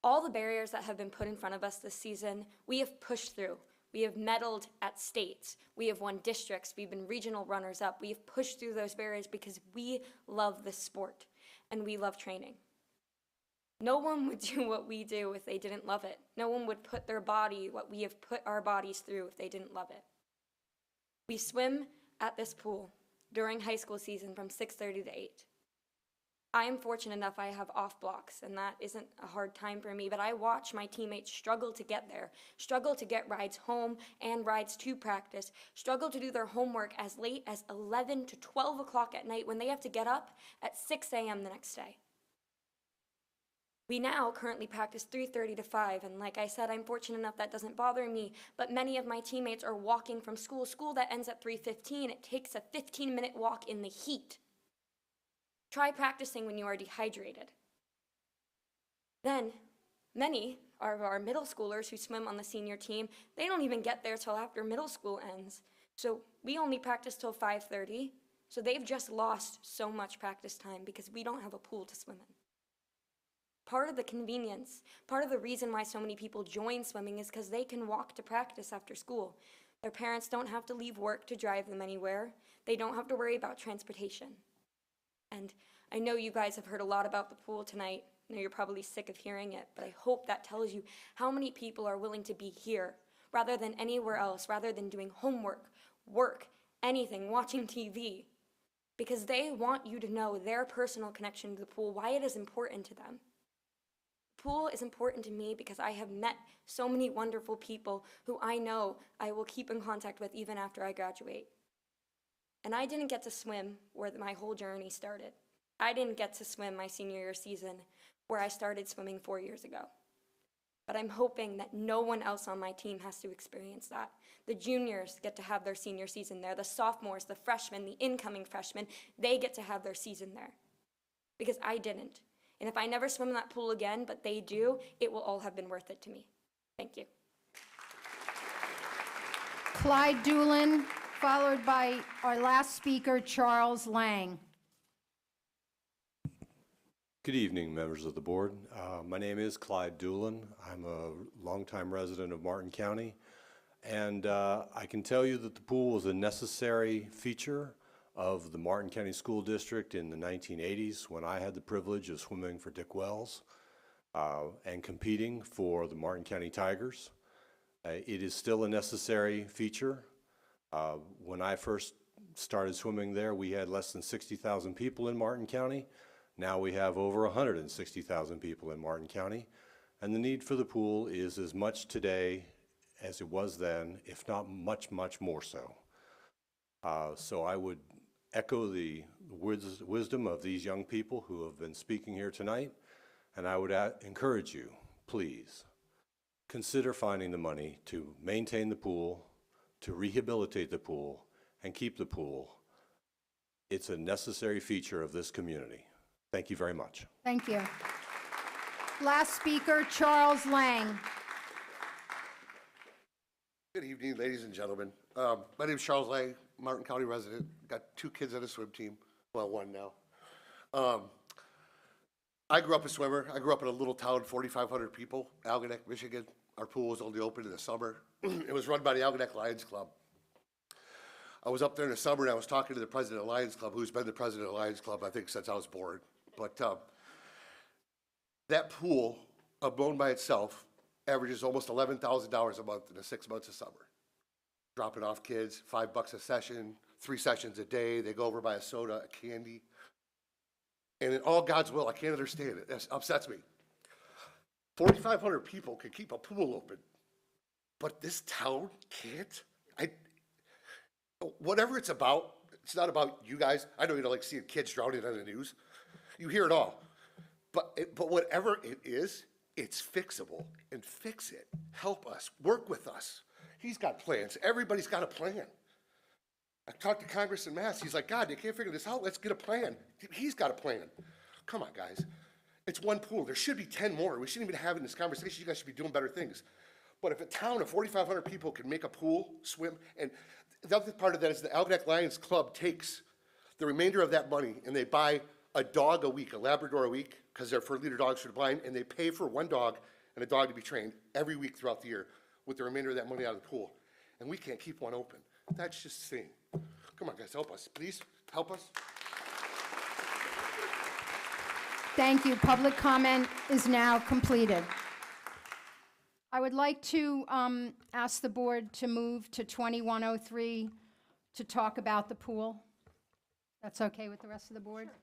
All the barriers that have been put in front of us this season, we have pushed through. We have medaled at states. We have won districts. We've been regional runners-up. We have pushed through those barriers because we love this sport and we love training. No one would do what we do if they didn't love it. No one would put their body, what we have put our bodies through, if they didn't love it. We swim at this pool during high school season from 6:30 to 8. I am fortunate enough I have off blocks, and that isn't a hard time for me, but I watch my teammates struggle to get there, struggle to get rides home and rides to practice, struggle to do their homework as late as 11 to 12 o'clock at night when they have to get up at 6 a.m. the next day. We now currently practice 3:30 to 5, and like I said, I'm fortunate enough that doesn't bother me, but many of my teammates are walking from school that ends at 3:15. It takes a 15-minute walk in the heat. Try practicing when you are dehydrated. Then, many of our middle schoolers who swim on the senior team, they don't even get there till after middle school ends. So we only practice till 5:30, so they've just lost so much practice time because we don't have a pool to swim in. Part of the convenience, part of the reason why so many people join swimming is because they can walk to practice after school. Their parents don't have to leave work to drive them anywhere. They don't have to worry about transportation. And I know you guys have heard a lot about the pool tonight. I know you're probably sick of hearing it, but I hope that tells you how many people are willing to be here rather than anywhere else, rather than doing homework, work, anything, watching TV, because they want you to know their personal connection to the pool, why it is important to them. Pool is important to me because I have met so many wonderful people who I know I will keep in contact with even after I graduate. And I didn't get to swim where my whole journey started. I didn't get to swim my senior year season where I started swimming 4 years ago. But I'm hoping that no one else on my team has to experience that. The juniors get to have their senior season there. The sophomores, the freshmen, the incoming freshmen, they get to have their season there. Because I didn't. And if I never swim in that pool again, but they do, it will all have been worth it to me. Thank you. Clyde Doolin, followed by our last speaker, Charles Lang. Good evening, members of the board. My name is Clyde Doolin. I'm a longtime resident of Martin County, and I can tell you that the pool was a necessary feature of the Martin County School District in the 1980s when I had the privilege of swimming for Dick Wells and competing for the Martin County Tigers. It is still a necessary feature. When I first started swimming there, we had less than 60,000 people in Martin County. Now we have over 160,000 people in Martin County, and the need for the pool is as much today as it was then, if not much, much more so. So I would echo the wisdom of these young people who have been speaking here tonight, and I would encourage you, please, consider finding the money to maintain the pool, to rehabilitate the pool, and keep the pool. It's a necessary feature of this community. Thank you very much. Thank you. Last speaker, Charles Lang. Good evening, ladies and gentlemen. My name is Charles Lang, Martin County resident. Got 2 kids on a swim team. Well, 1 now. I grew up a swimmer. I grew up in a little town, 4,500 people, Algonac, Michigan. Our pool was only open in the summer. It was run by the Algonac Lions Club. I was up there in the summer and I was talking to the president of the Lions Club, who's been the president of the Lions Club, I think, since I was born. But that pool, owned by itself, averages almost $11,000 a month in the 6 months of summer. Dropping off kids, $5 a session, 3 sessions a day. They go over by a soda, a candy. And in all God's will, I can't understand it. It upsets me. 4,500 people can keep a pool open, but this town can't. Whatever it's about, it's not about you guys. I know you don't like seeing kids drowning on the news. You hear it all. But whatever it is, it's fixable. And fix it. Help us. Work with us. He's got plans. Everybody's got a plan. I talked to Congressman Mass. He's like, God, they can't figure this out. Let's get a plan. He's got a plan. Come on, guys. It's one pool. There should be 10 more. We shouldn't even be having this conversation. You guys should be doing better things. But if a town of 4,500 people can make a pool, swim, and the other part of that is the Algonac Lions Club takes the remainder of that money and they buy a dog a week, a Labrador a week, because they're for leader dogs for the blind, and they pay for 1 dog and a dog to be trained every week throughout the year with the remainder of that money out of the pool. And we can't keep one open. That's just insane. Come on, guys, help us. Please, help us. Thank you. Public comment is now completed. I would like to ask the board to move to 2103 to talk about the pool. That's okay with the rest of the board? Sure.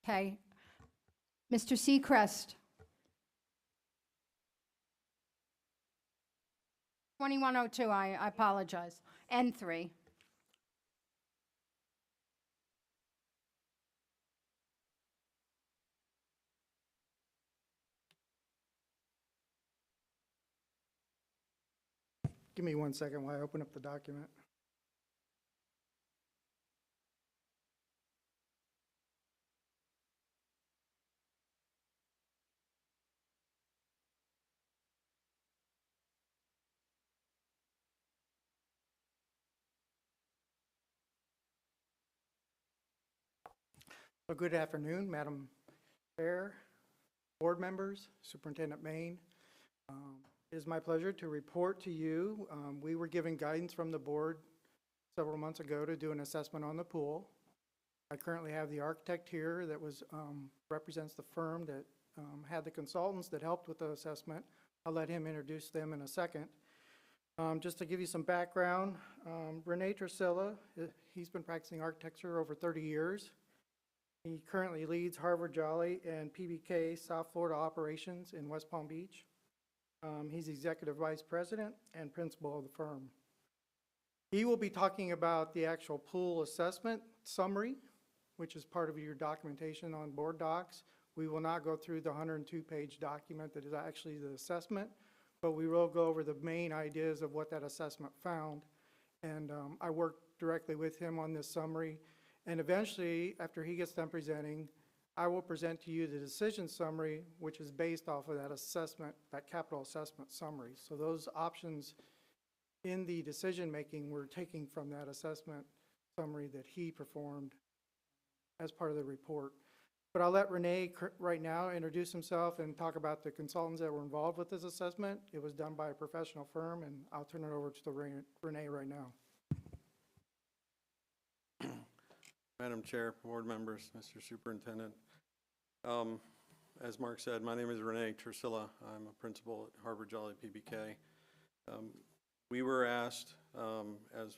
Okay. Mr. Seacrest. 2102, I apologize. N3. Give me 1 second while I open up the document. Well, good afternoon, Madam Chair, board members, Superintendent Main. It is my pleasure to report to you. We were given guidance from the board several months ago to do an assessment on the pool. I currently have the architect here that represents the firm that had the consultants that helped with the assessment. I'll let him introduce them in a second. Just to give you some background, Rene Trusilla, he's been practicing architecture over 30 years. He currently leads Harvard Jolly and PBK South Florida operations in West Palm Beach. He's executive vice president and principal of the firm. He will be talking about the actual pool assessment summary, which is part of your documentation on board docs. We will not go through the 102-page document that is actually the assessment, but we will go over the main ideas of what that assessment found. And I worked directly with him on this summary. And eventually, after he gets done presenting, I will present to you the decision summary, which is based off of that assessment, that capital assessment summary. So those options in the decision-making we're taking from that assessment summary that he performed as part of the report. But I'll let Renee right now introduce himself and talk about the consultants that were involved with this assessment. It was done by a professional firm, and I'll turn it over to Renee right now. Madam Chair, board members, Mr. Superintendent. As Mark said, my name is Renee Tersilla. I'm a principal at Harbor Jolly PBK. We were asked, as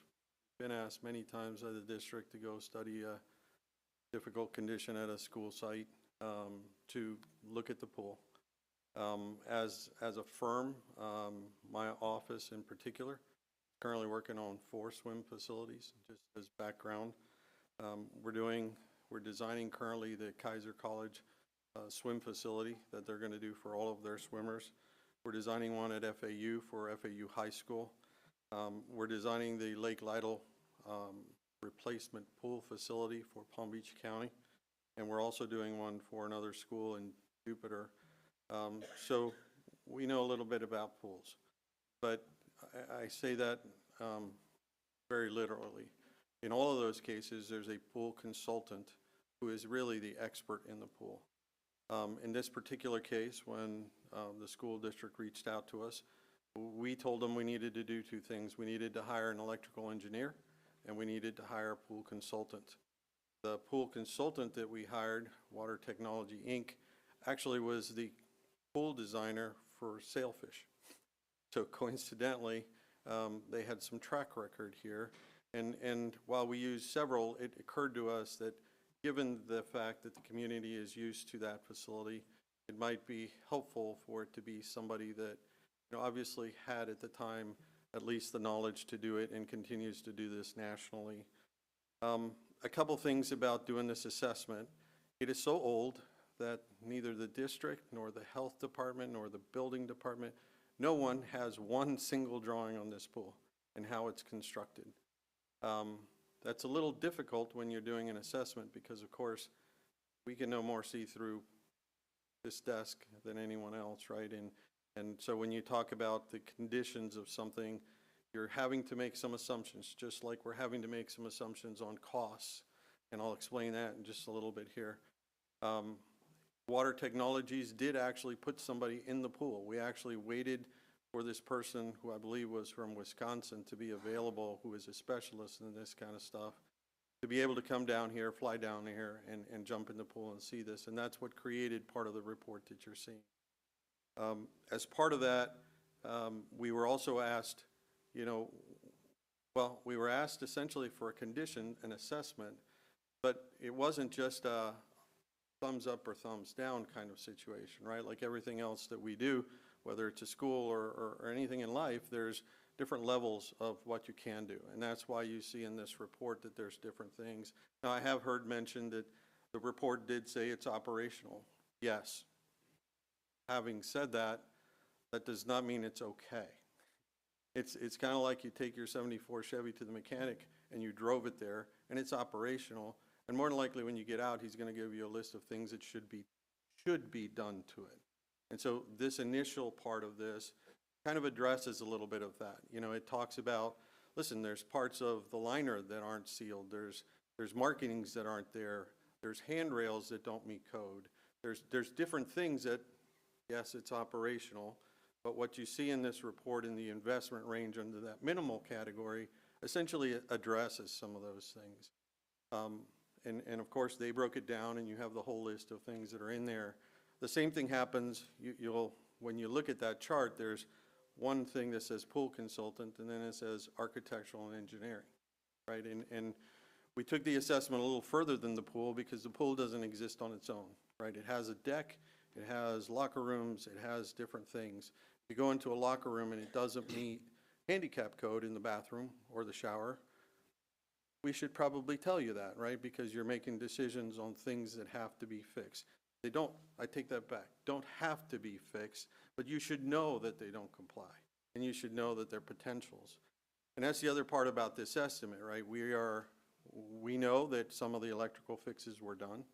been asked many times by the district, to go study a difficult condition at a school site to look at the pool. As a firm, my office in particular, currently working on 4 swim facilities, just as background. We're designing currently the Kaiser College swim facility that they're going to do for all of their swimmers. We're designing one at FAU for FAU High School. We're designing the Lake Lytle replacement pool facility for Palm Beach County, and we're also doing one for another school in Jupiter. So we know a little bit about pools, but I say that very literally. In all of those cases, there's a pool consultant who is really the expert in the pool. In this particular case, when the school district reached out to us, we told them we needed to do 2 things. We needed to hire an electrical engineer, and we needed to hire a pool consultant. The pool consultant that we hired, Water Technology, Inc., actually was the pool designer for Sailfish. So coincidentally, they had some track record here. And while we used several, it occurred to us that given the fact that the community is used to that facility, it might be helpful for it to be somebody that, you know, obviously had at the time at least the knowledge to do it and continues to do this nationally. A couple things about doing this assessment. It is so old that neither the district nor the health department nor the building department, no one has one single drawing on this pool and how it's constructed. That's a little difficult when you're doing an assessment because, of course, we can no more see through this desk than anyone else, right? And so when you talk about the conditions of something, you're having to make some assumptions, just like we're having to make some assumptions on costs. And I'll explain that in just a little bit here. Water Technologies did actually put somebody in the pool. We actually waited for this person, who I believe was from Wisconsin, to be available, who is a specialist in this kind of stuff, to be able to come down here, fly down here, and jump in the pool and see this. And that's what created part of the report that you're seeing. As part of that, we were also asked, we were asked essentially for a condition, an assessment, but it wasn't just a thumbs up or thumbs down kind of situation, right? Like everything else that we do, whether it's a school or anything in life, there's different levels of what you can do. And that's why you see in this report that there's different things. Now, I have heard mentioned that the report did say it's operational. Yes. Having said that, that does not mean it's okay. It's kind of like you take your 74 Chevy to the mechanic and you drove it there and it's operational. And more than likely when you get out, he's going to give you a list of things that should be done to it. And so this initial part of this kind of addresses a little bit of that. It talks about, listen, there's parts of the liner that aren't sealed. There's markings that aren't there. There's handrails that don't meet code. There's different things that, yes, it's operational, but what you see in this report in the investment range under that minimal category essentially addresses some of those things. And of course, they broke it down and you have the whole list of things that are in there. The same thing happens, when you look at that chart, there's one thing that says pool consultant and then it says architectural and engineering, right? And we took the assessment a little further than the pool because the pool doesn't exist on its own, right? It has a deck, it has locker rooms, it has different things. You go into a locker room and it doesn't meet handicap code in the bathroom or the shower, we should probably tell you that, right? Because you're making decisions on things that have to be fixed. They don't, I take that back, don't have to be fixed, but you should know that they don't comply, and you should know that they're potentials. And that's the other part about this estimate, right? We know that some of the electrical fixes were done,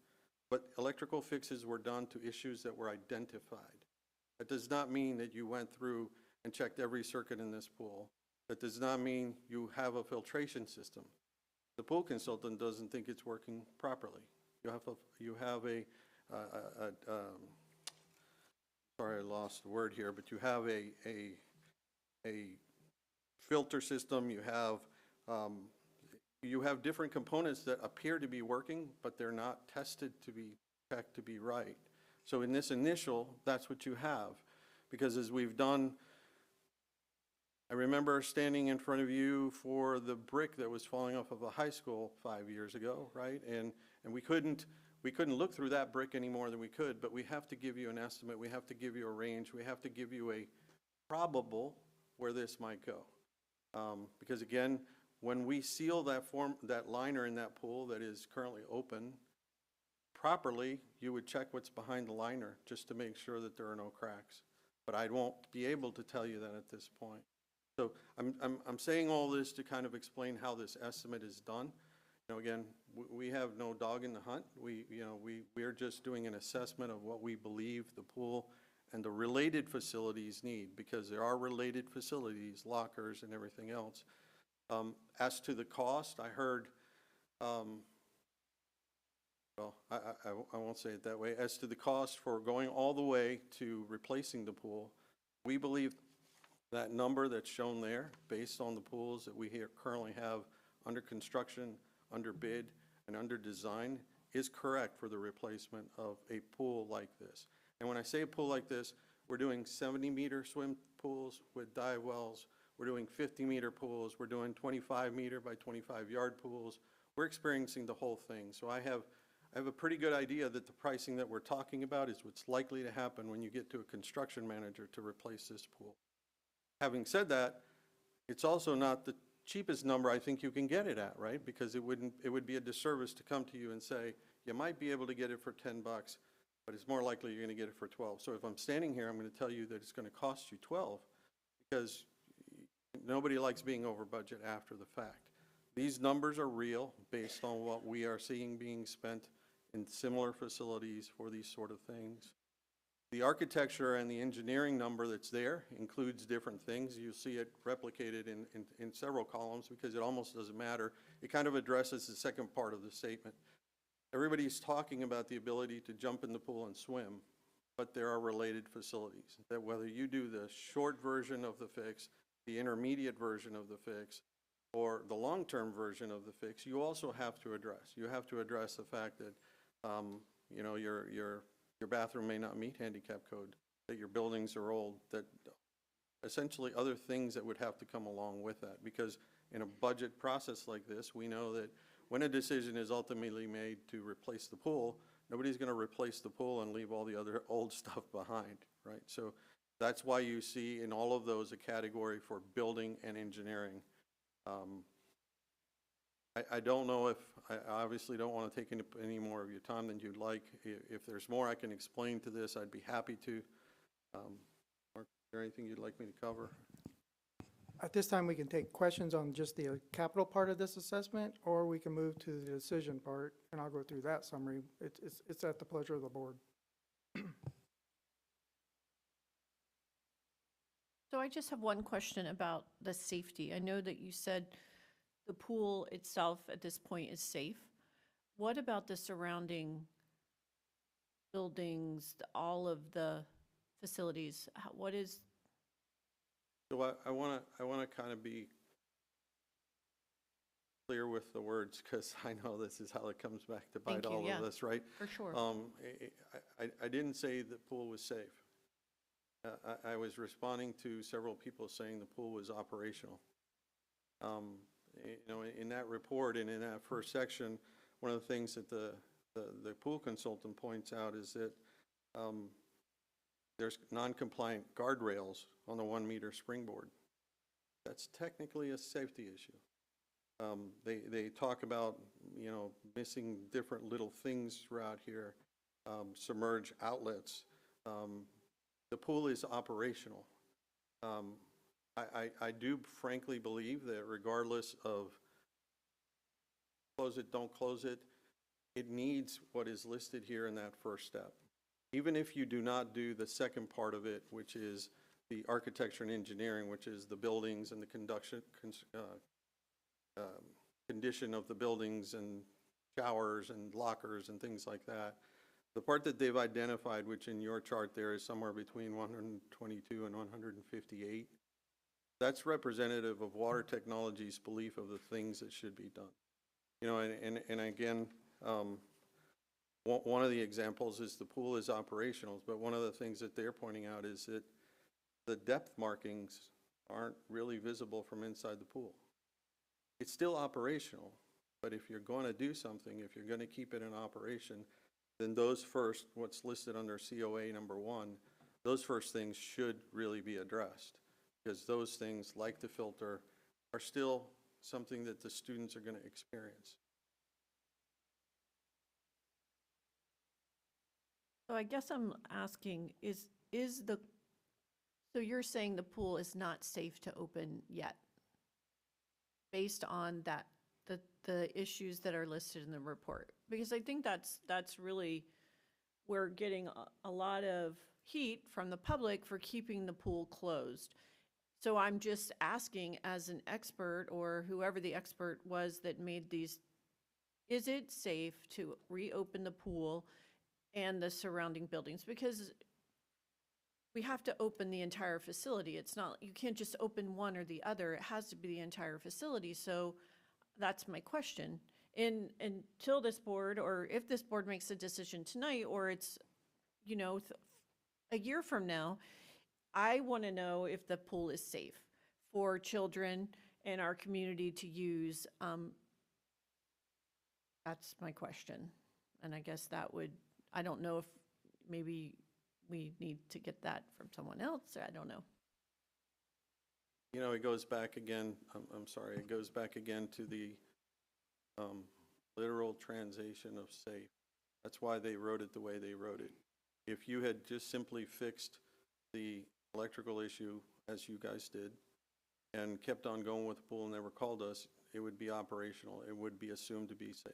but electrical fixes were done to issues that were identified. That does not mean that you went through and checked every circuit in this pool. That does not mean you have a filtration system. The pool consultant doesn't think it's working properly. You have a sorry, I lost the word here, but you have a filter system. You have different components that appear to be working, but they're not tested to be checked to be right. So in this initial, that's what you have, because as we've done, I remember standing in front of you for the brick that was falling off of a high school 5 years ago, right? And we couldn't look through that brick any more than we could, but we have to give you an estimate. We have to give you a range. We have to give you a probable where this might go. Because again, when we seal that liner in that pool that is currently open properly, you would check what's behind the liner just to make sure that there are no cracks. But I won't be able to tell you that at this point. So I'm saying all this to kind of explain how this estimate is done. You know, again, we have no dog in the hunt. We're just doing an assessment of what we believe the pool and the related facilities need, because there are related facilities, lockers and everything else. As to the cost, I heard, well, I won't say it that way. As to the cost for going all the way to replacing the pool, we believe that number that's shown there, based on the pools that we currently have under construction, under bid, and under design, is correct for the replacement of a pool like this. And when I say a pool like this, we're doing 70-meter swim pools with dive wells. We're doing 50-meter pools. We're doing 25-meter by 25-yard pools. We're experiencing the whole thing. So I have a pretty good idea that the pricing that we're talking about is what's likely to happen when you get to a construction manager to replace this pool. Having said that, it's also not the cheapest number I think you can get it at, right? Because it would be a disservice to come to you and say, you might be able to get it for $10, but it's more likely you're going to get it for 12. So if I'm standing here, I'm going to tell you that it's going to cost you 12, because nobody likes being over budget after the fact. These numbers are real based on what we are seeing being spent in similar facilities for these sort of things. The architecture and the engineering number that's there includes different things. You'll see it replicated in several columns, because it almost doesn't matter. It kind of addresses the second part of the statement. Everybody's talking about the ability to jump in the pool and swim, but there are related facilities that whether you do the short version of the fix, the intermediate version of the fix, or the long-term version of the fix, you also have to address. You have to address the fact that your bathroom may not meet handicap code, that your buildings are old, that essentially other things that would have to come along with that. Because in a budget process like this, we know that when a decision is ultimately made to replace the pool, nobody's going to replace the pool and leave all the other old stuff behind, right? So that's why you see in all of those a category for building and engineering. I don't know if, I obviously don't want to take any more of your time than you'd like. If there's more I can explain to this, I'd be happy to. Mark, is there anything you'd like me to cover? At this time, we can take questions on just the capital part of this assessment, or we can move to the decision part, and I'll go through that summary. It's at the pleasure of the board. So I just have one question about the safety. I know that you said the pool itself at this point is safe. What about the surrounding buildings, all of the facilities? What is? So I want to kind of be clear with the words, because I know this is how it comes back to bite all of us, right? For sure. I didn't say the pool was safe. I was responding to several people saying the pool was operational. In that report and in that first section, one of the things that the pool consultant points out is that there's non-compliant guardrails on the 1-meter springboard. That's technically a safety issue. They talk about, you know, missing different little things throughout here, submerged outlets. The pool is operational. I do frankly believe that regardless of close it, don't close it, it needs what is listed here in that first step. Even if you do not do the second part of it, which is the architecture and engineering, which is the buildings and the condition of the buildings and showers and lockers and things like that. The part that they've identified, which in your chart there is somewhere between 122 and 158, that's representative of water technology's belief of the things that should be done. You know, and again, one of the examples is the pool is operational, but one of the things that they're pointing out is that the depth markings aren't really visible from inside the pool. It's still operational, but if you're going to do something, if you're going to keep it in operation, then those first, what's listed under COA number 1, those first things should really be addressed, because those things, like the filter, are still something that the students are going to experience. So I guess I'm asking, so you're saying the pool is not safe to open yet? Based on that, the issues that are listed in the report? Because I think that's really, we're getting a lot of heat from the public for keeping the pool closed. So I'm just asking, as an expert, or whoever the expert was that made these, is it safe to reopen the pool and the surrounding buildings? Because we have to open the entire facility. It's not, you can't just open one or the other. It has to be the entire facility. So that's my question. Until this board, or if this board makes a decision tonight, or it's, you know, a year from now, I want to know if the pool is safe for children in our community to use. That's my question. And I guess that would, I don't know if maybe we need to get that from someone else, or I don't know. You know, it goes back again, I'm sorry, it goes back again to the literal translation of safe. That's why they wrote it the way they wrote it. If you had just simply fixed the electrical issue, as you guys did, and kept on going with the pool and never called us, it would be operational. It would be assumed to be safe.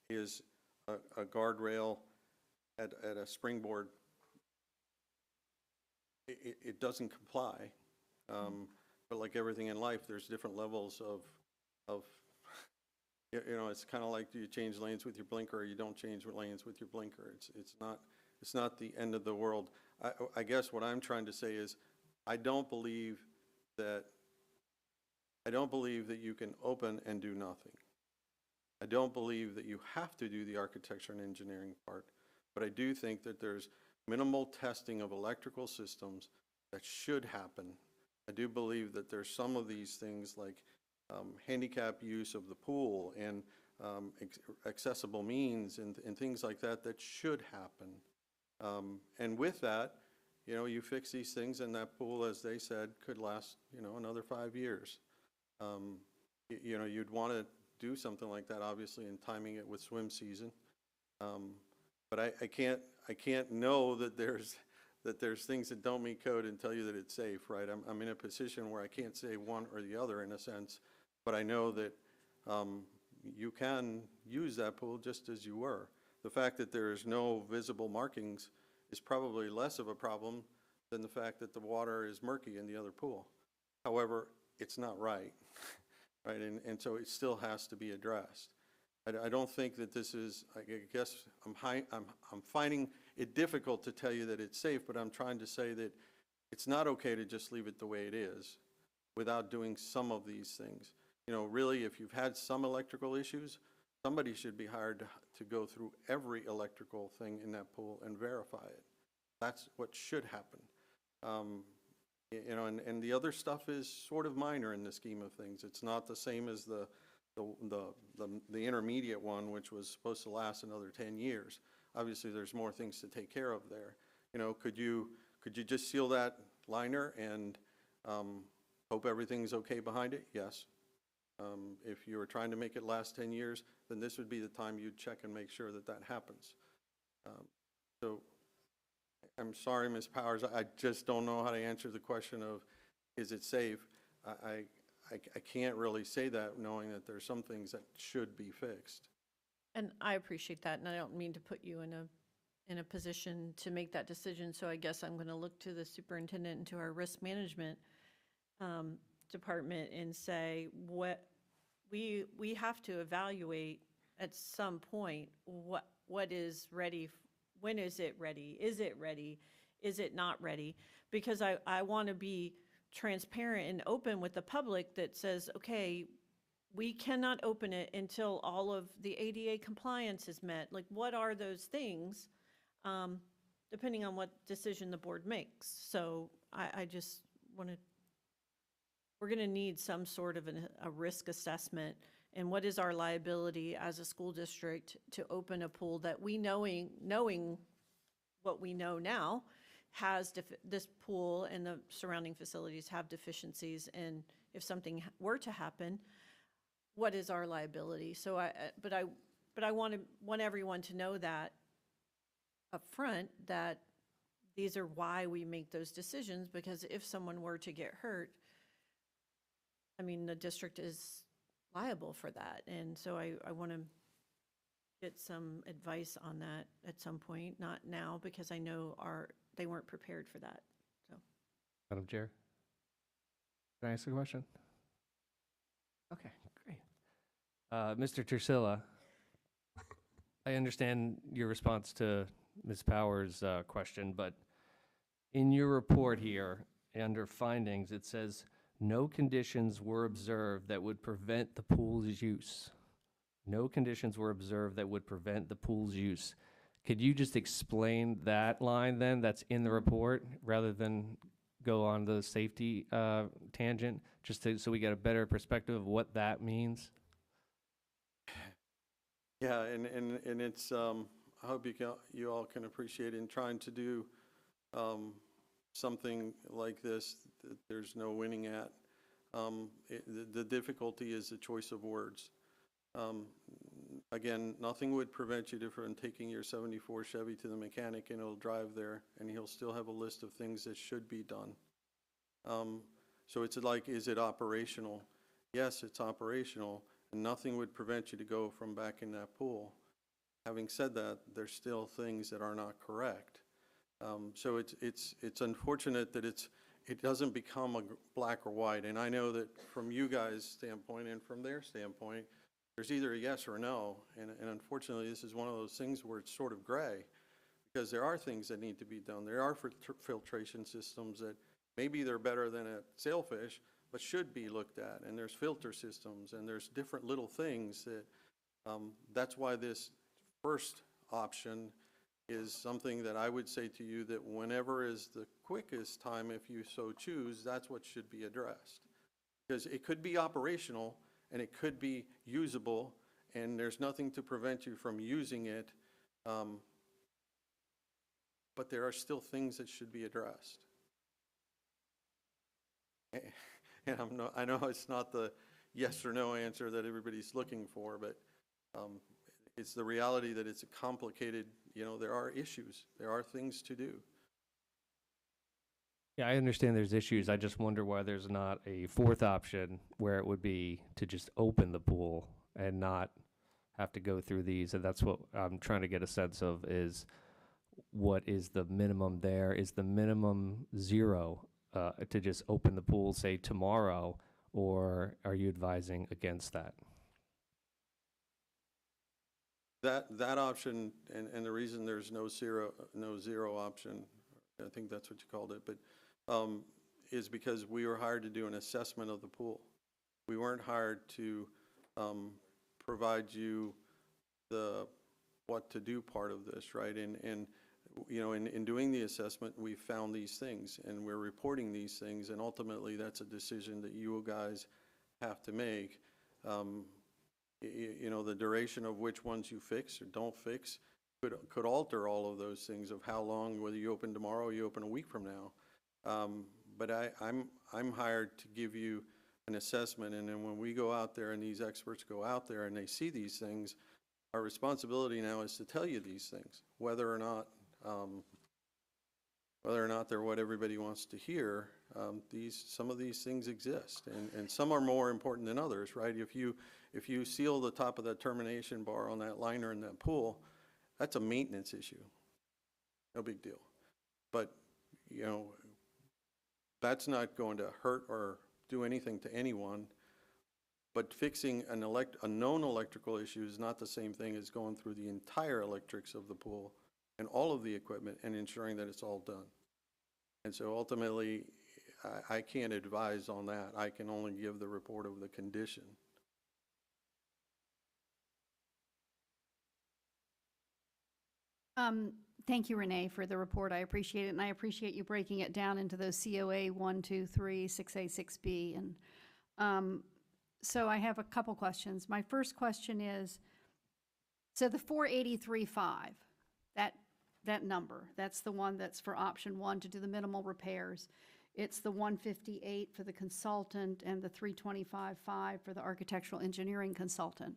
Is a guardrail at a springboard, it doesn't comply. But like everything in life, there's different levels of you know, it's kind of like, do you change lanes with your blinker, or you don't change lanes with your blinker? It's not the end of the world. I guess what I'm trying to say is, I don't believe that you can open and do nothing. I don't believe that you have to do the architecture and engineering part, but I do think that there's minimal testing of electrical systems that should happen. I do believe that there's some of these things like handicap use of the pool and accessible means and things like that that should happen. And with that, you know, you fix these things and that pool, as they said, could last, you know, another 5 years. You know, you'd want to do something like that, obviously, in timing it with swim season. But I can't know that there's things that don't meet code and tell you that it's safe, right? I'm in a position where I can't say one or the other in a sense, but I know that you can use that pool just as you were. The fact that there is no visible markings is probably less of a problem than the fact that the water is murky in the other pool. However, it's not right, right? And so it still has to be addressed. I don't think that this is, I guess I'm finding it difficult to tell you that it's safe, but I'm trying to say that it's not okay to just leave it the way it is without doing some of these things. You know, really, if you've had some electrical issues, somebody should be hired to go through every electrical thing in that pool and verify it. That's what should happen. You know, and the other stuff is sort of minor in the scheme of things. It's not the same as the intermediate one, which was supposed to last another 10 years. Obviously, there's more things to take care of there. You know, could you just seal that liner and Hope everything's okay behind it, yes. If you were trying to make it last 10 years, then this would be the time you'd check and make sure that that happens. So I'm sorry, Ms. Powers, I just don't know how to answer the question of, is it safe? I can't really say that, knowing that there's some things that should be fixed. And I appreciate that, and I don't mean to put you in a position to make that decision, so I guess I'm going to look to the superintendent and to our risk management department and say, what we have to evaluate at some point what is ready, when is it ready, is it not ready? Because I want to be transparent and open with the public that says, okay, we cannot open it until all of the ADA compliance is met. Like, what are those things, depending on what decision the board makes? So I just want to, we're going to need some sort of a risk assessment, and what is our liability as a school district to open a pool that we, knowing what we know now, has this pool and the surrounding facilities have deficiencies, and if something were to happen, what is our liability? So I want everyone to know that up front, that these are why we make those decisions, because if someone were to get hurt, I mean, the district is liable for that. And so I want to get some advice on that at some point, not now, because I know they weren't prepared for that. So, Madam Chair, can I ask a question? Okay, great. Mr. Tersilla, I understand your response to Ms. Powers' question, but in your report here, under findings, it says, no conditions were observed that would prevent the pool's use. No conditions were observed that would prevent the pool's use. Could you just explain that line then that's in the report, rather than go on the safety tangent, just so we get a better perspective of what that means? Yeah, and it's, I hope you all can appreciate in trying to do something like this that there's no winning at. The difficulty is the choice of words. Again, nothing would prevent you from taking your 74 Chevy to the mechanic, and it'll drive there, and he'll still have a list of things that should be done. So it's like, is it operational? Yes, it's operational, and nothing would prevent you to go from back in that pool. Having said that, there's still things that are not correct. So it's unfortunate that it doesn't become a black or white. And I know that from you guys' standpoint and from their standpoint, there's either a yes or a no. And unfortunately, this is one of those things where it's sort of gray, because there are things that need to be done. There are filtration systems that maybe they're better than at Sailfish, but should be looked at. And there's filter systems, and there's different little things that, that's why this first option is something that I would say to you that whenever is the quickest time, if you so choose, that's what should be addressed. Because it could be operational and it could be usable, and there's nothing to prevent you from using it, but there are still things that should be addressed. And I know it's not the yes or no answer that everybody's looking for, but it's the reality that it's a complicated, there are issues, there are things to do. Yeah, I understand there's issues. I just wonder why there's not a fourth option where it would be to just open the pool and not have to go through these. And that's what I'm trying to get a sense of, is what is the minimum there? Is the minimum 0 to just open the pool, say, tomorrow, or are you advising against that? That option, and the reason there's no zero option, I think that's what you called it, but is because we were hired to do an assessment of the pool. We weren't hired to provide you the what to do part of this, right? And in doing the assessment, we found these things, and we're reporting these things, and ultimately that's a decision that you guys have to make. The duration of which ones you fix or don't fix could alter all of those things of how long, whether you open tomorrow or you open a week from now. But I'm hired to give you an assessment, and then when we go out there and these experts go out there and they see these things, our responsibility now is to tell you these things, whether or not they're what everybody wants to hear. Some of these things exist, and some are more important than others, right? If you seal the top of that termination bar on that liner in that pool, that's a maintenance issue. No big deal. But, you know, that's not going to hurt or do anything to anyone. But fixing a known electrical issue is not the same thing as going through the entire electrics of the pool and all of the equipment and ensuring that it's all done. And so ultimately, I can't advise on that. I can only give the report of the condition. Thank you, Renee, for the report. I appreciate it, and I appreciate you breaking it down into those COA 1, 2, 3, 6A, 6B. And so I have a couple questions. My first question is, so the 483.5, that number, that's the one that's for option 1 to do the minimal repairs. It's the 158 for the consultant and the 325.5 for the architectural engineering consultant,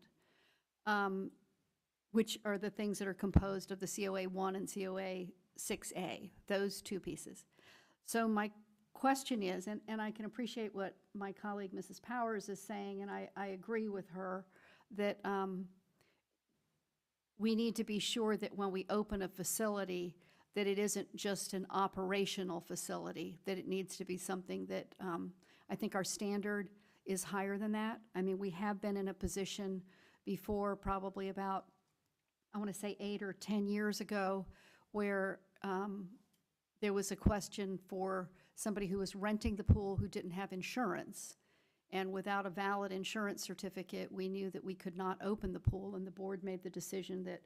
which are the things that are composed of the COA 1 and COA 6A, those two pieces. So my question is, and I can appreciate what my colleague Mrs. Powers is saying, and I agree with her, that we need to be sure that when we open a facility, that it isn't just an operational facility, that it needs to be something that, I think our standard is higher than that. I mean, we have been in a position before, probably about, I want to say 8 or 10 years ago, where there was a question for somebody who was renting the pool who didn't have insurance. And without a valid insurance certificate, we knew that we could not open the pool, and the board made the decision that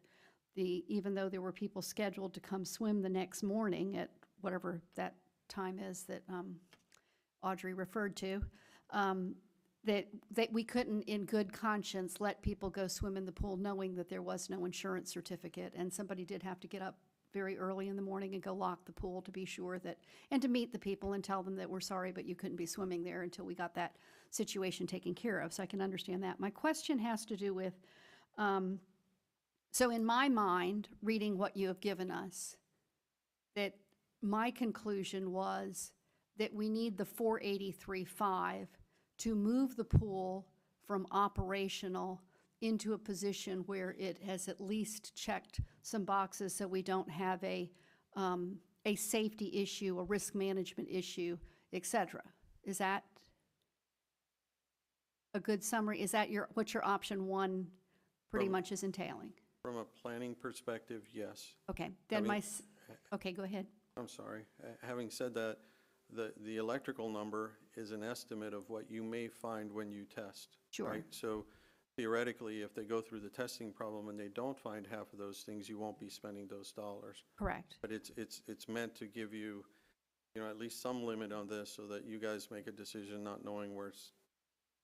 even though there were people scheduled to come swim the next morning at whatever that time is that Audrey referred to, that we couldn't in good conscience let people go swim in the pool knowing that there was no insurance certificate, and somebody did have to get up very early in the morning and go lock the pool to be sure that, and to meet the people and tell them that we're sorry, but you couldn't be swimming there until we got that situation taken care of. So I can understand that. My question has to do with, so in my mind, reading what you have given us, that my conclusion was that we need the 483.5 to move the pool from operational into a position where it has at least checked some boxes so we don't have a safety issue, a risk management issue, et cetera. Is that a good summary? Is that what your option 1 pretty much is entailing? From a planning perspective, yes. Okay, then okay, go ahead. I'm sorry. Having said that, the electrical number is an estimate of what you may find when you test. Sure. Right? So theoretically, if they go through the testing problem and they don't find half of those things, you won't be spending those dollars. Correct. But it's meant to give you, at least some limit on this so that you guys make a decision not knowing where it's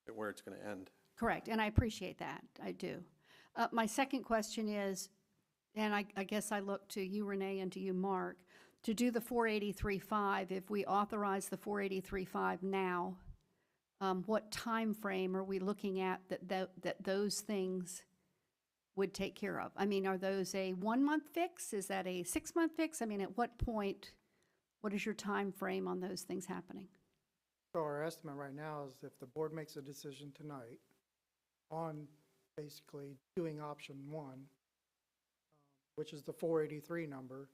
going to end. Correct, and I appreciate that. I do. My second question is, and I guess I look to you, Renee, and to you, Mark, to do the 483.5, if we authorize the 483.5 now, what time frame are we looking at that those things would take care of? I mean, are those a 1-month fix? Is that a 6-month fix? I mean, at what point, what is your time frame on those things happening? So our estimate right now is if the board makes a decision tonight on basically doing option 1, which is the 483 number,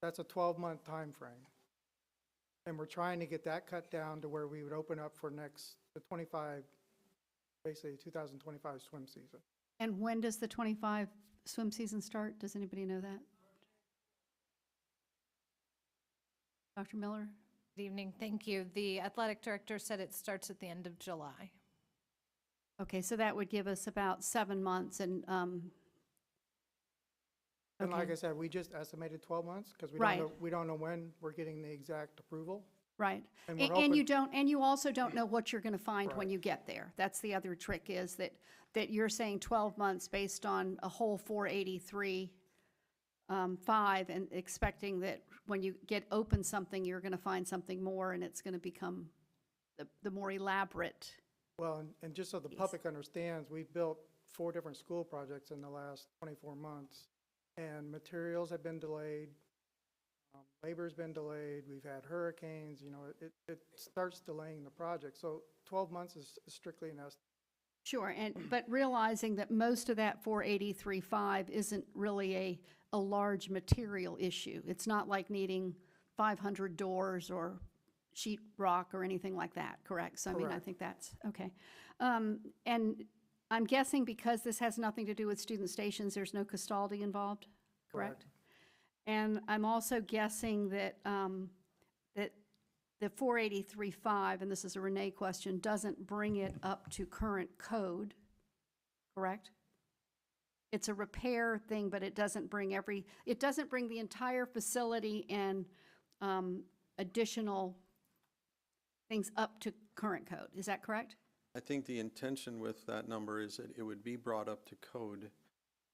that's a 12-month time frame. And we're trying to get that cut down to where we would open up for the 2025 swim season. And when does the 25 swim season start? Does anybody know that? Dr. Miller? Good evening. Thank you. The athletic director said it starts at the end of July. Okay, so that would give us about 7 months, and And like I said, we just estimated 12 months because we don't know when we're getting the exact approval. Right. And And, we're hoping- you also don't know what you're going to find when you get there. That's the other trick, is that you're saying 12 months based on a whole 483 5 and expecting that when you get open something, you're going to find something more and it's going to become the more elaborate. Well, and just so the public understands, we've built 4 different school projects in the last 24 months, and materials have been delayed, labor's been delayed, we've had hurricanes, you know, it starts delaying the project. So 12 months is strictly an estimate. Sure, but realizing that most of that 483.5 isn't really a large material issue. It's not like needing 500 doors or sheet rock or anything like that, correct? So I mean, I Correct. think that's, okay. And I'm guessing because this has nothing to do with student stations, there's no custody involved, correct? And I'm also guessing that, that the 483.5, and this is a Renee question, doesn't bring it up to current code, correct? It's a repair thing, but it doesn't bring the entire facility and additional things up to current code. Is that correct? I think the intention with that number is that it would be brought up to code,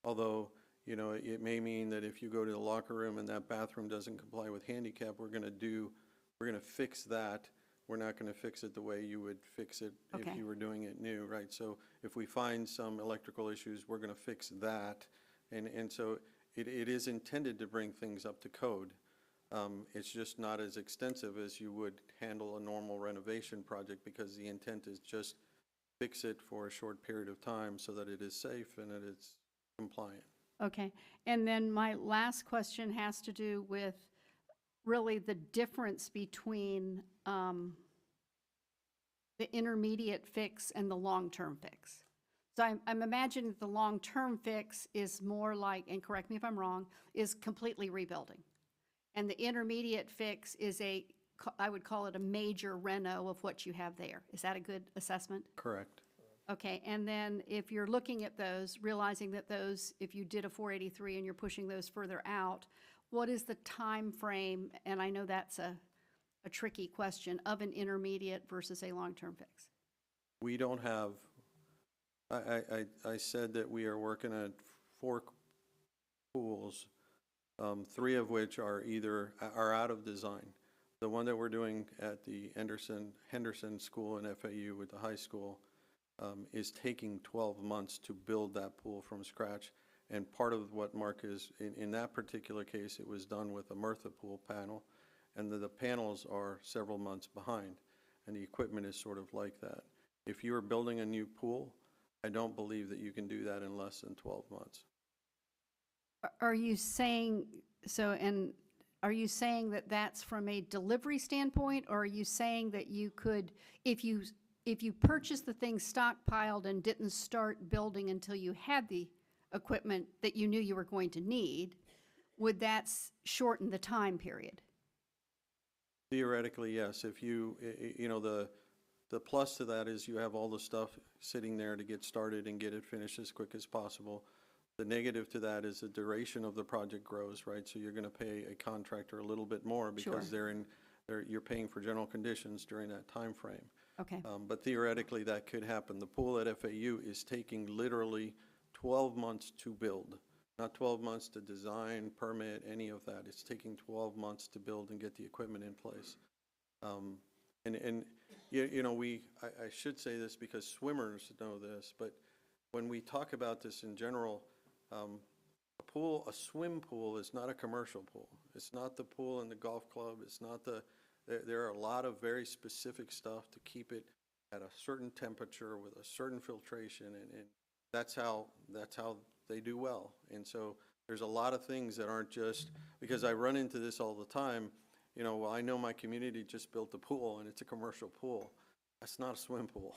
although, you know, it may mean that if you go to the locker room and that bathroom doesn't comply with handicap, we're going to fix that. We're not going to fix it the way you would fix it if Okay. you were doing it new, right? So if we find some electrical issues, we're going to fix that. And so it is intended to bring things up to code. It's just not as extensive as you would handle a normal renovation project, because the intent is just fix it for a short period of time so that it is safe and that it's compliant. Okay, and then my last question has to do with really the difference between the intermediate fix and the long-term fix. So I'm imagining the long-term fix is more like, and correct me if I'm wrong, is completely rebuilding. And the intermediate fix is I would call it a major reno of what you have there. Is that a good assessment? Correct. Okay, and then if you're looking at those, realizing that those, if you did a 483 and you're pushing those further out, what is the time frame, and I know that's a tricky question, of an intermediate versus a long-term fix? We don't have, I said that we are working at 4 pools, 3 of which are out of design. The one that we're doing at the Henderson School in FAU with the high school is taking 12 months to build that pool from scratch. And part of what Mark is, in that particular case, it was done with a Murtha pool panel, and the panels are several months behind, and the equipment is sort of like that. If you are building a new pool, I don't believe that you can do that in less than 12 months. Are you saying, are you saying that that's from a delivery standpoint, or are you saying that you could, if you purchased the thing stockpiled and didn't start building until you had the equipment that you knew you were going to need, would that shorten the time period? Theoretically, yes. If you know, the plus to that is you have all the stuff sitting there to get started and get it finished as quick as possible. The negative to that is the duration of the project grows, right? So you're going to pay a contractor a little bit more because you're paying for general conditions during that time frame. Okay. But theoretically, that could happen. The pool at FAU is taking literally 12 months to build, not 12 months to design, permit, any of that. It's taking 12 months to build and get the equipment in place. And you know, I should say this because swimmers know this, but when we talk about this in general, a swim pool is not a commercial pool. It's not the pool in the golf club. It's not there are a lot of very specific stuff to keep it at a certain temperature with a certain filtration, and that's how they do well. And so there's a lot of things that aren't just, because I run into this all the time, you know, well, I know my community just built a pool and it's a commercial pool. That's not a swim pool.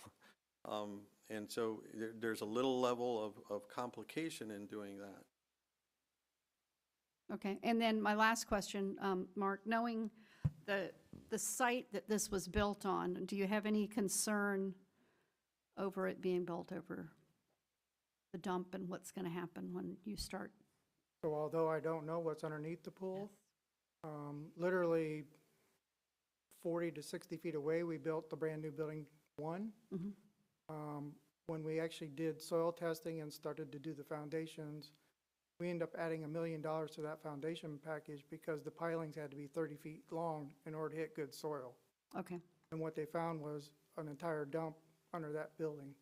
And so there's a little level of complication in doing that. Okay, and then my last question, Mark, knowing the site that this was built on, do you have any concern over it being built over the dump and what's going to happen when you start? So although I don't know what's underneath the pool, literally 40 to 60 feet away, we built the brand new building 1. When we actually did soil testing and started to do the foundations, We ended up adding $1 million to that foundation package because the pilings had to be 30 feet long in order to hit good soil. Okay, And what they found was an entire dump under that building.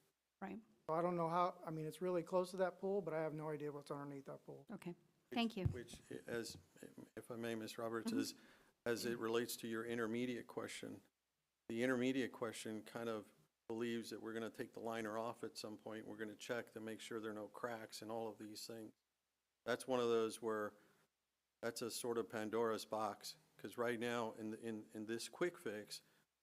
right, So I don't know how, I mean, it's really close to that pool, but I have no idea what's underneath that pool. okay. Thank you. Which, as, if I may, Ms. Roberts, is, as it relates to your intermediate question, the intermediate question kind of believes that we're going to take the liner off at some point. We're going to check to make sure there are no cracks and all of these things. That's one of those where that's a sort of Pandora's box, because right now in this quick fix,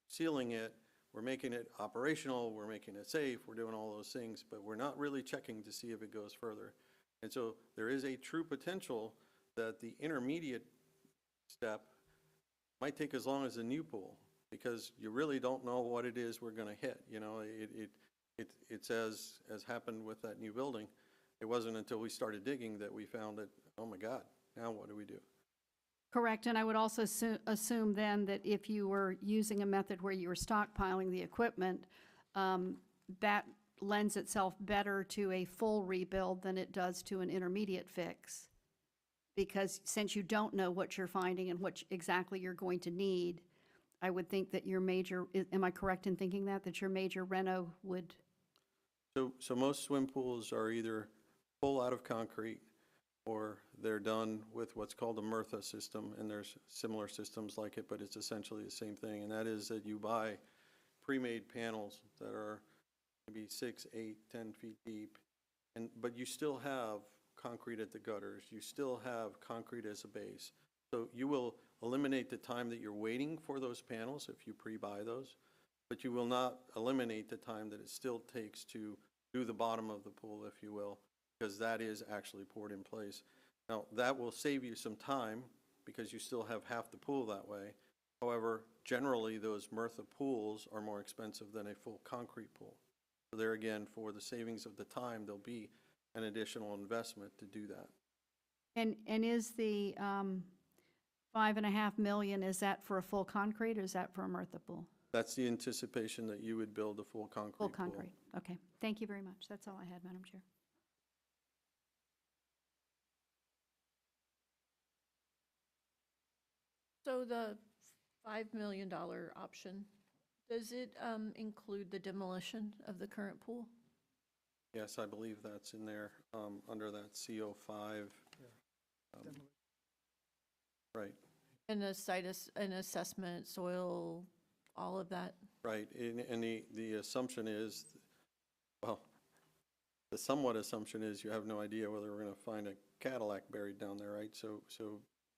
sealing it, we're making it operational, we're making it safe, we're doing all those things, but we're not really checking to see if it goes further. And so there is a true potential that the intermediate step might take as long as a new pool, because you really don't know what it is we're going to hit. You know, it's as happened with that new building. It wasn't until we started digging that we found that, oh my God, now what do we do? Correct, and I would also assume then that if you were using a method where you were stockpiling the equipment, that lends itself better to a full rebuild than it does to an intermediate fix. Because since you don't know what you're finding and what exactly you're going to need, I would think that your major, am I correct in thinking that your major reno would? So most swim pools are either full out of concrete, or they're done with what's called a MRFA system, and there's similar systems like it, but it's essentially the same thing, and that is that you buy pre-made panels that are maybe 6, 8, 10 feet deep, but you still have concrete at the gutters, you still have concrete as a base. So you will eliminate the time that you're waiting for those panels if you pre-buy those, but you will not eliminate the time that it still takes to do the bottom of the pool, if you will, because that is actually poured in place. Now, that will save you some time because you still have half the pool that way. However, generally, those MRFA pools are more expensive than a full concrete pool. So there again, for the savings of the time, there'll be an additional investment to do that. And is the $5.5 million, is that for a full concrete or is that for a MRFA pool? That's the anticipation that you would build a full concrete Full pool. concrete, okay. Thank you very much. That's all I had, Madam Chair. So the $5 million option, does it include the demolition of the current pool? Yes, I believe that's in there, under that CO5. Right, And the site, an assessment, soil, all of that? right. And the assumption is, well, the somewhat assumption is you have no idea whether we're going to find a Cadillac buried down there, right? So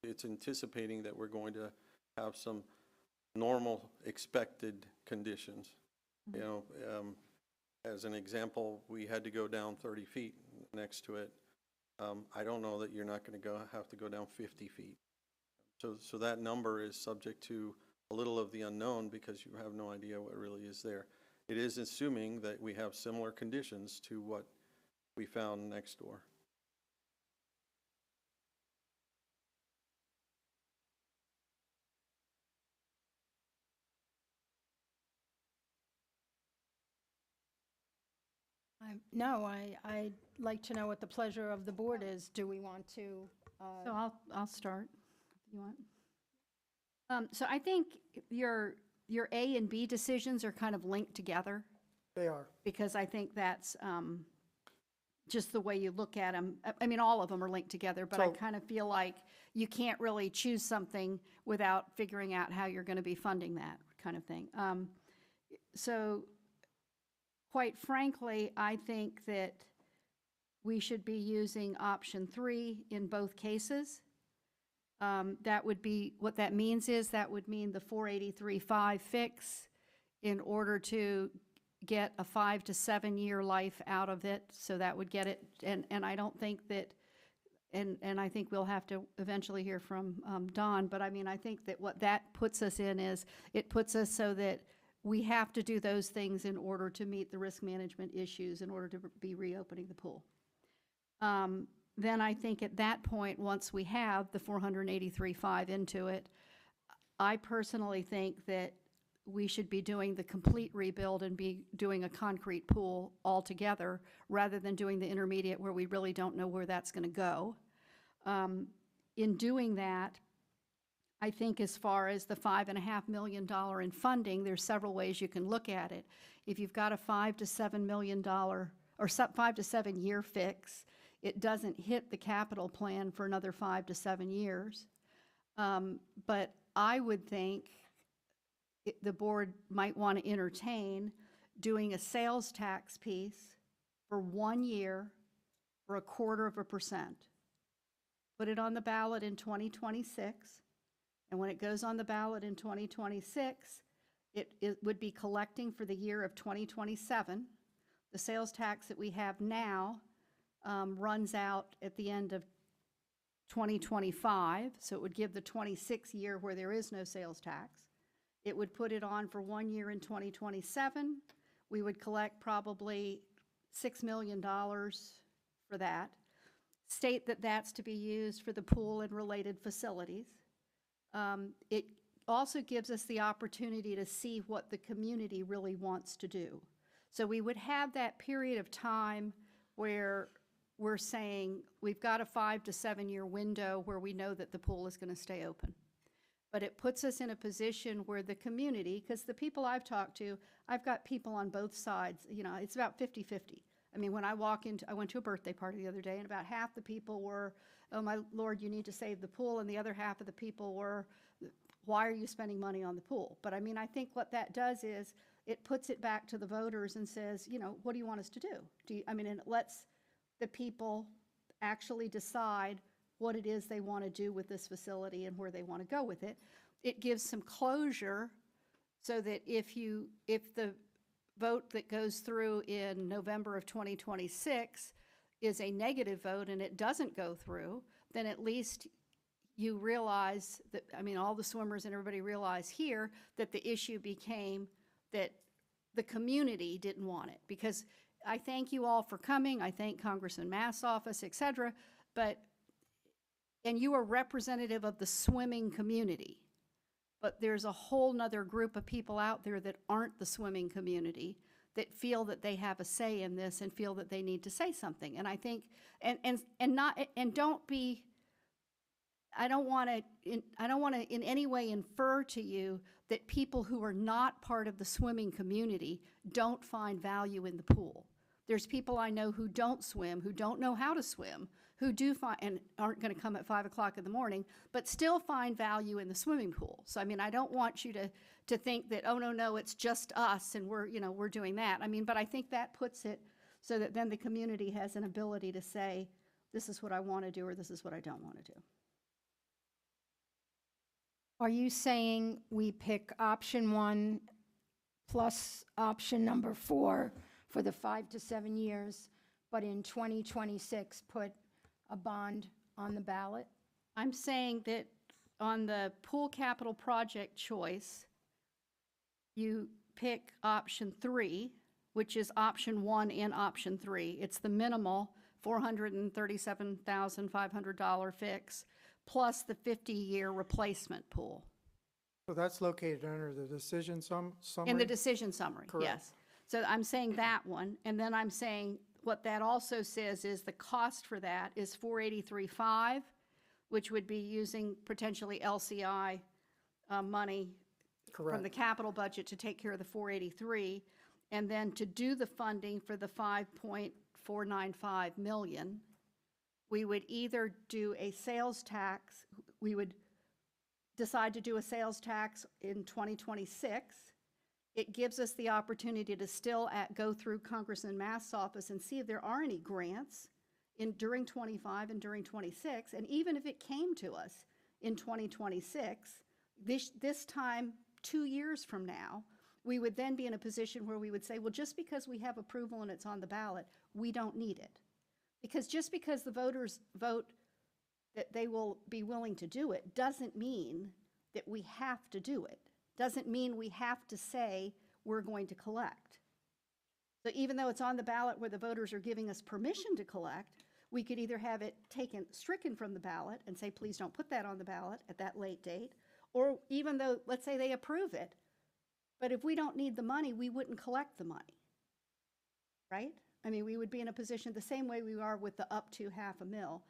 it's anticipating that we're going to have some normal expected conditions. You know, as an example, we had to go down 30 feet next to it. I don't know that you're not going to have to go down 50 feet. So that number is subject to a little of the unknown because you have no idea what really is there. It is assuming that we have similar conditions to what we found next door. No, I'd like to know what the pleasure of the board is. Do we want to? So I'll start, if you want. So I think your A and B decisions are kind of linked together. They are. Because I think that's just the way you look at them. I mean, all of them are linked together, but I So- kind of feel like you can't really choose something without figuring out how you're going to be funding that kind of thing. So quite frankly, I think that we should be using option 3 in both cases. That would be, what that means is, that would mean the 483.5 fix in order to get a 5 to 7 year life out of it. So that would get it, and I don't think that, and I think we'll have to eventually hear from Don, but I mean, I think that what that puts us in is, it puts us so that we have to do those things in order to meet the risk management issues, in order to be reopening the pool. Then I think at that point, once we have the 483.5 into it, I personally think that we should be doing the complete rebuild and be doing a concrete pool altogether, rather than doing the intermediate where we really don't know where that's going to go. In doing that, I think as far as the $5.5 million in funding, there's several ways you can look at it. If you've got a $5 to $7 million or 5 to 7 year fix, it doesn't hit the capital plan for another 5 to 7 years. But I would think the board might want to entertain doing a sales tax piece for 1 year for 0.25%. Put it on the ballot in 2026. And when it goes on the ballot in 2026, it would be collecting for the year of 2027. The sales tax that we have now runs out at the end of 2025, so it would give the 26 year where there is no sales tax. It would put it on for 1 year in 2027. We would collect probably $6 million for that. State that that's to be used for the pool and related facilities. It also gives us the opportunity to see what the community really wants to do. So we would have that period of time where we're saying we've got a 5 to 7 year window where we know that the pool is going to stay open. But it puts us in a position where the community, because the people I've talked to, I've got people on both sides, you know, it's about 50-50. I mean, when I went to a birthday party the other day, and about half the people were, oh my Lord, you need to save the pool, and the other half of the people were, why are you spending money on the pool? But I mean, I think what that does is it puts it back to the voters and says, you know, what do you want us to do? And it lets the people actually decide what it is they want to do with this facility and where they want to go with it. It gives some closure so that if the vote that goes through in November of 2026 is a negative vote and it doesn't go through, then at least you realize that, I mean, all the swimmers and everybody realize here that the issue became that the community didn't want it. Because I thank you all for coming. I thank Congressman Massoffis, et cetera, and you are representative of the swimming community. But there's a whole nother group of people out there that aren't the swimming community that feel that they have a say in this and feel that they need to say something. And I think, I don't want to in any way infer to you that people who are not part of the swimming community don't find value in the pool. There's people I know who don't swim, who don't know how to swim, who do find, and aren't going to come at 5 o'clock in the morning, but still find value in the swimming pool. So, I mean, I don't want you to think that, oh, no, it's just us and we're doing that. I mean, but I think that puts it so that then the community has an ability to say, this is what I want to do or this is what I don't want to do. Are you saying we pick option 1 plus option number 4 for the 5 to 7 years, but in 2026 put a bond on the ballot? I'm saying that on the pool capital project choice, you pick option 3, which is option 1 and option 3. It's the minimal $437,500 fix plus the 50-year replacement pool. So that's located under the decision summary? In the decision summary, Correct. yes. So I'm saying that one, and then I'm saying what that also says is the cost for that is $483,500, which would be using potentially LCI money Correct. from the capital budget to take care of the $483,000, and then to do the funding for the $5.495 million, we would either do a sales tax, we would decide to do a sales tax in 2026. It gives us the opportunity to still go through Congressman Mast's office and see if there are any grants during 25 and during 26. And even if it came to us in 2026, this time 2 years from now, we would then be in a position where we would say, well, just because we have approval and it's on the ballot, we don't need it. Because just because the voters vote that they will be willing to do it doesn't mean that we have to do it. Doesn't mean we have to say we're going to collect. So even though it's on the ballot where the voters are giving us permission to collect, we could either have it stricken from the ballot and say, please don't put that on the ballot at that late date, or even though, let's say they approve it, But if we don't need the money, we wouldn't collect the money, right? I mean, we would be in a position the same way we are with the up to $500,000.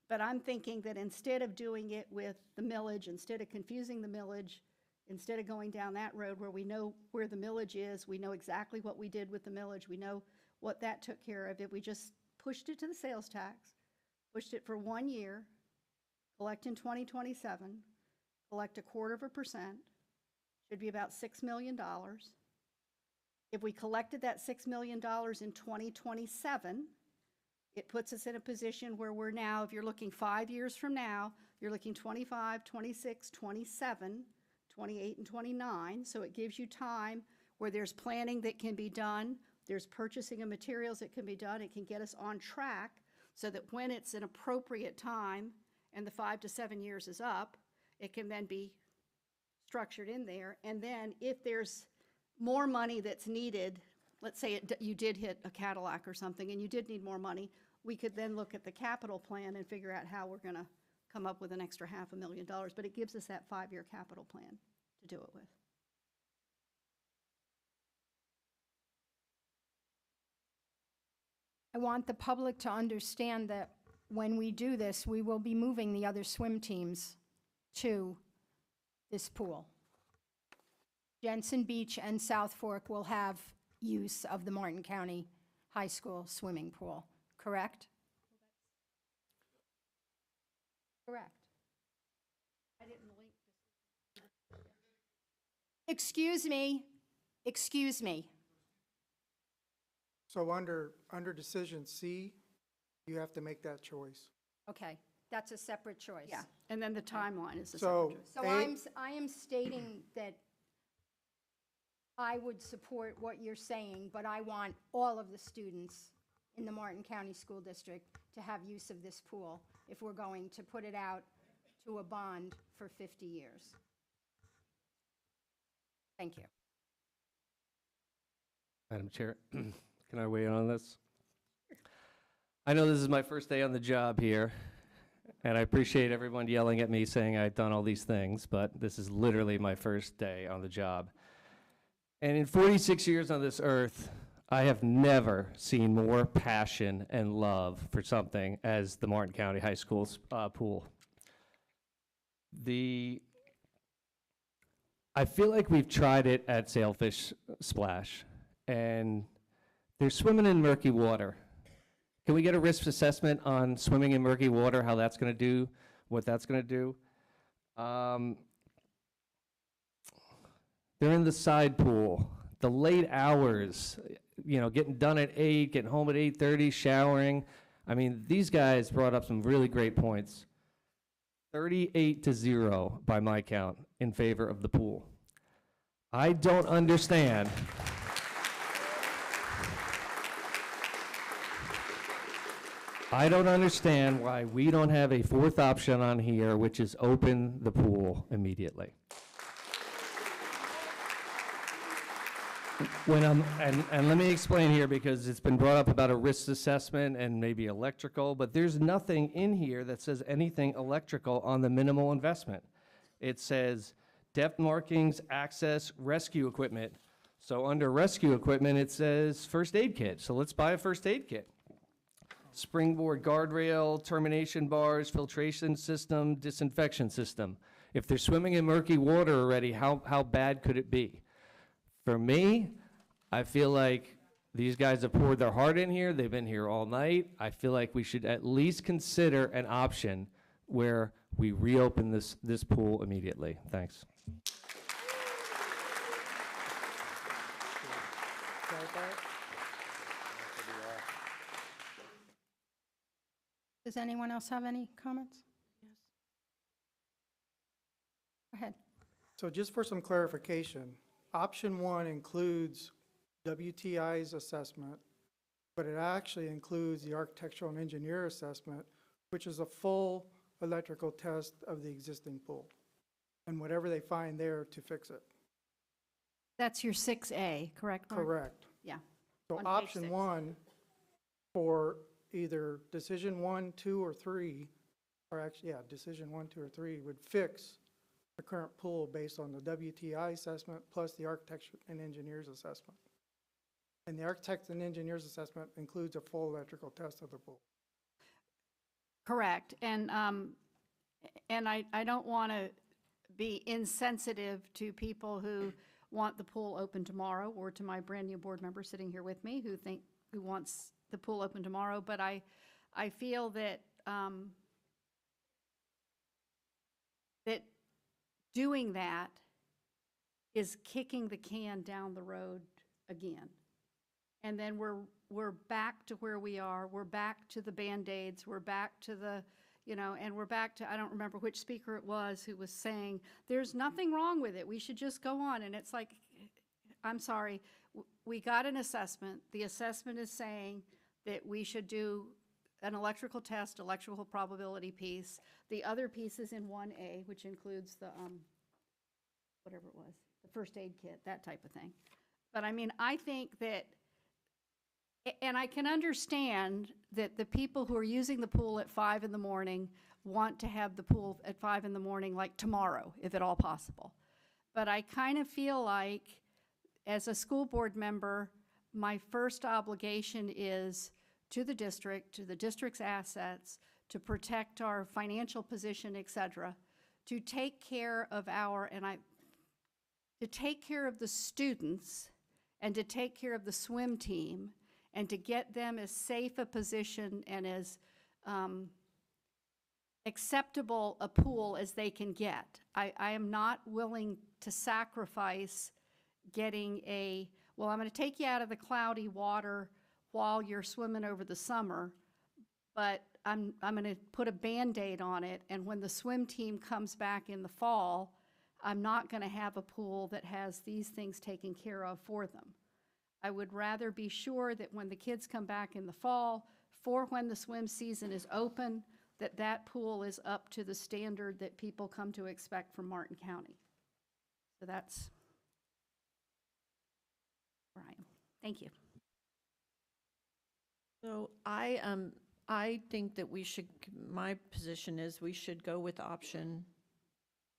But I'm thinking that instead of doing it with the millage, instead of confusing the millage, instead of going down that road where we know where the millage is, we know exactly what we did with the millage, we know what that took care of, if we just pushed it to the sales tax, pushed it for 1 year, collect in 2027, collect 0.25%, should be about $6 million. If we collected that $6 million in 2027, it puts us in a position where we're now, if you're looking 5 years from now, you're looking 25, 26, 27, 28, and 29. So it gives you time where there's planning that can be done, there's purchasing of materials that can be done. It can get us on track so that when it's an appropriate time and the 5 to 7 years is up, it can then be structured in there. And then if there's more money that's needed, let's say you did hit a Cadillac or something and you did need more money, we could then look at the capital plan and figure out how we're going to come up with an extra $500,000. But it gives us that 5-year capital plan to do it with. I want the public to understand that when we do this, we will be moving the other swim teams to this pool. Jensen Beach and South Fork will have use of the Martin County High School swimming pool, correct? Correct. I didn't link. Excuse me, excuse me. So under decision C, you have to make that choice. Okay, that's a separate choice. Yeah, and then the timeline is the So separate choice. So I am stating that I would support what you're saying, but I want all of the students in the Martin County School District to have use of this pool if we're going to put it out to a bond for 50 years. Thank you. Madam Chair, can I weigh in on this? I know this is my first day on the job here, and I appreciate everyone yelling at me saying I've done all these things, but this is literally my first day on the job. And in 46 years on this earth, I have never seen more passion and love for something as the Martin County High School's pool. I feel like we've tried it at Sailfish Splash, and they're swimming in murky water. Can we get a risk assessment on swimming in murky water, how that's going to do, what that's going to do? They're in the side pool, the late hours, you know, getting done at 8, getting home at 8:30, showering. I mean, these guys brought up some really great points. 38-0 by my count in favor of the pool. I don't understand. I don't understand why we don't have a fourth option on here, which is open the pool immediately. And let me explain here, because it's been brought up about a risk assessment and maybe electrical, but there's nothing in here that says anything electrical on the minimal investment. It says depth markings, access, rescue equipment. So under rescue equipment, it says first aid kit. So let's buy a first aid kit. Springboard guardrail, termination bars, filtration system, disinfection system. If they're swimming in murky water already, how bad could it be? For me, I feel like these guys have poured their heart in here. They've been here all night. I feel like we should at least consider an option where we reopen this pool immediately. Thanks. Does anyone else have any comments? Yes. Go ahead. So just for some clarification, option 1 includes WTI's assessment, but it actually includes the architectural and engineer assessment, which is a full electrical test of the existing pool, and whatever they find there to fix it. That's your 6A, correct, Mark? Correct. Yeah. So On page option 6. 1 for either decision 1, 2, or 3, or actually, yeah, decision 1, 2, or 3 would fix the current pool based on the WTI assessment plus the architecture and engineers assessment. And the architect and engineers assessment includes a full electrical test of the pool. Correct. And I don't want to be insensitive to people who want the pool open tomorrow, or to my brand-new board member sitting here with me who wants the pool open tomorrow, but I feel that that doing that is kicking the can down the road again. And then we're back to where we are. We're back to the Band-Aids. We're back to the, and we're back to, I don't remember which speaker it was who was saying, there's nothing wrong with it. We should just go on. And it's like, I'm sorry, we got an assessment. The assessment is saying that we should do an electrical test, electrical probability piece. The other piece is in 1A, which includes the, whatever it was, the first aid kit, that type of thing. But I mean, I think that, and I can understand that the people who are using the pool at 5 in the morning want to have the pool at 5 in the morning, like tomorrow, if at all possible. But I kind of feel like, as a school board member, my first obligation is to the district's assets, to protect our financial position, et cetera, to take care of to take care of the students and to take care of the swim team and to get them as safe a position and as acceptable a pool as they can get. I am not willing to sacrifice getting well, I'm going to take you out of the cloudy water while you're swimming over the summer, but I'm going to put a Band-Aid on it, and when the swim team comes back in the fall, I'm not going to have a pool that has these things taken care of for them. I would rather be sure that when the kids come back in the fall, for when the swim season is open, that pool is up to the standard that people come to expect from Martin County. So that's where I am. Thank you. So I think that my position is we should go with option,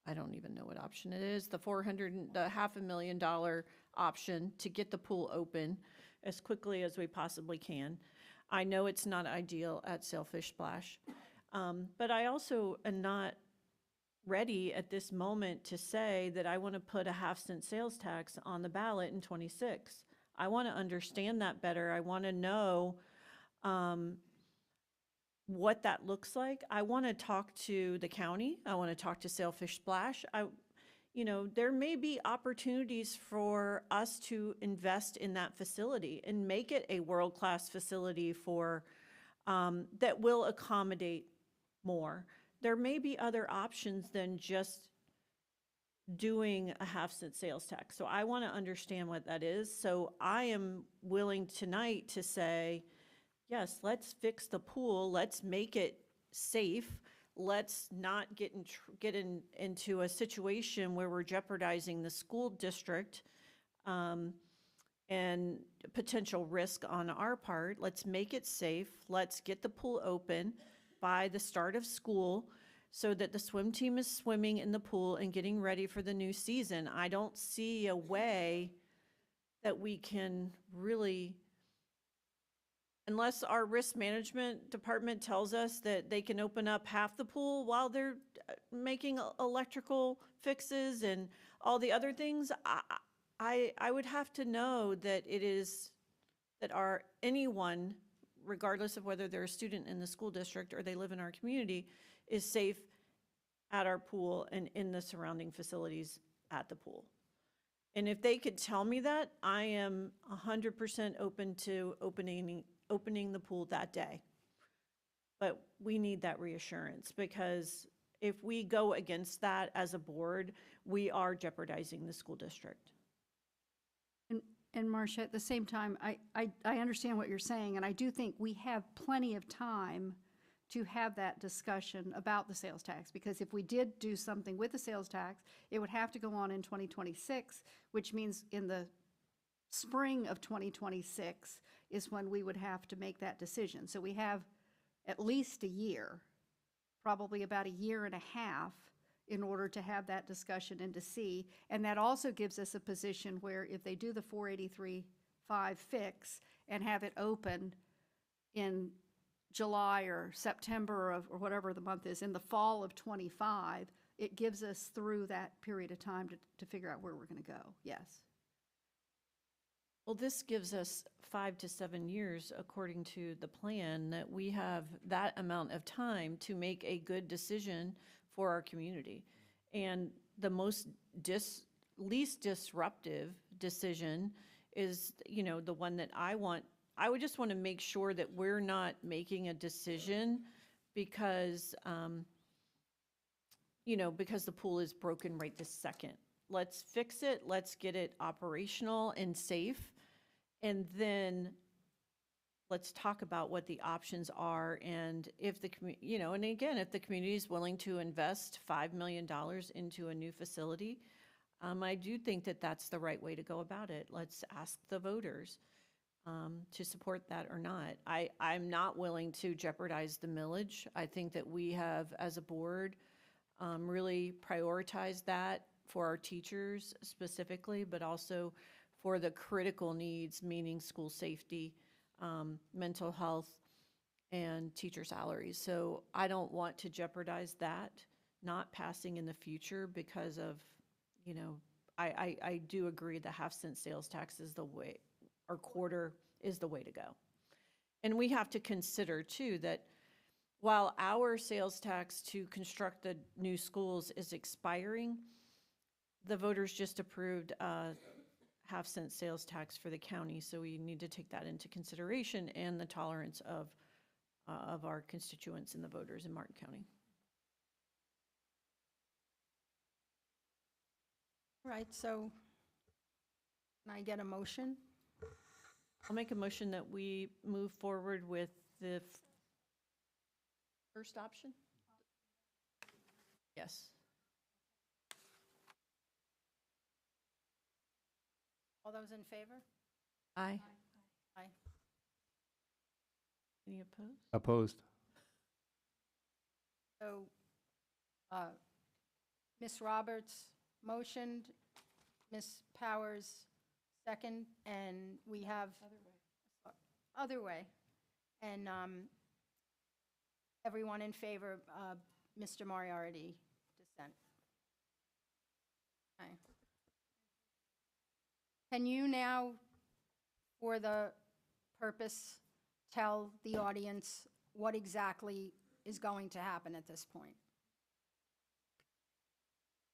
I don't even know what option it is, the $500,000 option to get the pool open as quickly as we possibly can. I know it's not ideal at Sailfish Splash, but I also am not ready at this moment to say that I want to put a 50-cent sales tax on the ballot in '26. I want to understand that better. I want to know what that looks like. I want to talk to the county. I want to talk to Sailfish Splash. There may be opportunities for us to invest in that facility and make it a world-class facility for that will accommodate more. There may be other options than just doing a 50-cent sales tax. So I want to understand what that is. So I am willing tonight to say, yes, let's fix the pool. Let's make it safe. Let's not get into a situation where we're jeopardizing the school district and potential risk on our part. Let's make it safe. Let's get the pool open by the start of school so that the swim team is swimming in the pool and getting ready for the new season. I don't see a way that we can really, unless our risk management department tells us that they can open up half the pool while they're making electrical fixes and all the other things, I would have to know that anyone, regardless of whether they're a student in the school district or they live in our community, is safe at our pool and in the surrounding facilities at the pool. And if they could tell me that, I am 100% open to opening the pool that day. But we need that reassurance, because if we go against that as a board, we are jeopardizing the school district. And Marcia, at the same time, I understand what you're saying, and I do think we have plenty of time to have that discussion about the sales tax, because if we did do something with the sales tax, it would have to go on in 2026, which means in the spring of 2026 is when we would have to make that decision. So we have at least a year, probably about a year and a half, in order to have that discussion and to see. And that also gives us a position where if they do the 483.5 fix and have it open in July or September or whatever the month is, in the fall of '25, it gives us through that period of time to figure out where we're going to go. Yes. Well, this gives us 5 to 7 years, according to the plan, that we have that amount of time to make a good decision for our community. And the least disruptive decision is, you know, the one that I would just want to make sure that we're not making a decision because, you know, because the pool is broken right this second. Let's fix it, let's get it operational and safe, and then let's talk about what the options are, and if the you know, and again, if the community is willing to invest $5 million into a new facility, I do think that that's the right way to go about it. Let's ask the voters to support that or not. I'm not willing to jeopardize the millage. I think that we have, as a board, really prioritized that for our teachers specifically, but also for the critical needs, meaning school safety, mental health, and teacher salaries. So I don't want to jeopardize that not passing in the future because of, you know, I do agree the half-cent sales tax is the way, or quarter is the way to go. And we have to consider too that while our sales tax to construct the new schools is expiring, the voters just approved a half-cent sales tax for the county, so we need to take that into consideration and the tolerance of our constituents and the voters in Martin County. Right, so can I get a motion? I'll make a motion that we move forward with the first option. Yes. All those in favor? Aye. Aye. Any opposed? Opposed. So, Ms. Roberts motioned, Ms. Powers second, and we have other way. And everyone in favor, Mr. Moriarty dissent. Okay. Can you now, for the purpose, tell the audience what exactly is going to happen at this point?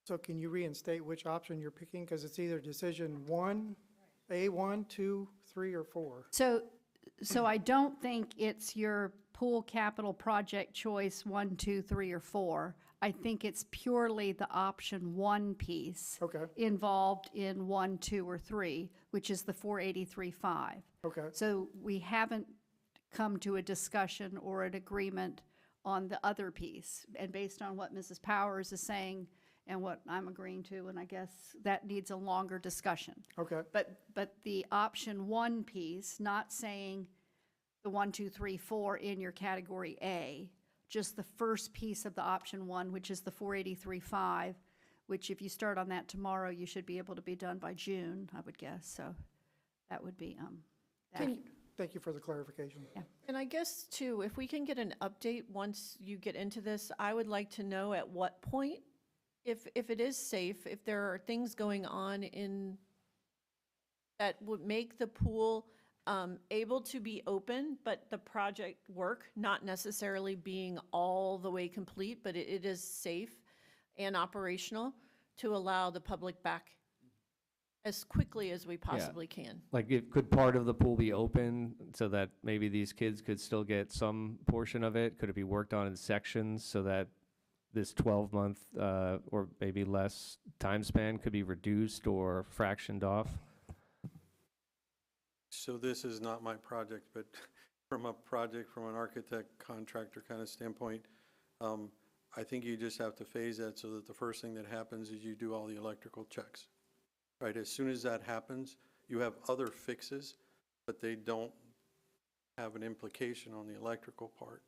So can you reinstate which option you're picking? Because it's either decision 1, A1, 2, 3, or 4. So I don't think it's your pool capital project choice 1, 2, 3, or 4. I think it's purely the option 1 piece involved in 1, 2, or 3, which is the 483.5. Okay. So we haven't come to a discussion or an agreement on the other piece. And based on what Mrs. Powers is saying and what I'm agreeing to, and I guess that needs a longer discussion. Okay. But the option 1 piece, not saying the 1, 2, 3, 4 in your category A, just the first piece of the option 1, which is the 483.5, which if you start on that tomorrow, you should be able to be done by June, I would guess. So that would be that. Thank you for the clarification. Yeah. And I guess too, if we can get an update once you get into this, I would like to know at what point, if it is safe, if there are things going on in that would make the pool able to be open, but the project work not necessarily being all the way complete, but it is safe and operational to allow the public back as quickly as we possibly can. Like, could part of the pool be open so that maybe these kids could still get some portion of it? Could it be worked on in sections so that this 12-month or maybe less time span could be reduced or fractioned off? So this is not my project, but from an architect contractor kind of standpoint, I think you just have to phase that so that the first thing that happens is you do all the electrical checks. Right, as soon as that happens, you have other fixes, but they don't have an implication on the electrical part.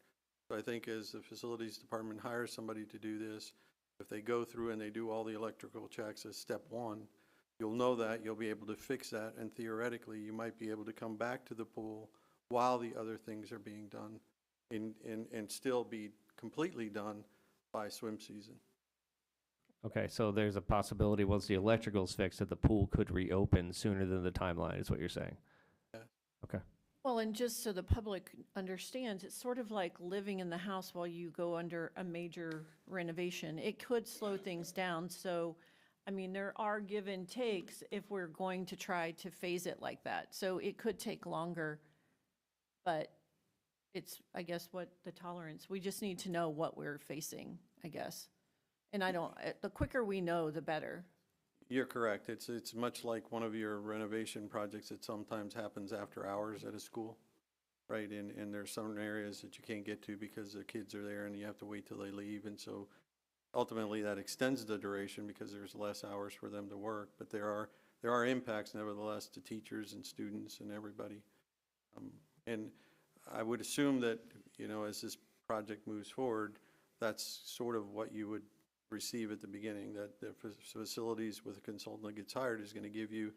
So I think as the facilities department hires somebody to do this, If they go through and they do all the electrical checks as step one, you'll know that, you'll be able to fix that, and theoretically, you might be able to come back to the pool while the other things are being done and still be completely done by swim season. Okay, so there's a possibility once the electrical's fixed that the pool could reopen sooner than the timeline, is what you're saying? Yeah. Okay. Well, and just so the public understands, it's sort of like living in the house while you go under a major renovation. It could slow things down, so, I mean, there are give and takes if we're going to try to phase it like that. So it could take longer, but it's, I guess, what the tolerance, we just need to know what we're facing, I guess. And I don't, the quicker we know, the better. You're correct. It's much like one of your renovation projects that sometimes happens after hours at a school, right? And there's some areas that you can't get to because the kids are there and you have to wait till they leave. And so ultimately that extends the duration because there's less hours for them to work. But there are impacts nevertheless to teachers and students and everybody. And I would assume that, you know, as this project moves forward, that's sort of what you would receive at the beginning, that the facilities with a consultant that gets hired is going to give you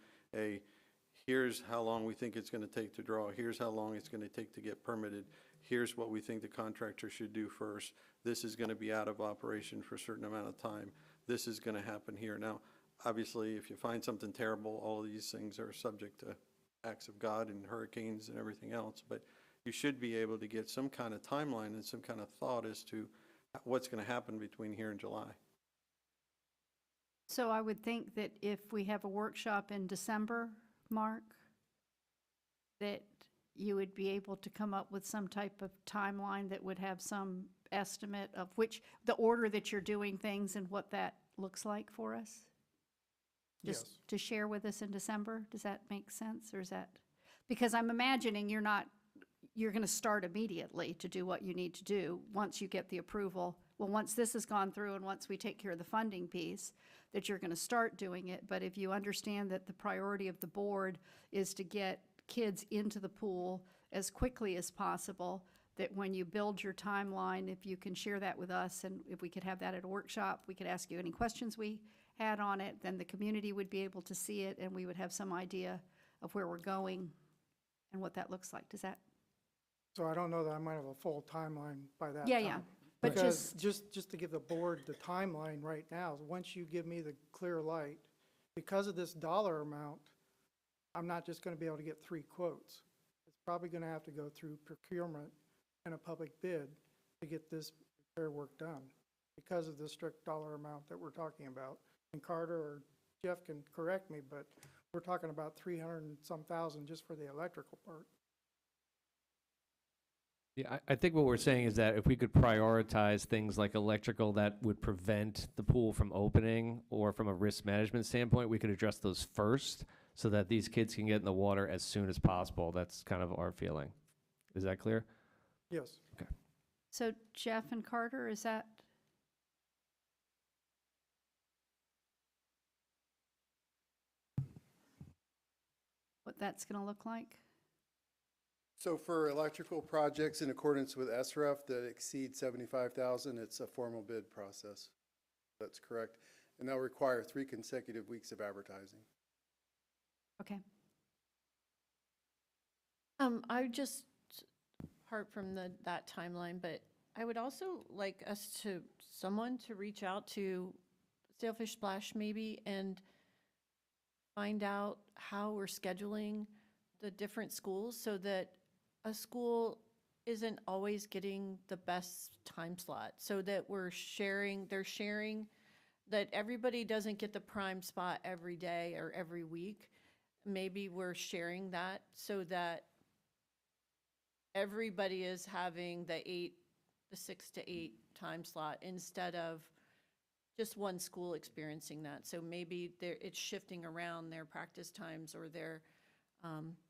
here's how long we think it's going to take to draw, here's how long it's going to take to get permitted, here's what we think the contractor should do first, this is going to be out of operation for a certain amount of time, this is going to happen here. Now, obviously, if you find something terrible, all of these things are subject to acts of God and hurricanes and everything else, but you should be able to get some kind of timeline and some kind of thought as to what's going to happen between here and July. So I would think that if we have a workshop in December, Mark, that you would be able to come up with some type of timeline that would have some estimate of which, the order that you're doing things and what that looks like for us? Just Yes. to share with us in December? Does that make sense, or is that? Because I'm imagining you're going to start immediately to do what you need to do once you get the approval. Well, once this has gone through and once we take care of the funding piece, that you're going to start doing it. But if you understand that the priority of the board is to get kids into the pool as quickly as possible, that when you build your timeline, if you can share that with us, and if we could have that at a workshop, we could ask you any questions we had on it, then the community would be able to see it, and we would have some idea of where we're going and what that looks like. Does that? So I don't know that I might have a full timeline by that Yeah, time. yeah. But Because just to give the board the timeline right now, once you give me the clear light, because of this dollar amount, I'm not just going to be able to get 3 quotes. It's probably going to have to go through procurement and a public bid to get this repair work done because of the strict dollar amount that we're talking about. And Carter or Jeff can correct me, but we're talking about 300 and some thousand just for the electrical part. Yeah, I think what we're saying is that if we could prioritize things like electrical that would prevent the pool from opening, or from a risk management standpoint, we could address those first so that these kids can get in the water as soon as possible. That's kind of our feeling. Is that clear? Yes. Okay. So Jeff and Carter, is that? What that's going to look like? So for electrical projects in accordance with SRF that exceed 75,000, it's a formal bid process. That's correct. And they'll require 3 consecutive weeks of advertising. Okay. I would just, apart from that timeline, but I would also like someone to reach out to Sailfish Splash maybe and find out how we're scheduling the different schools so that a school isn't always getting the best time slot, so that they're sharing, that everybody doesn't get the prime spot every day or every week. Maybe we're sharing that so that everybody is having the 6 to 8 time slot instead of just one school experiencing that. So maybe it's shifting around their practice times or their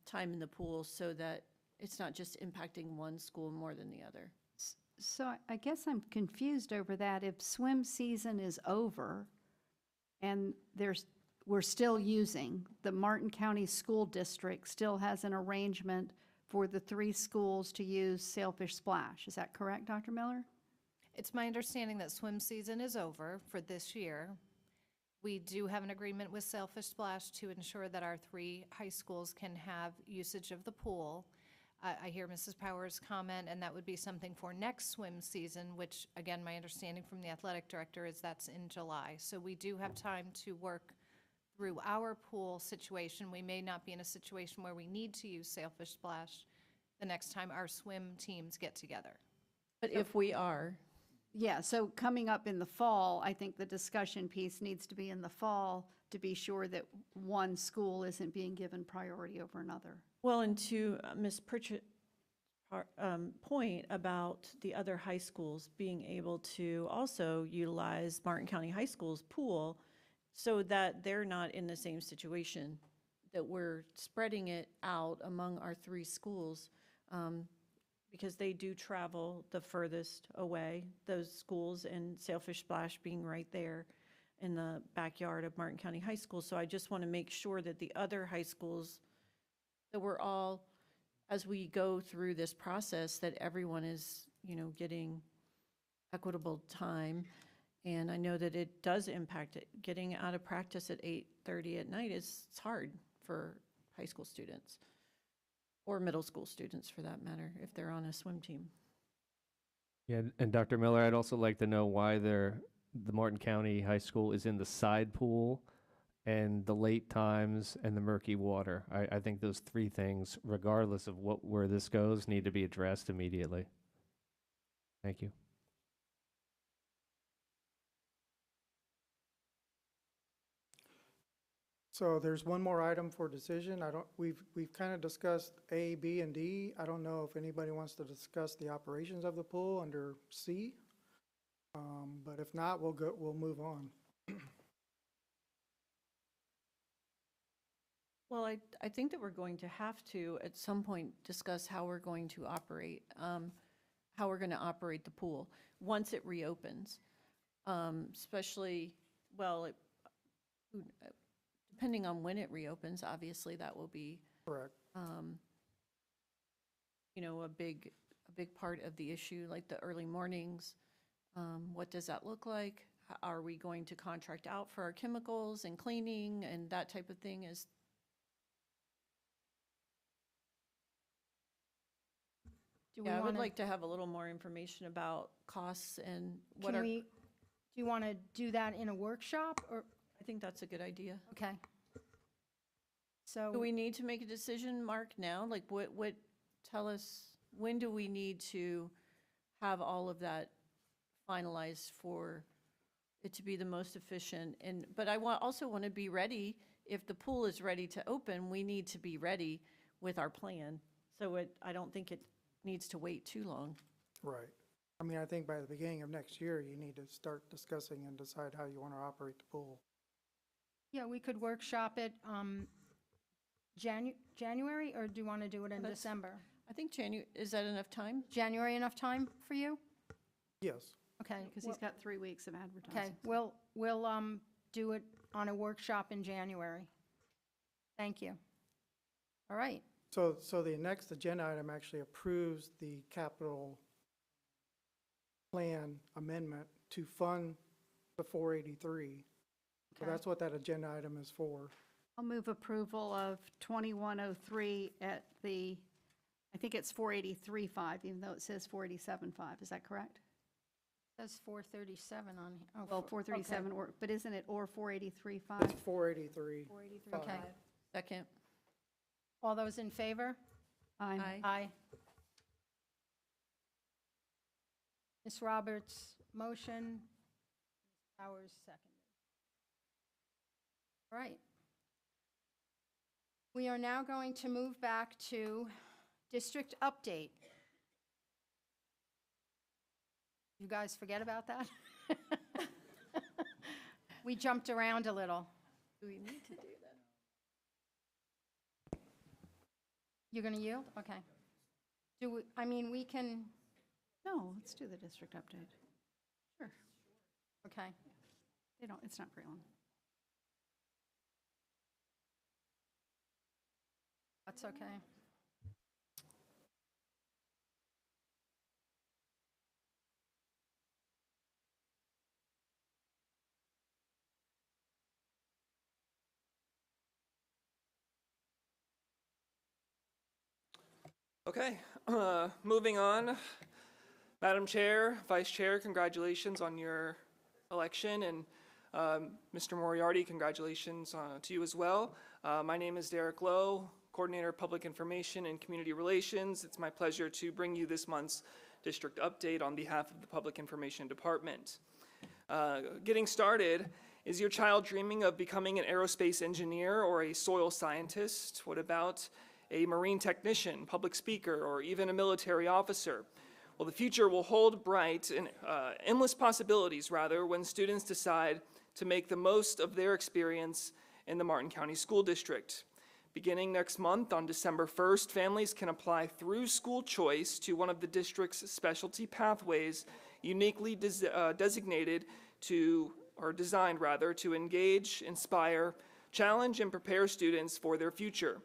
time in the pool so that it's not just impacting one school more than the other. So I guess I'm confused over that. If swim season is over and we're still using, the Martin County School District still has an arrangement for the 3 schools to use Sailfish Splash. Is that correct, Dr. Miller? It's my understanding that swim season is over for this year. We do have an agreement with Sailfish Splash to ensure that our 3 high schools can have usage of the pool. I hear Mrs. Powers' comment, and that would be something for next swim season, which, again, my understanding from the athletic director is that's in July. So we do have time to work through our pool situation. We may not be in a situation where we need to use Sailfish Splash the next time our swim teams get together. But if we are, Yeah, so coming up in the fall, I think the discussion piece needs to be in the fall to be sure that one school isn't being given priority over another. Well, and to Ms. Pritchett's point about the other high schools being able to also utilize Martin County High School's pool so that they're not in the same situation, that we're spreading it out among our 3 schools, because they do travel the furthest away, those schools, and Sailfish Splash being right there in the backyard of Martin County High School. So I just want to make sure that the other high schools, that we're all, as we go through this process, that everyone is, getting equitable time. And I know that it does impact it. Getting out of practice at 8:30 at night it's hard for high school students, or middle school students for that matter, if they're on a swim team. Yeah, and Dr. Miller, I'd also like to know why the Martin County High School is in the side pool and the late times and the murky water. I think those 3 things, regardless of where this goes, need to be addressed immediately. Thank you. So there's one more item for decision. We've kind of discussed A, B, and D. I don't know if anybody wants to discuss the operations of the pool under C. But if not, we'll move on. Well, I think that we're going to have to, at some point, discuss how we're going to operate, the pool once it reopens. Especially, depending on when it reopens, obviously, that will be correct. A big part of the issue, like the early mornings. What does that look like? Are we going to contract out for our chemicals and cleaning and that type of thing? I would like to have a little more information about costs and what are. Do you want to do that in a workshop, or? I think that's a good idea. Okay. So. Do we need to make a decision, Mark, now? Like tell us, when do we need to have all of that finalized for it to be the most efficient? But I also want to be ready. If the pool is ready to open, we need to be ready with our plan. So I don't think it needs to wait too long. Right. I mean, I think by the beginning of next year, you need to start discussing and decide how you want to operate the pool. Yeah, we could workshop it January, or do you want to do it in December? I think is that enough time? January enough time for you? Yes. Okay. Because he's got 3 weeks of advertising. Okay, we'll do it on a workshop in January. Thank you. All right. So the next agenda item actually approves the capital plan amendment to fund the 483. So Okay. that's what that agenda item is for. I'll move approval of 2103 at I think it's 483.5, even though it says 487.5. Is that correct? It says 437 on. Well, 437, okay. but isn't it or 483.5? It's 483. Okay. Second. All those in favor? Aye. Aye. Ms. Roberts, motion. Ms. Powers, seconded. All right. We are now going to move back to district update. You guys forget about that? We jumped around a little. Do we need to do that? You're going to yield? Okay. We can, No, let's do the district update. Sure. okay. It's not very long. That's okay. Okay, moving on. Madam Chair, Vice Chair, congratulations on your election, and Mr. Moriarty, congratulations to you as well. My name is Derek Lowe, Coordinator of Public Information and Community Relations. It's my pleasure to bring you this month's district update on behalf of the Public Information Department. Getting started, is your child dreaming of becoming an aerospace engineer or a soil scientist? What about a marine technician, public speaker, or even a military officer? Well, the future will hold bright and endless possibilities, rather, when students decide to make the most of their experience in the Martin County School District. Beginning next month, on December 1st, families can apply through school choice to one of the district's specialty pathways uniquely designated to, or designed rather, to engage, inspire, challenge, and prepare students for their future.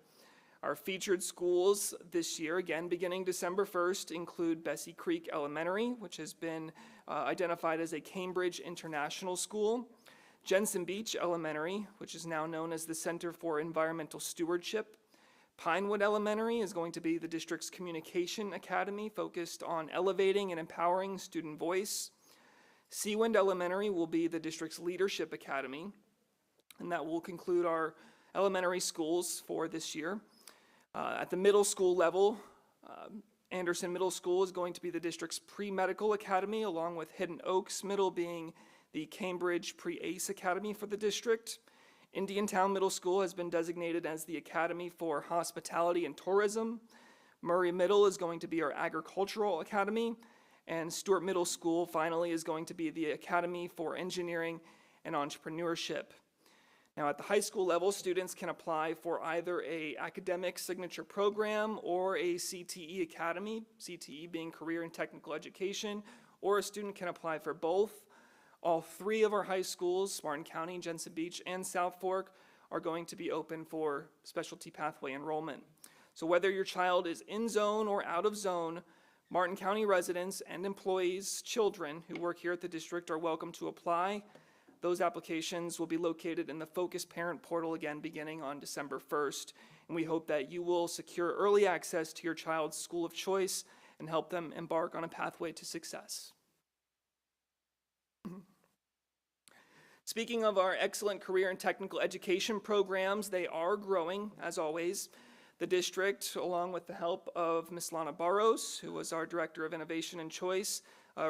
Our featured schools this year, again beginning December 1st, include Bessie Creek Elementary, which has been identified as a Cambridge International School, Jensen Beach Elementary, which is now known as the Center for Environmental Stewardship. Pinewood Elementary is going to be the district's communication academy focused on elevating and empowering student voice. Seawind Elementary will be the district's leadership academy, and that will conclude our elementary schools for this year. At the middle school level, Anderson Middle School is going to be the district's pre-medical academy, along with Hidden Oaks Middle being the Cambridge Pre-ACE Academy for the district. Indiantown Middle School has been designated as the Academy for Hospitality and Tourism. Murray Middle is going to be our Agricultural Academy. And Stewart Middle School, finally, is going to be the Academy for Engineering and Entrepreneurship. Now, at the high school level, students can apply for either a academic signature program or a CTE academy, CTE being Career and Technical Education, or a student can apply for both. All three of our high schools, Martin County, Jensen Beach, and South Fork, are going to be open for specialty pathway enrollment. So whether your child is in zone or out of zone, Martin County residents and employees, children who work here at the district are welcome to apply. Those applications will be located in the Focus Parent Portal again beginning on December 1st, and we hope that you will secure early access to your child's school of choice and help them embark on a pathway to success. Speaking of our excellent career and technical education programs, they are growing, as always. The district, along with the help of Ms. Lana Barros, who was our Director of Innovation and Choice,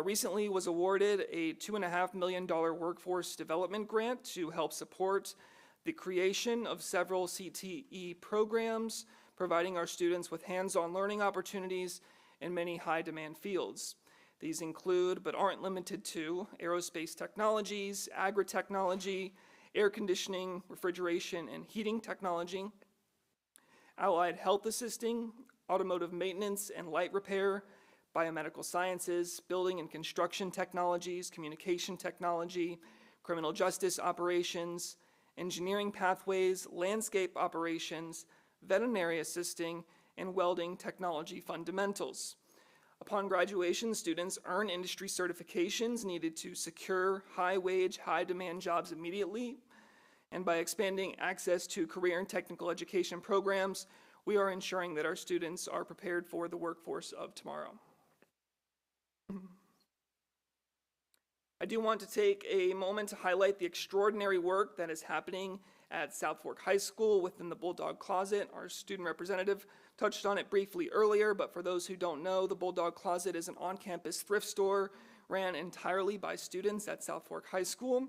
recently was awarded a $2.5 million workforce development grant to help support the creation of several CTE programs, providing our students with hands-on learning opportunities in many high-demand fields. These include, but aren't limited to, aerospace technologies, agri-technology, air conditioning, refrigeration, and heating technology, allied health assisting, automotive maintenance and light repair, biomedical sciences, building and construction technologies, communication technology, criminal justice operations, engineering pathways, landscape operations, veterinary assisting, and welding technology fundamentals. Upon graduation, students earn industry certifications needed to secure high-wage, high-demand jobs immediately. And by expanding access to career and technical education programs, we are ensuring that our students are prepared for the workforce of tomorrow. I do want to take a moment to highlight the extraordinary work that is happening at South Fork High School within the Bulldog Closet. Our student representative touched on it briefly earlier, but for those who don't know, the Bulldog Closet is an on-campus thrift store ran entirely by students at South Fork High School.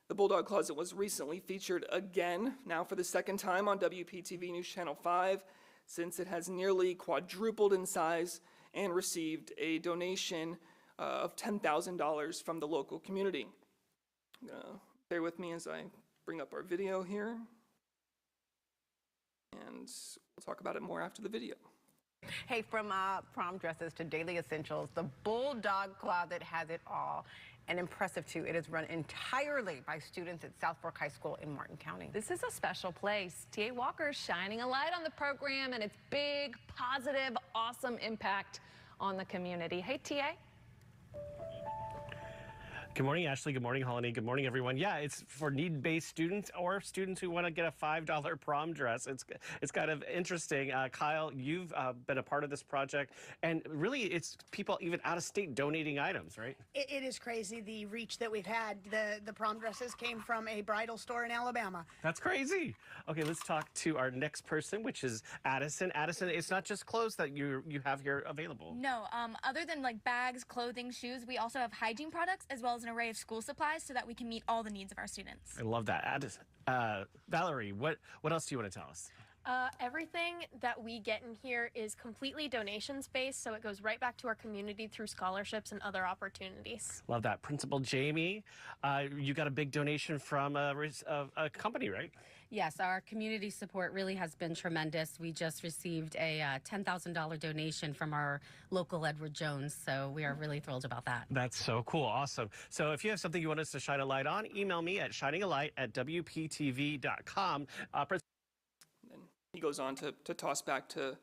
The Bulldog Closet was recently featured again, now for the second time on WPTV News Channel 5, since it has nearly quadrupled in size and received a donation of $10,000 from the local community. Bear with me as I bring up our video here, and we'll talk about it more after the video. Hey, from prom dresses to daily essentials, the Bulldog Closet has it all. And impressive, too, it is run entirely by students at South Fork High School in Martin County. This is a special place. T.A. Walker is shining a light on the program and its big, positive, awesome impact on the community. Hey, T.A. Good morning, Ashley. Good morning, Holly. Good morning, everyone. Yeah, it's for need-based students or students who want to get a $5 prom dress. It's kind of interesting. Kyle, you've been a part of this project, and really it's people even out of state donating items, right? It is crazy, the reach that we've had. The prom dresses came from a bridal store in Alabama. That's crazy. Okay, let's talk to our next person, which is Addison. Addison, it's not just clothes that you have here available. No, other than like bags, clothing, shoes, we also have hygiene products as well as an array of school supplies so that we can meet all the needs of our students. I love that. Addison, Valerie, what else do you want to tell us? Everything that we get in here is completely donation-based, so it goes right back to our community through scholarships and other opportunities. Love that. Principal Jamie, you got a big donation from a company, right? Yes, our community support really has been tremendous. We just received a $10,000 donation from our local Edward Jones, so we are really thrilled about that. That's so cool. Awesome. So if you have something you want us to shine a light on, email me at shiningalight@wptv.com. He goes on to toss back to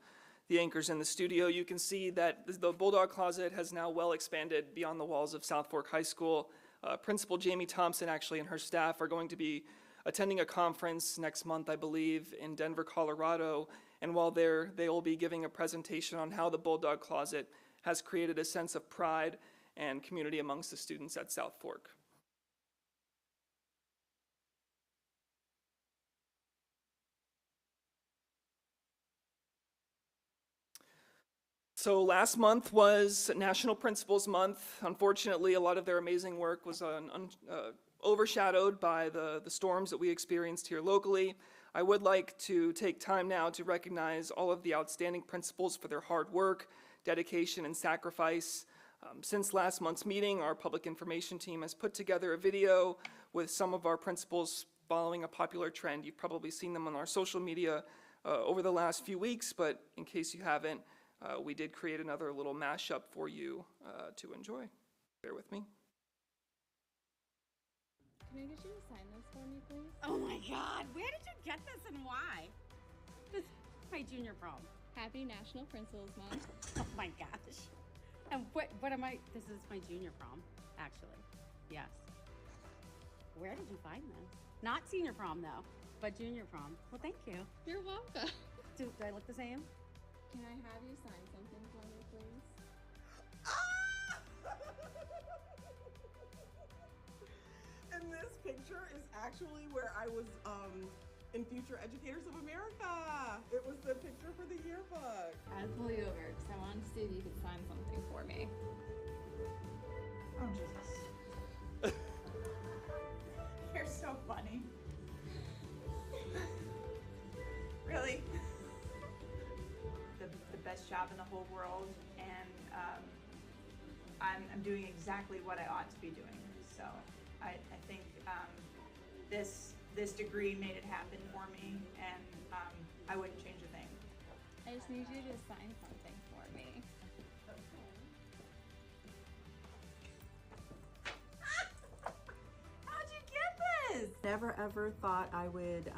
the anchors in the studio. You can see that the Bulldog Closet has now well expanded beyond the walls of South Fork High School. Principal Jamie Thompson actually and her staff are going to be attending a conference next month, I believe, in Denver, Colorado. And while there, they will be giving a presentation on how the Bulldog Closet has created a sense of pride and community amongst the students at South Fork. So last month was National Principals Month. Unfortunately, a lot of their amazing work was overshadowed by the storms that we experienced here locally. I would like to take time now to recognize all of the outstanding principals for their hard work, dedication, and sacrifice. Since last month's meeting, our public information team has put together a video with some of our principals following a popular trend. You've probably seen them on our social media over the last few weeks, but in case you haven't, we did create another little mashup for you to enjoy. Bear with me. Can I get you to sign this for me, please? Oh my God, where did you get this and why? This is my junior prom. Happy National Principals Month. Oh my gosh. And what am I, this is my junior prom, actually, yes. Where did you find this? Not senior prom though, but junior prom. Well, thank you. You're welcome. Do I look the same? Can I have you sign something for me, please? And this picture is actually where I was in Future Educators of America. It was the picture for the yearbook. I pull you over because I wanted to see if you could sign something for me. Oh, Jesus. You're so funny. Really? The best job in the whole world, and I'm doing exactly what I ought to be doing. So I think this degree made it happen for me, and I wouldn't change a thing. I just need you to sign something for me. How'd you get this? Never ever thought I would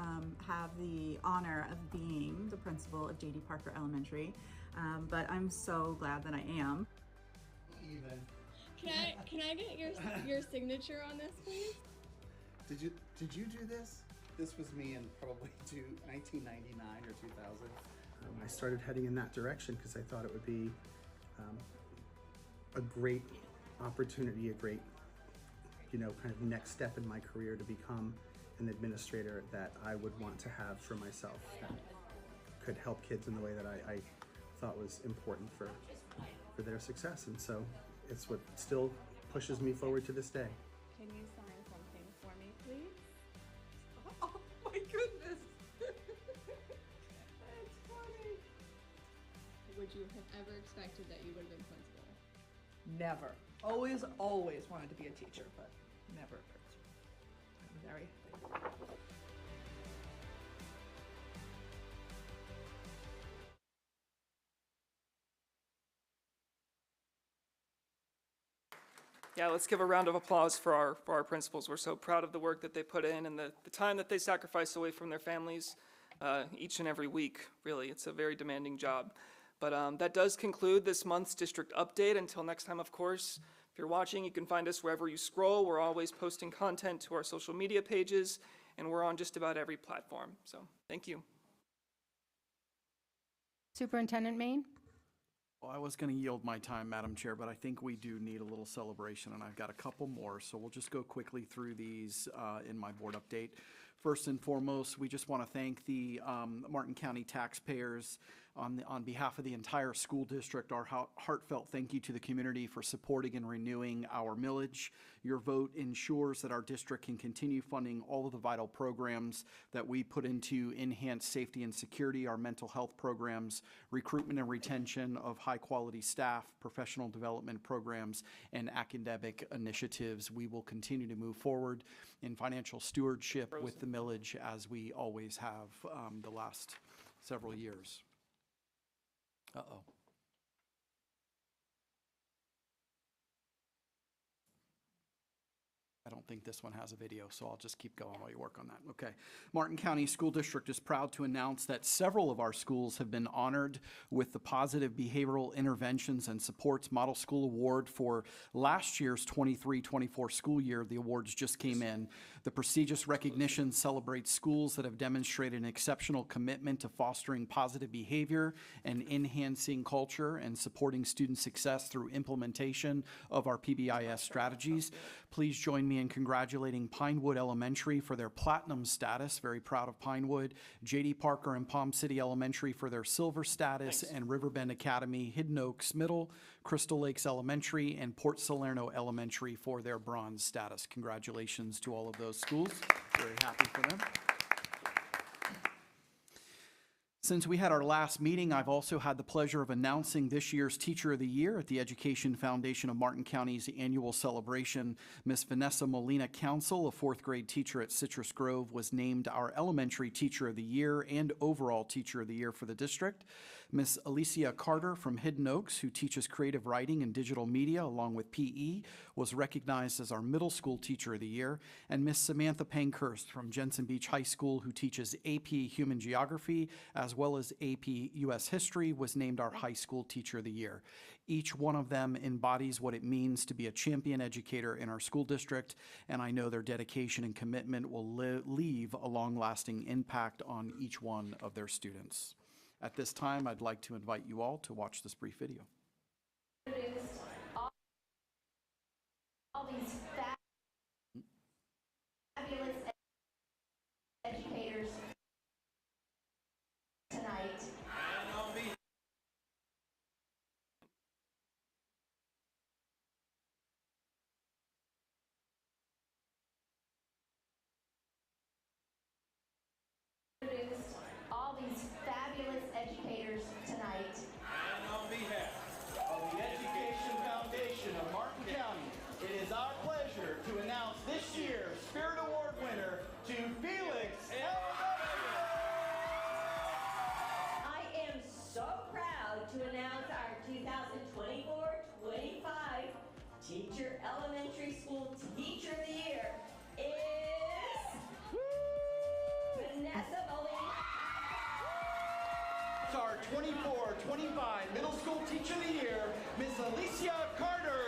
have the honor of being the principal of J.D. Parker Elementary, but I'm so glad that I am. Can I get your signature on this, please? Did you do this? This was me in probably 1999 or 2000. I started heading in that direction because I thought it would be a great opportunity, a great, kind of next step in my career to become an administrator that I would want to have for myself, that could help kids in the way that I thought was important for their success. And so it's what still pushes me forward to this day. Can you sign something for me, please? Oh my goodness. That's funny. Would you have ever expected that you would have been principal? Never. Always wanted to be a teacher, but never a principal. I'm very thankful. Yeah, let's give a round of applause for our principals. We're so proud of the work that they put in and the time that they sacrifice away from their families each and every week. Really, it's a very demanding job. But that does conclude this month's district update. Until next time, of course, If you're watching, you can find us wherever you scroll. We're always posting content to our social media pages, and we're on just about every platform. So thank you. Superintendent Maine? Well, I was going to yield my time, Madam Chair, but I think we do need a little celebration, and I've got a couple more, so we'll just go quickly through these in my board update. First and foremost, we just want to thank the Martin County taxpayers on behalf of the entire school district. Our heartfelt thank you to the community for supporting and renewing our millage. Your vote ensures that our district can continue funding all of the vital programs that we put into enhanced safety and security, our mental health programs, recruitment and retention of high-quality staff, professional development programs, and academic initiatives. We will continue to move forward in financial stewardship with the millage as we always have the last several years. Uh-oh. I don't think this one has a video, so I'll just keep going while you work on that. Okay. Martin County School District is proud to announce that several of our schools have been honored with the Positive Behavioral Interventions and Supports Model School Award for last year's 23-24 school year. The awards just came in. The prestigious recognition celebrates schools that have demonstrated an exceptional commitment to fostering positive behavior and enhancing culture and supporting student success through implementation of our PBIS strategies. Please join me in congratulating Pinewood Elementary for their platinum status. Very proud of Pinewood. J.D. Parker and Palm City Elementary for their silver status. Thanks. And Riverbend Academy, Hidden Oaks Middle, Crystal Lakes Elementary, and Port Salerno Elementary for their bronze status. Congratulations to all of those schools. Very happy for them. Since we had our last meeting, I've also had the pleasure of announcing this year's Teacher of the Year at the Education Foundation of Martin County's annual celebration. Miss Vanessa Molina Council, a fourth grade teacher at Citrus Grove, was named our Elementary Teacher of the Year and overall Teacher of the Year for the district. Miss Alicia Carter from Hidden Oaks, who teaches creative writing and digital media along with PE, was recognized as our Middle School Teacher of the Year. And Miss Samantha Pankhurst from Jensen Beach High School, who teaches AP Human Geography as well as AP U.S. History, was named our High School Teacher of the Year. Each one of them embodies what it means to be a champion educator in our school district, and I know their dedication and commitment will leave a long-lasting impact on each one of their students. At this time, I'd like to invite you all to watch this brief video. All these fabulous educators tonight. All these fabulous educators tonight. And on behalf of the Education Foundation of Martin County, it is our pleasure to announce this year's Spirit Award winner to Felix Elementary. I am so proud to announce our 2024-25 Teacher Elementary School Teacher of the Year is Vanessa Molina. Our 24-25 Middle School Teacher of the Year, Miss Alicia Carter.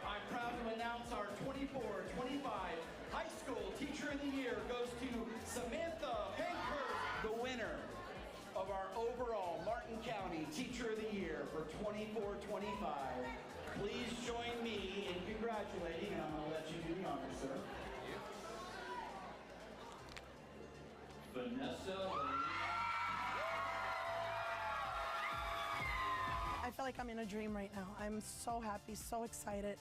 I'm proud to announce our 24-25 High School Teacher of the Year goes to Samantha Pankhurst, the winner of our overall Martin County Teacher of the Year for 24-25. Please join me in congratulating, and I'm going to let you do the honors, sir. Vanessa. I feel like I'm in a dream right now. I'm so happy, so excited.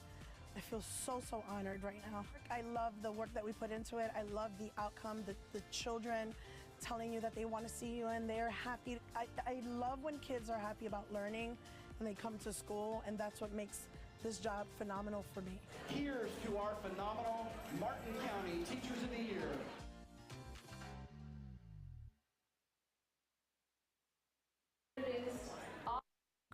I feel so honored right now. I love the work that we put into it. I love the outcome, the children telling you that they want to see you and they're happy. I love when kids are happy about learning and they come to school, and that's what makes this job phenomenal for me. Here's to our phenomenal Martin County Teachers of the Year.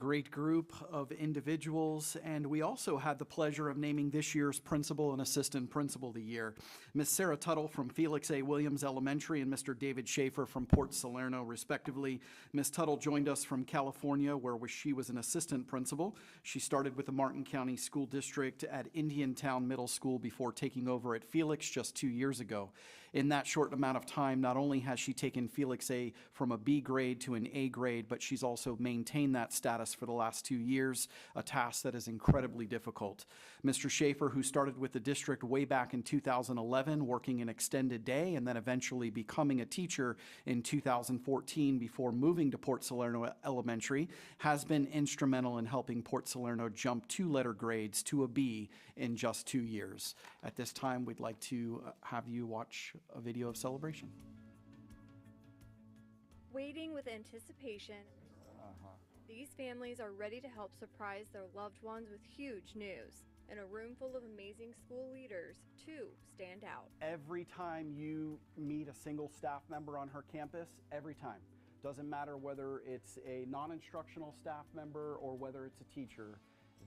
great group of individuals, and we also had the pleasure of naming this year's principal and assistant principal of the year. Ms. Sarah Tuttle from Felix A. Williams Elementary and Mr. David Schaefer from Port Salerno, respectively. Ms. Tuttle joined us from California, where she was an assistant principal. She started with the Martin County School District at Indiantown Middle School before taking over at Felix just 2 years ago. In that short amount of time, not only has she taken Felix A from a B grade to an A grade, but she's also maintained that status for the last 2 years, a task that is incredibly difficult. Mr. Schaefer, who started with the district way back in 2011, working an extended day and then eventually becoming a teacher in 2014 before moving to Port Salerno Elementary, has been instrumental in helping Port Salerno jump 2-letter grades to a B in just 2 years. At this time, we'd like to have you watch a video of celebration. Waiting with anticipation, these families are ready to help surprise their loved ones with huge news. In a room full of amazing school leaders, 2 stand out. Every time you meet a single staff member on her campus, every time, doesn't matter whether it's a non-instructional staff member or whether it's a teacher,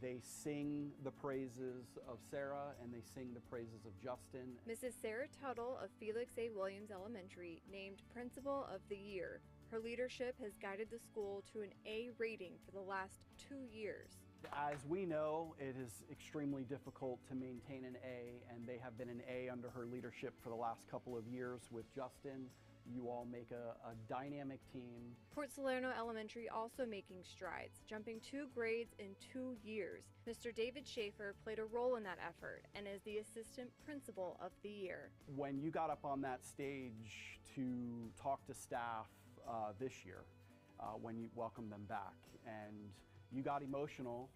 they sing the praises of Sarah and they sing the praises of Justin. Mrs. Sarah Tuttle of Felix A. Williams Elementary named Principal of the Year. Her leadership has guided the school to an A rating for the last 2 years. As we know, it is extremely difficult to maintain an A, and they have been an A under her leadership for the last couple of years with Justin. You all make a dynamic team. Port Salerno Elementary also making strides, jumping 2 grades in 2 years. Mr. David Schaefer played a role in that effort and is the Assistant Principal of the Year. When you got up on that stage to talk to staff this year, when you welcomed them back, and you got emotional,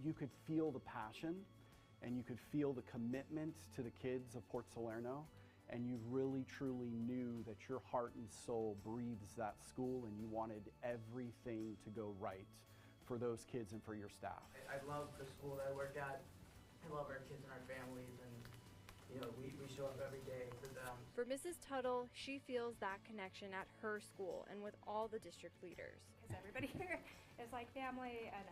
you could feel the passion and you could feel the commitment to the kids of Port Salerno. And you really truly knew that your heart and soul breathes that school and you wanted everything to go right for those kids and for your staff. I love the school that I work at. I love our kids and our families, and we show up every day for them. For Mrs. Tuttle, she feels that connection at her school and with all the district leaders. Because everybody here is like family, and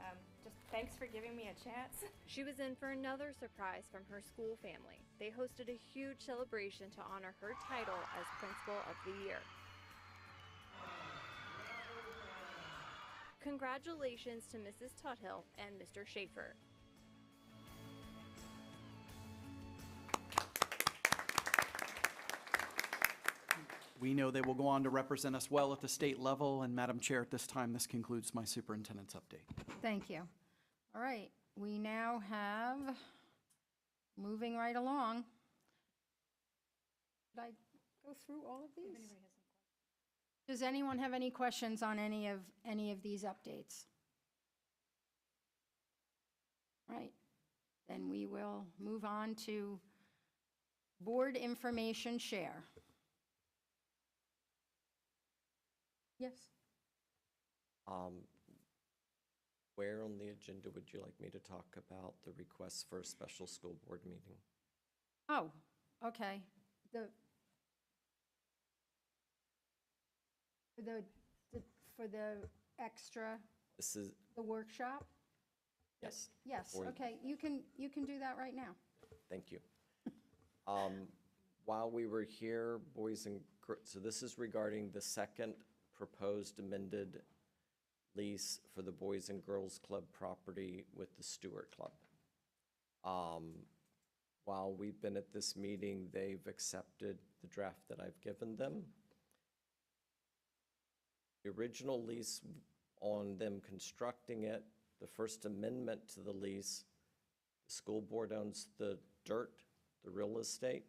just thanks for giving me a chance. She was in for another surprise from her school family. They hosted a huge celebration to honor her title as Principal of the Year. Congratulations to Mrs. Tuthill and Mr. Schaefer. We know they will go on to represent us well at the state level, and Madam Chair, at this time, this concludes my superintendent's update. Thank you. All right, we now have, moving right along. Should I go through all of these? Does anyone have any questions on any of these updates? All right, then we will move on to board information share. Yes. Where on the agenda would you like me to talk about the request for a special school board meeting? Oh, okay. For the extra, This is, the workshop? yes. Yes, Or- okay, you can do that right now. Thank you. While we were here, so this is regarding the second proposed amended lease for the Boys and Girls Club property with the Stewart Club. While we've been at this meeting, they've accepted the draft that I've given them. The original lease on them constructing it, the first amendment to the lease, the school board owns the dirt, the real estate.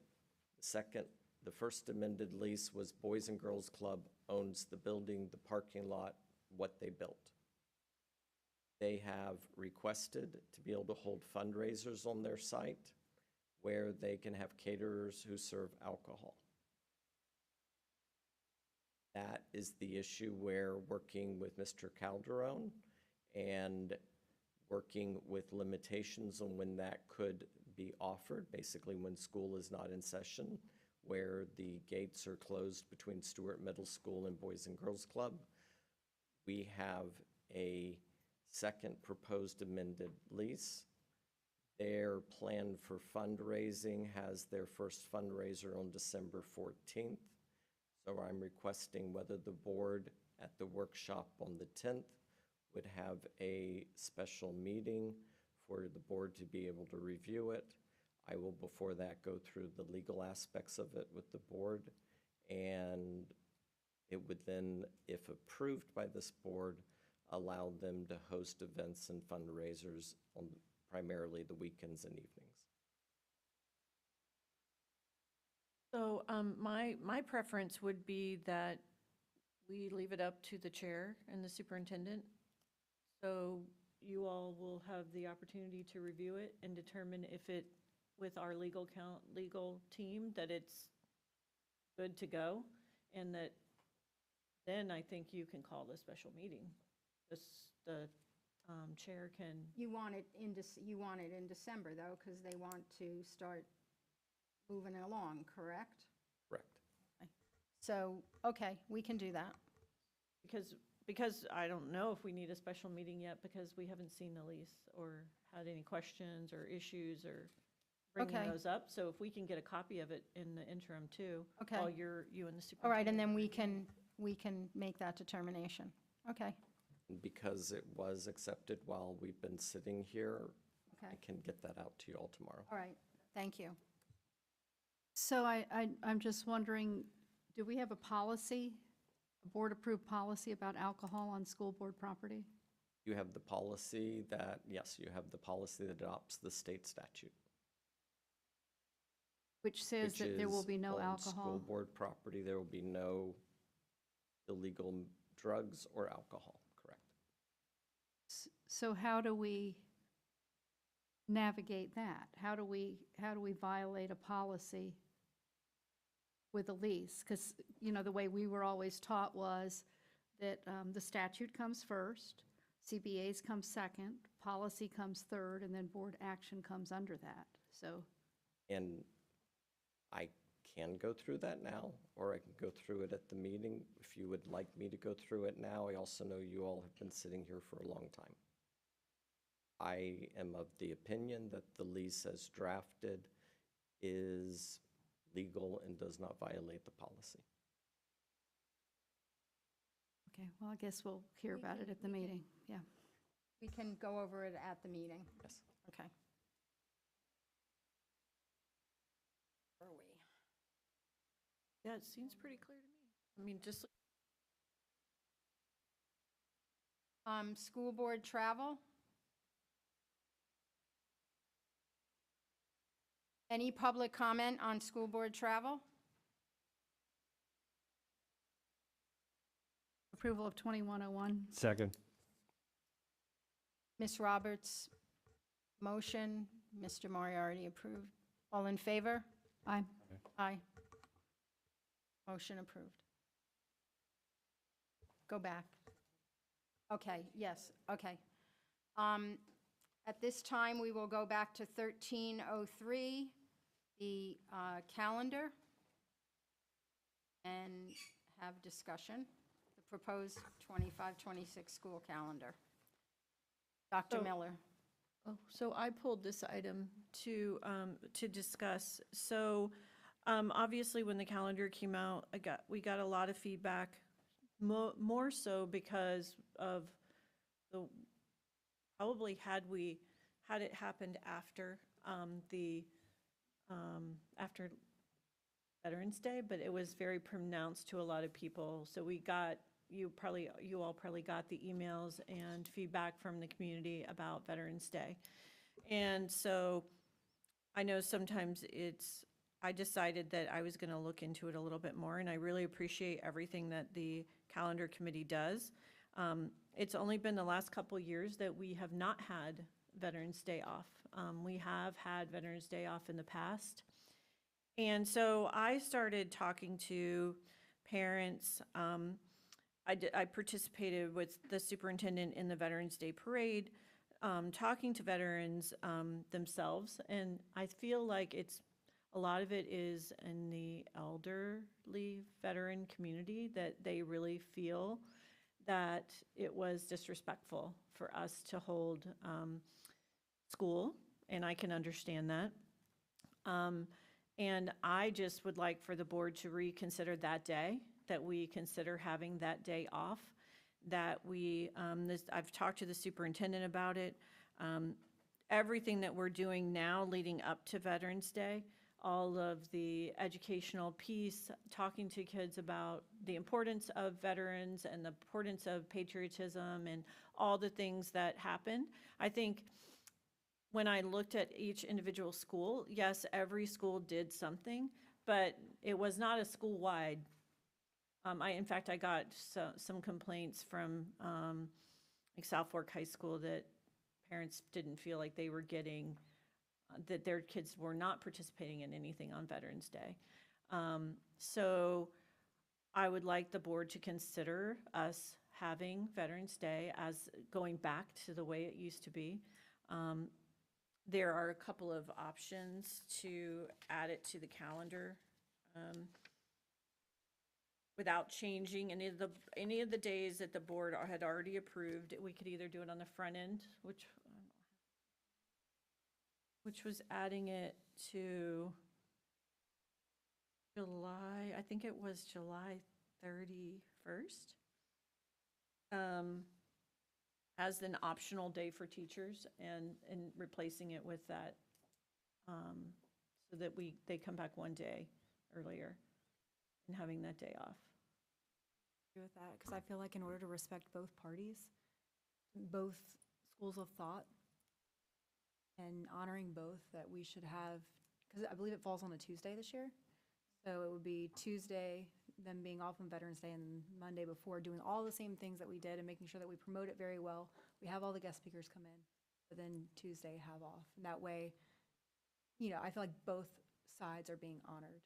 The first amended lease was Boys and Girls Club owns the building, the parking lot, what they built. They have requested to be able to hold fundraisers on their site where they can have caterers who serve alcohol. That is the issue where working with Mr. Calderon and working with limitations on when that could be offered, basically when school is not in session, where the gates are closed between Stewart Middle School and Boys and Girls Club. We have a second proposed amended lease. Their plan for fundraising has their first fundraiser on December 14th. So I'm requesting whether the board at the workshop on the 10th would have a special meeting for the board to be able to review it. I will, before that, go through the legal aspects of it with the board, and it would then, if approved by this board, allow them to host events and fundraisers on primarily the weekends and evenings. So my preference would be that we leave it up to the chair and the superintendent. So you all will have the opportunity to review it and determine if it, with our legal team, that it's good to go, and that then I think you can call the special meeting. The chair can. You want it in December, though, because they want to start moving along, correct? Correct. So, okay, we can do that. Because I don't know if we need a special meeting yet, because we haven't seen the lease or had any questions or issues or bringing Okay. those up. So if we can get a copy of it in the interim too. Okay. While you and the superintendent. All right, and then we can make that determination. Okay. And because it was accepted while we've been sitting here, Okay. I can get that out to you all tomorrow. All right, thank you. So I'm just wondering, do we have a policy, a board-approved policy about alcohol on school board property? You have the policy that, yes, you have the policy that adopts the state statute. Which says that there will be no On alcohol? school board property, there will be no illegal drugs or alcohol, correct? So how do we navigate that? How do we violate a policy with a lease? Because, you know, the way we were always taught was that the statute comes first, CBAs come second, policy comes third, and then board action comes under that. So, And I can go through that now, or I can go through it at the meeting. If you would like me to go through it now, I also know you all have been sitting here for a long time. I am of the opinion that the lease as drafted is legal and does not violate the policy. okay, well, I guess we'll hear about it at the meeting, yeah. We can go over it at the meeting. Yes. Okay. Where are we? Yeah, it seems pretty clear to me. I mean, just. School board travel? Any public comment on school board travel? Approval of 2101. Second. Ms. Roberts, motion, Mr. Moriarty approved. All in favor? Aye. Aye. Motion approved. Go back. Okay, yes, okay. At this time, we will go back to 1303, the calendar, and have discussion, the proposed 25-26 school calendar. Dr. Miller. Oh, so I pulled this item to discuss. So obviously, when the calendar came out, we got a lot of feedback, more so because of the, probably had it happened after after Veterans Day, but it was very pronounced to a lot of people. So we got, you all probably got the emails and feedback from the community about Veterans Day. And so I know sometimes I decided that I was going to look into it a little bit more, and I really appreciate everything that the calendar committee does. It's only been the last couple years that we have not had Veterans Day off. We have had Veterans Day off in the past. And so I started talking to parents. I participated with the superintendent in the Veterans Day Parade, talking to veterans themselves. And I feel like a lot of it is in the elderly veteran community, that they really feel that it was disrespectful for us to hold school, and I can understand that. And I just would like for the board to reconsider that day, that we consider having that day off, that we, I've talked to the superintendent about it. Everything that we're doing now leading up to Veterans Day, all of the educational piece, talking to kids about the importance of veterans and the importance of patriotism and all the things that happen. I think when I looked at each individual school, yes, every school did something, but it was not a school-wide. In fact, I got some complaints from like South Fork High School that parents didn't feel like they were getting, that their kids were not participating in anything on Veterans Day. So I would like the board to consider us having Veterans Day as going back to the way it used to be. There are a couple of options to add it to the calendar without changing any of the days that the board had already approved. We could either do it on the front end, which was adding it to July, I think it was July 31st, as an optional day for teachers, and replacing it with that, so that they come back one day earlier and having that day off. With that, because I feel like in order to respect both parties, both schools of thought, and honoring both, that we should have, because I believe it falls on a Tuesday this year, so it would be Tuesday, them being off on Veterans Day, and Monday before, doing all the same things that we did and making sure that we promote it very well. We have all the guest speakers come in, but then Tuesday have off. And that way, you know, I feel like both sides are being honored.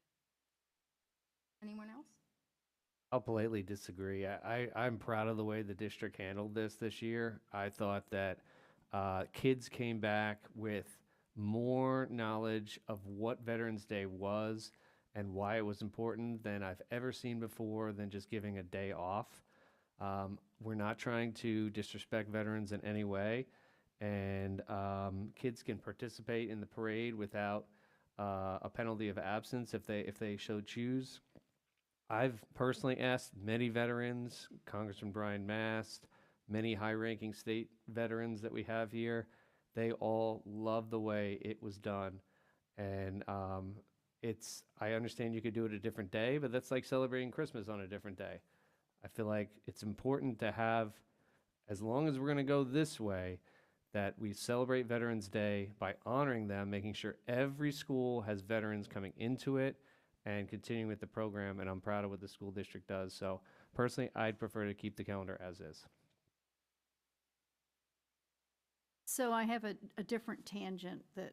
Anyone else? I'll politely disagree. I'm proud of the way the district handled this year. I thought that kids came back with more knowledge of what Veterans Day was and why it was important than I've ever seen before, than just giving a day off. We're not trying to disrespect veterans in any way, and kids can participate in the parade without a penalty of absence if they so choose. I've personally asked many veterans, Congressman Brian Mast, many high-ranking state veterans that we have here. They all love the way it was done. And I understand you could do it a different day, but that's like celebrating Christmas on a different day. I feel like it's important to have, as long as we're going to go this way, that we celebrate Veterans Day by honoring them, making sure every school has veterans coming into it and continuing with the program, and I'm proud of what the school district does. So personally, I'd prefer to keep the calendar as is. So I have a different tangent that,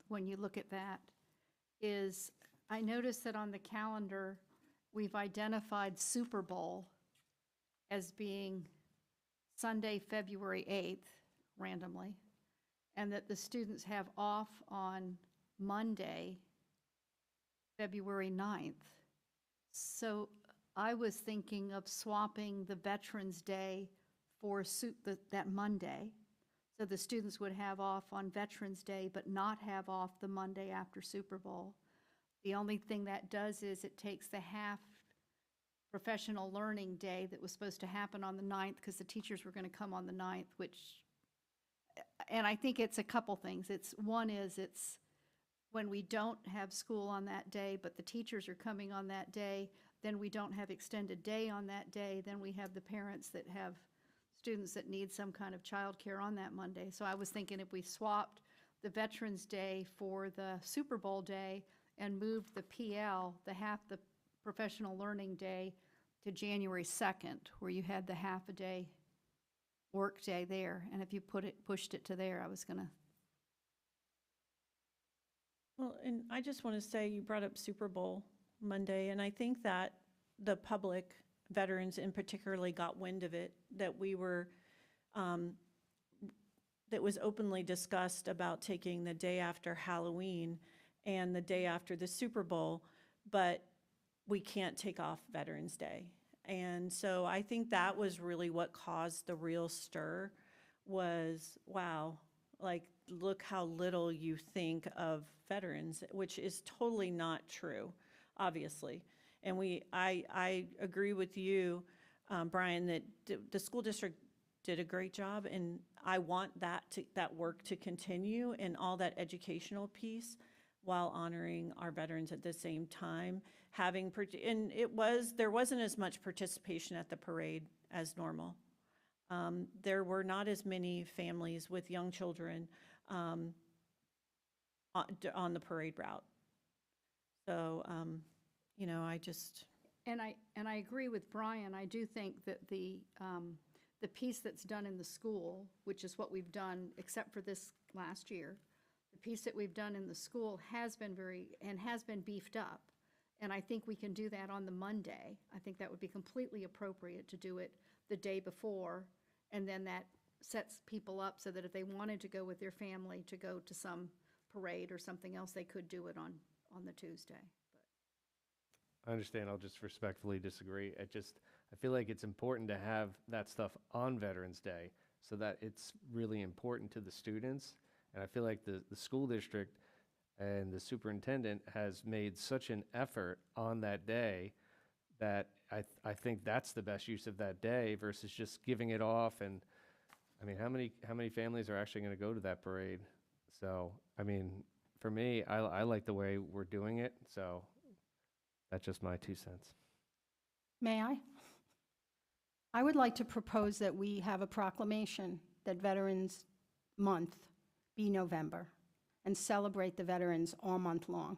when you look at that, is I noticed that on the calendar, we've identified Super Bowl as being Sunday, February 8th, randomly, and that the students have off on Monday, February 9th. So I was thinking of swapping the Veterans Day for that Monday. So the students would have off on Veterans Day, but not have off the Monday after Super Bowl. The only thing that does is it takes the half professional learning day that was supposed to happen on the 9th, because the teachers were going to come on the 9th, and I think it's a couple things. It's when we don't have school on that day, but the teachers are coming on that day, then we don't have extended day on that day, then we have the parents that have students that need some kind of childcare on that Monday. So I was thinking if we swapped the Veterans Day for the Super Bowl day and moved the PL, the professional learning day, to January 2nd, where you had the half a day work day there, and if you pushed it to there, I was gonna. Well, and I just want to say, you brought up Super Bowl Monday, and I think that the public, veterans in particularly, got wind of it, that we were, that was openly discussed about taking the day after Halloween and the day after the Super Bowl, but we can't take off Veterans Day. And so I think that was really what caused the real stir was, wow, like, look how little you think of veterans, which is totally not true, obviously. And I agree with you, Brian, that the school district did a great job, and I want that work to continue and all that educational piece while honoring our veterans at the same time. And there wasn't as much participation at the parade as normal. There were not as many families with young children on the parade route. So, I just. And I agree with Brian. I do think that the piece that's done in the school, which is what we've done, except for this last year, the piece that we've done in the school has been beefed up. And I think we can do that on the Monday. I think that would be completely appropriate to do it the day before. And then that sets people up so that if they wanted to go with their family to go to some parade or something else, they could do it on the Tuesday. I understand. I'll just respectfully disagree. I feel like it's important to have that stuff on Veterans Day so that it's really important to the students. And I feel like the school district and the superintendent has made such an effort on that day that I think that's the best use of that day versus just giving it off. And I mean, how many families are actually going to go to that parade? So, I mean, for me, I like the way we're doing it. So that's just my 2 cents. May I? I would like to propose that we have a proclamation that Veterans Month be November and celebrate the veterans all month long.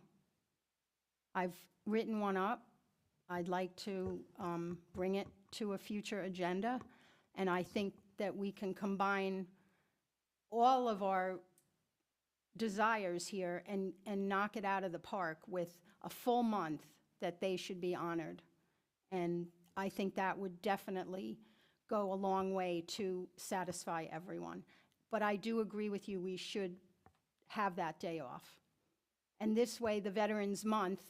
I've written one up. I'd like to bring it to a future agenda, and I think that we can combine all of our desires here and knock it out of the park with a full month that they should be honored. And I think that would definitely go a long way to satisfy everyone. But I do agree with you, we should have that day off. And this way, the Veterans Month,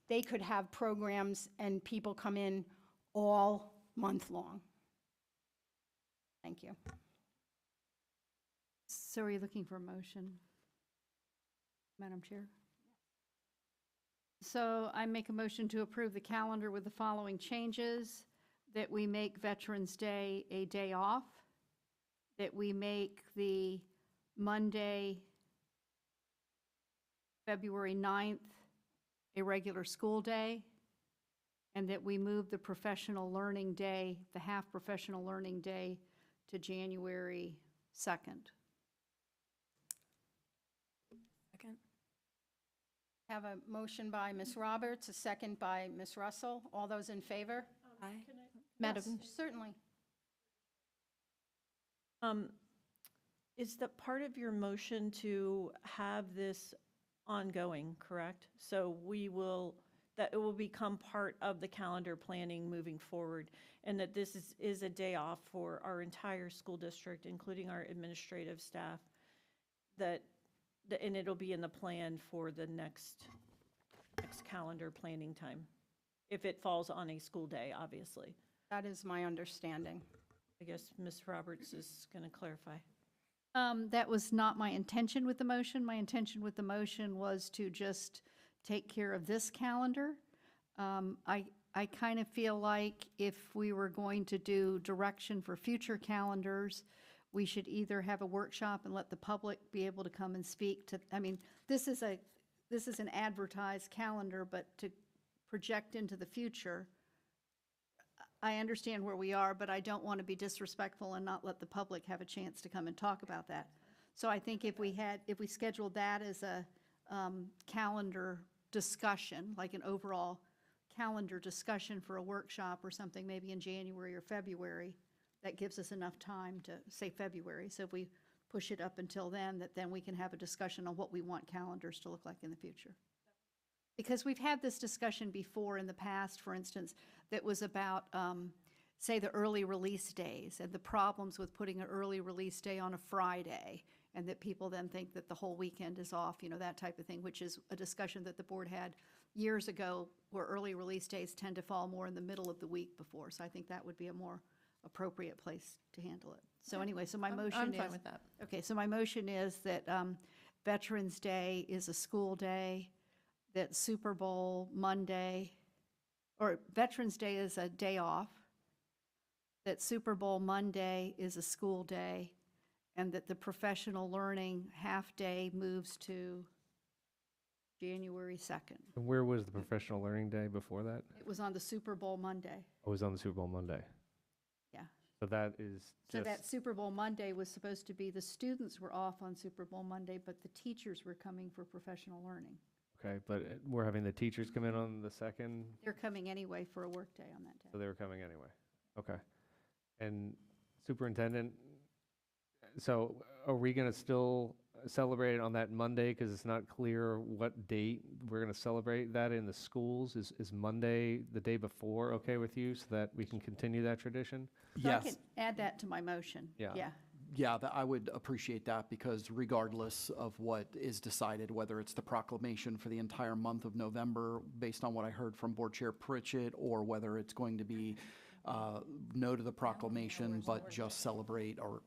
they could have programs and people come in all month long. Thank you. So are you looking for a motion, Madam Chair? So I make a motion to approve the calendar with the following changes: that we make Veterans Day a day off, that we make the Monday, February 9th, a regular school day, and that we move the professional learning day, the half professional learning day, to January 2nd. Second. Have a motion by Ms. Roberts, a second by Ms. Russell. All those in favor? Aye. Madam, certainly. Is that part of your motion to have this ongoing, correct? So that it will become part of the calendar planning moving forward, and that this is a day off for our entire school district, including our administrative staff, and it'll be in the plan for the next calendar planning time, if it falls on a school day, obviously. That is my understanding. I guess Ms. Roberts is going to clarify. That was not my intention with the motion. My intention with the motion was to just take care of this calendar. I kind of feel like if we were going to do direction for future calendars, we should either have a workshop and let the public be able to come and speak to, I mean, this is an advertised calendar, but to project into the future, I understand where we are, but I don't want to be disrespectful and not let the public have a chance to come and talk about that. So I think if we scheduled that as a calendar discussion, like an overall calendar discussion for a workshop or something, maybe in January or February, that gives us enough time to, say February. So if we push it up until then, then we can have a discussion on what we want calendars to look like in the future. Because we've had this discussion before in the past, for instance, that was about, say, the early release days and the problems with putting an early release day on a Friday, and that people then think that the whole weekend is off, that type of thing, which is a discussion that the board had years ago, where early release days tend to fall more in the middle of the week before. So I think that would be a more appropriate place to handle it. So anyway, so my motion I'm is. fine with that. Okay, so my motion is that Veterans Day is a school day, that Super Bowl Monday, or Veterans Day is a day off, that Super Bowl Monday is a school day, and that the professional learning half-day moves to January 2nd. And where was the professional learning day before that? It was on the Super Bowl Monday. It was on the Super Bowl Monday. Yeah. So that is So just, that Super Bowl Monday was supposed to be, the students were off on Super Bowl Monday, but the teachers were coming for professional learning. okay, but we're having the teachers come in on the 2nd, They're coming anyway for a workday on that day. so they were coming anyway. Okay. And superintendent, so are we going to still celebrate it on that Monday? Because it's not clear what date we're going to celebrate that in the schools. Is Monday the day before okay with you, so that we can continue that tradition? So I Yes. can add that to my motion. Yeah. Yeah. Yeah, I would appreciate that, because regardless of what is decided, whether it's the proclamation for the entire month of November, based on what I heard from Board Chair Pritchett, or whether it's going to be no to the proclamation, but just celebrate or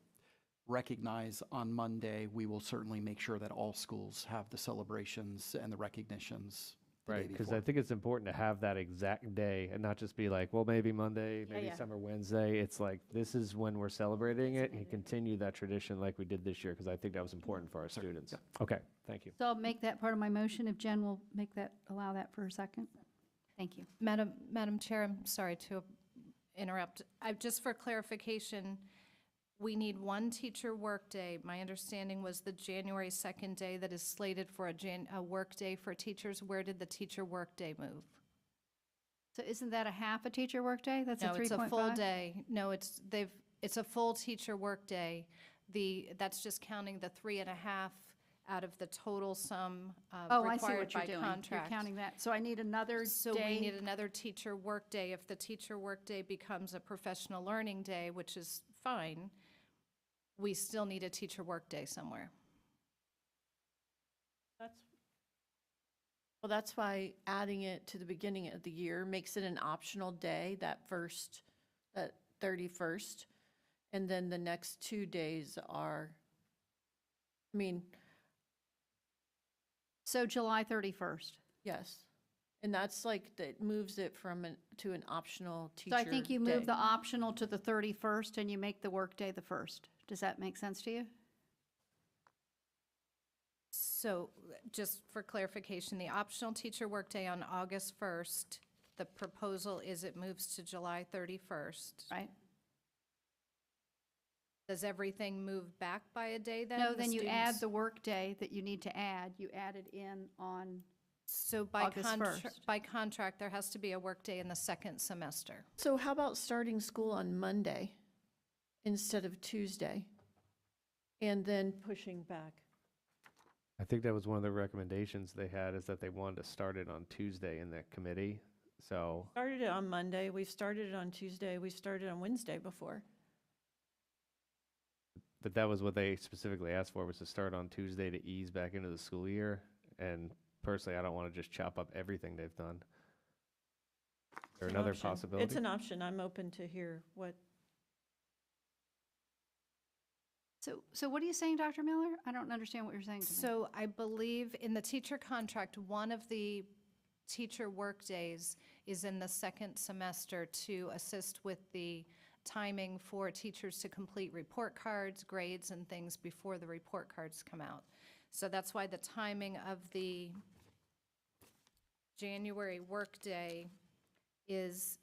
recognize on Monday, we will certainly make sure that all schools have the celebrations and the recognitions the day Right, because before. I think it's important to have that exact day and not just be like, well, maybe Monday, maybe yeah. summer Wednesday. It's like, this is when we're celebrating it, and continue that tradition like we did this year, because I think that was important for our students. Okay, thank you. So I'll make that part of my motion if Jen will allow that for a second. Thank you. Madam Chair, I'm sorry to interrupt. Just for clarification, we need one teacher workday. My understanding was the January 2nd day that is slated for a workday for teachers. Where did the teacher workday move? So isn't that a half a teacher workday? That's a No, 3.5? it's a full day. No, it's a full teacher workday. That's just counting the 3.5 out of the total sum Oh, I see required what you're by doing. contract. You're counting that. So I need another So day. we need another teacher workday. If the teacher workday becomes a professional learning day, which is fine, we still need a teacher workday somewhere. Well, that's why adding it to the beginning of the year makes it an optional day, that 31st. And then the next 2 days are, So July 31st. yes. And that's like, that moves it to an optional teacher So I think you move day. the optional to the 31st and you make the workday the 1st. Does that make sense to you? So just for clarification, the optional teacher workday on August 1st, the proposal is it moves to July 31st. Right. Does everything move back by a day then? No, The then you add students- the workday that you need to add. You add it in on So by August 1st. by contract, there has to be a workday in the second semester. So how about starting school on Monday instead of Tuesday? And then pushing back. I think that was one of the recommendations they had, is that they wanted to start it on Tuesday in the committee. So, Started it on Monday, we've started it on Tuesday, we've started on Wednesday before. but that was what they specifically asked for, was to start on Tuesday to ease back into the school year. And personally, I don't want to just chop up everything they've done. Or It's an another option. possibility? It's an option, I'm open to hear what. So what are you saying, Dr. Miller? I don't understand what you're saying to me. So I believe in the teacher contract, one of the teacher workdays is in the second semester to assist with the timing for teachers to complete report cards, grades, and things before the report cards come out. So that's why the timing of the January workday is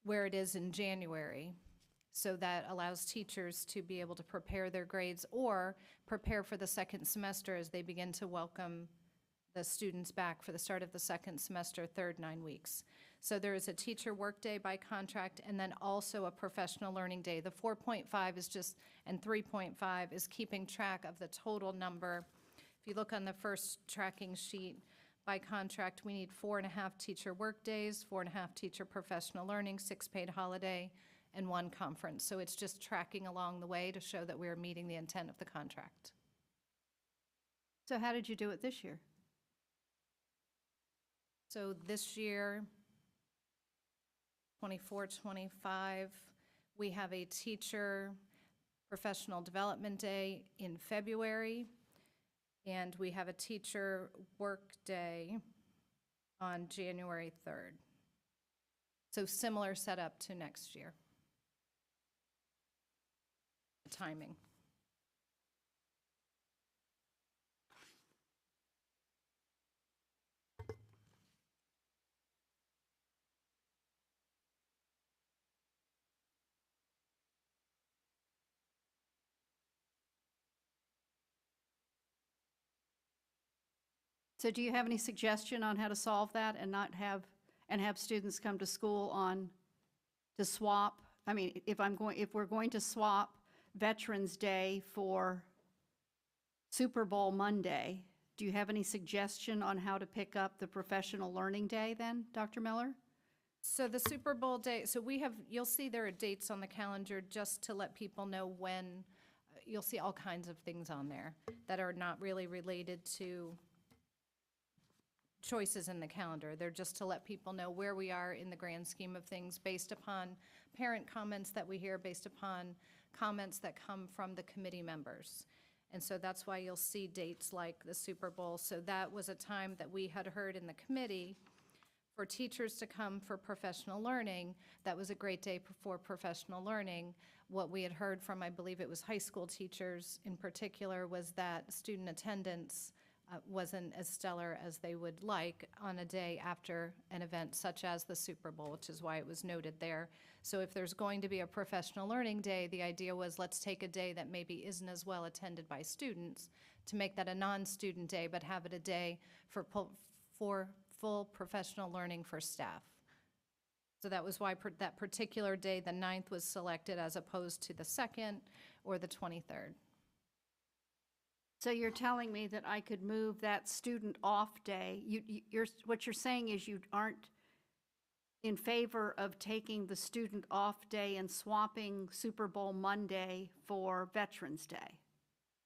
where it is in January. So that allows teachers to be able to prepare their grades or prepare for the second semester as they begin to welcome the students back for the start of the second semester, third 9 weeks. So there is a teacher workday by contract and then also a professional learning day. The 4.5 is just, and 3.5 is keeping track of the total number. If you look on the first tracking sheet, by contract, we need 4.5 teacher workdays, 4.5 teacher professional learning, 6 paid holiday, and 1 conference. So it's just tracking along the way to show that we are meeting the intent of the contract. So how did you do it this year? So this year, 24, 25, we have a teacher professional development day in February, and we have a teacher work day on January 3rd. So similar setup to next year. Timing. So do you have any suggestion on how to solve that and not have, and have students come to school to swap? I mean, if we're going to swap Veterans Day for Super Bowl Monday, do you have any suggestion on how to pick up the Professional Learning Day then, Dr. Miller? So the Super Bowl day, so you'll see there are dates on the calendar just to let people know when, you'll see all kinds of things on there that are not really related to choices in the calendar. They're just to let people know where we are in the grand scheme of things based upon parent comments that we hear, based upon comments that come from the committee members. And so that's why you'll see dates like the Super Bowl. So that was a time that we had heard in the committee for teachers to come for professional learning. That was a great day for professional learning. What we had heard from, I believe it was high school teachers in particular, was that student attendance wasn't as stellar as they would like on a day after an event such as the Super Bowl, which is why it was noted there. So if there's going to be a professional learning day, the idea was let's take a day that maybe isn't as well attended by students to make that a non-student day, but have it a day for full professional learning for staff. So that was why that particular day, the 9th, was selected as opposed to the 2nd or the 23rd. So you're telling me that I could move that student off day? What you're saying is you aren't in favor of taking the student off day and swapping Super Bowl Monday for Veterans Day?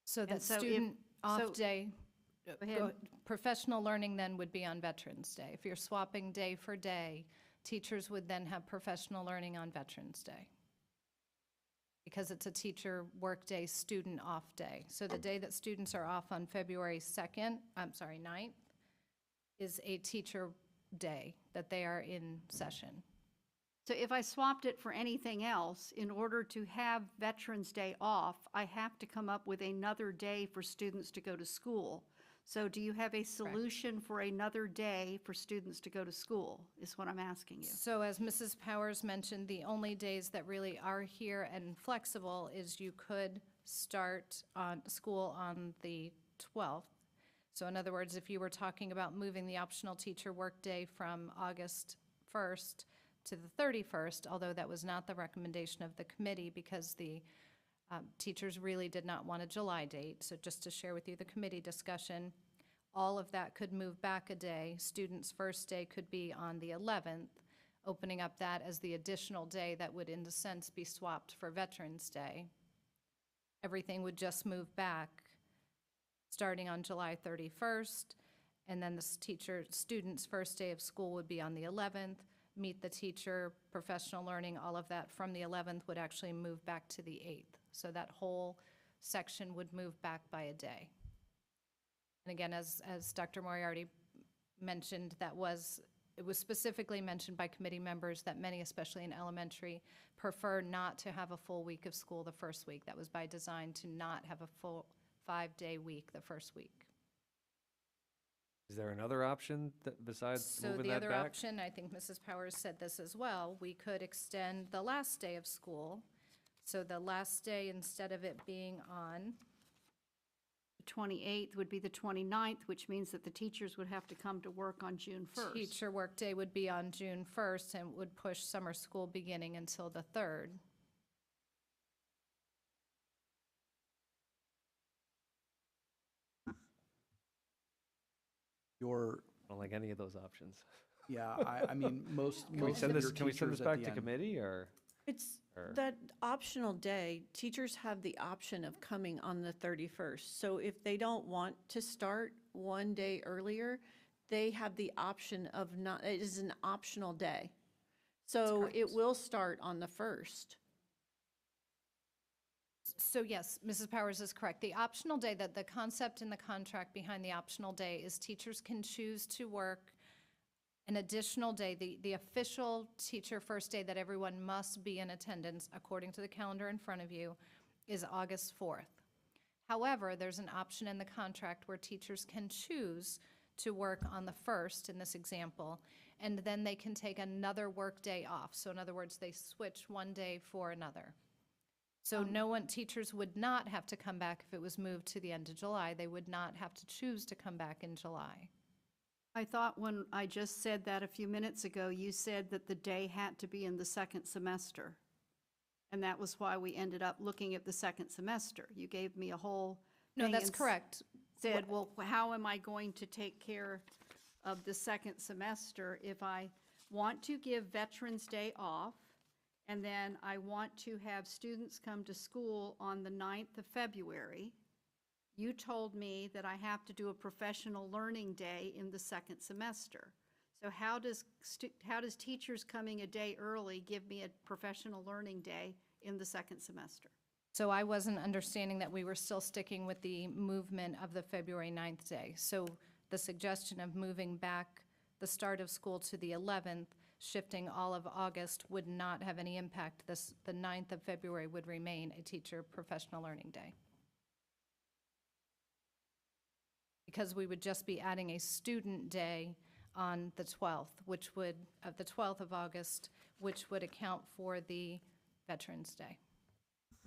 So that student off day, professional learning then would be on Veterans Day. If you're swapping day for day, teachers would then have professional learning on Veterans Day, because it's a teacher workday, student off day. So the day that students are off on February 9th, is a teacher day that they are in session. So if I swapped it for anything else, in order to have Veterans Day off, I have to come up with another day for students to go to school. So do you have a solution for another day for students to go to school, is what I'm asking you. So as Mrs. Powers mentioned, the only days that really are here and flexible is you could start on school on the 12th. So in other words, if you were talking about moving the optional teacher workday from August 1st to the 31st, although that was not the recommendation of the committee because the teachers really did not want a July date. So just to share with you the committee discussion, all of that could move back a day. Students' first day could be on the 11th, opening up that as the additional day that would, in a sense, be swapped for Veterans Day. Everything would just move back starting on July 31st, and then the student's first day of school would be on the 11th. Meet the teacher, professional learning, all of that from the 11th would actually move back to the 8th. So that whole section would move back by a day. And again, as Dr. Moriarty mentioned, it was specifically mentioned by committee members that many, especially in elementary, prefer not to have a full week of school the first week. That was by design to not have a full 5-day week the first week. Is there another option besides moving that back? So the other option, I think Mrs. Powers said this as well, we could extend the last day of school. So the last day, instead of it being on The 28th would be the 29th, which means that the teachers would have to come to work on June 1st. teacher workday would be on June 1st and would push summer school beginning until the 3rd. I don't like any of those options. Yeah, I mean, most Can we of send your this, can we send teachers this at back the to end- committee, or? It's Or- that optional day, teachers have the option of coming on the 31st. So if they don't want to start one day earlier, they have the option of not, it is an optional day. So it will start on the 1st. So yes, Mrs. Powers is correct. The optional day, that the concept in the contract behind the optional day is teachers can choose to work an additional day. The official teacher first day that everyone must be in attendance, according to the calendar in front of you, is August 4th. However, there's an option in the contract where teachers can choose to work on the 1st in this example, and then they can take another work day off. So in other words, they switch one day for another. So teachers would not have to come back if it was moved to the end of July. They would not have to choose to come back in July. I thought when I just said that a few minutes ago, you said that the day had to be in the second semester. And that was why we ended up looking at the second semester. You gave me a whole No, thing that's and correct. Said, well, how am I going to take care of the second semester if I want to give Veterans Day off, and then I want to have students come to school on the 9th of February? You told me that I have to do a professional learning day in the second semester. So how does teachers coming a day early give me a professional learning day in the second semester? So I wasn't understanding that we were still sticking with the movement of the February 9th day. So the suggestion of moving back the start of school to the 11th, shifting all of August, would not have any impact. The 9th of February would remain a teacher professional learning day. Because we would just be adding a student day on the 12th, the 12th of August, which would account for the Veterans Day.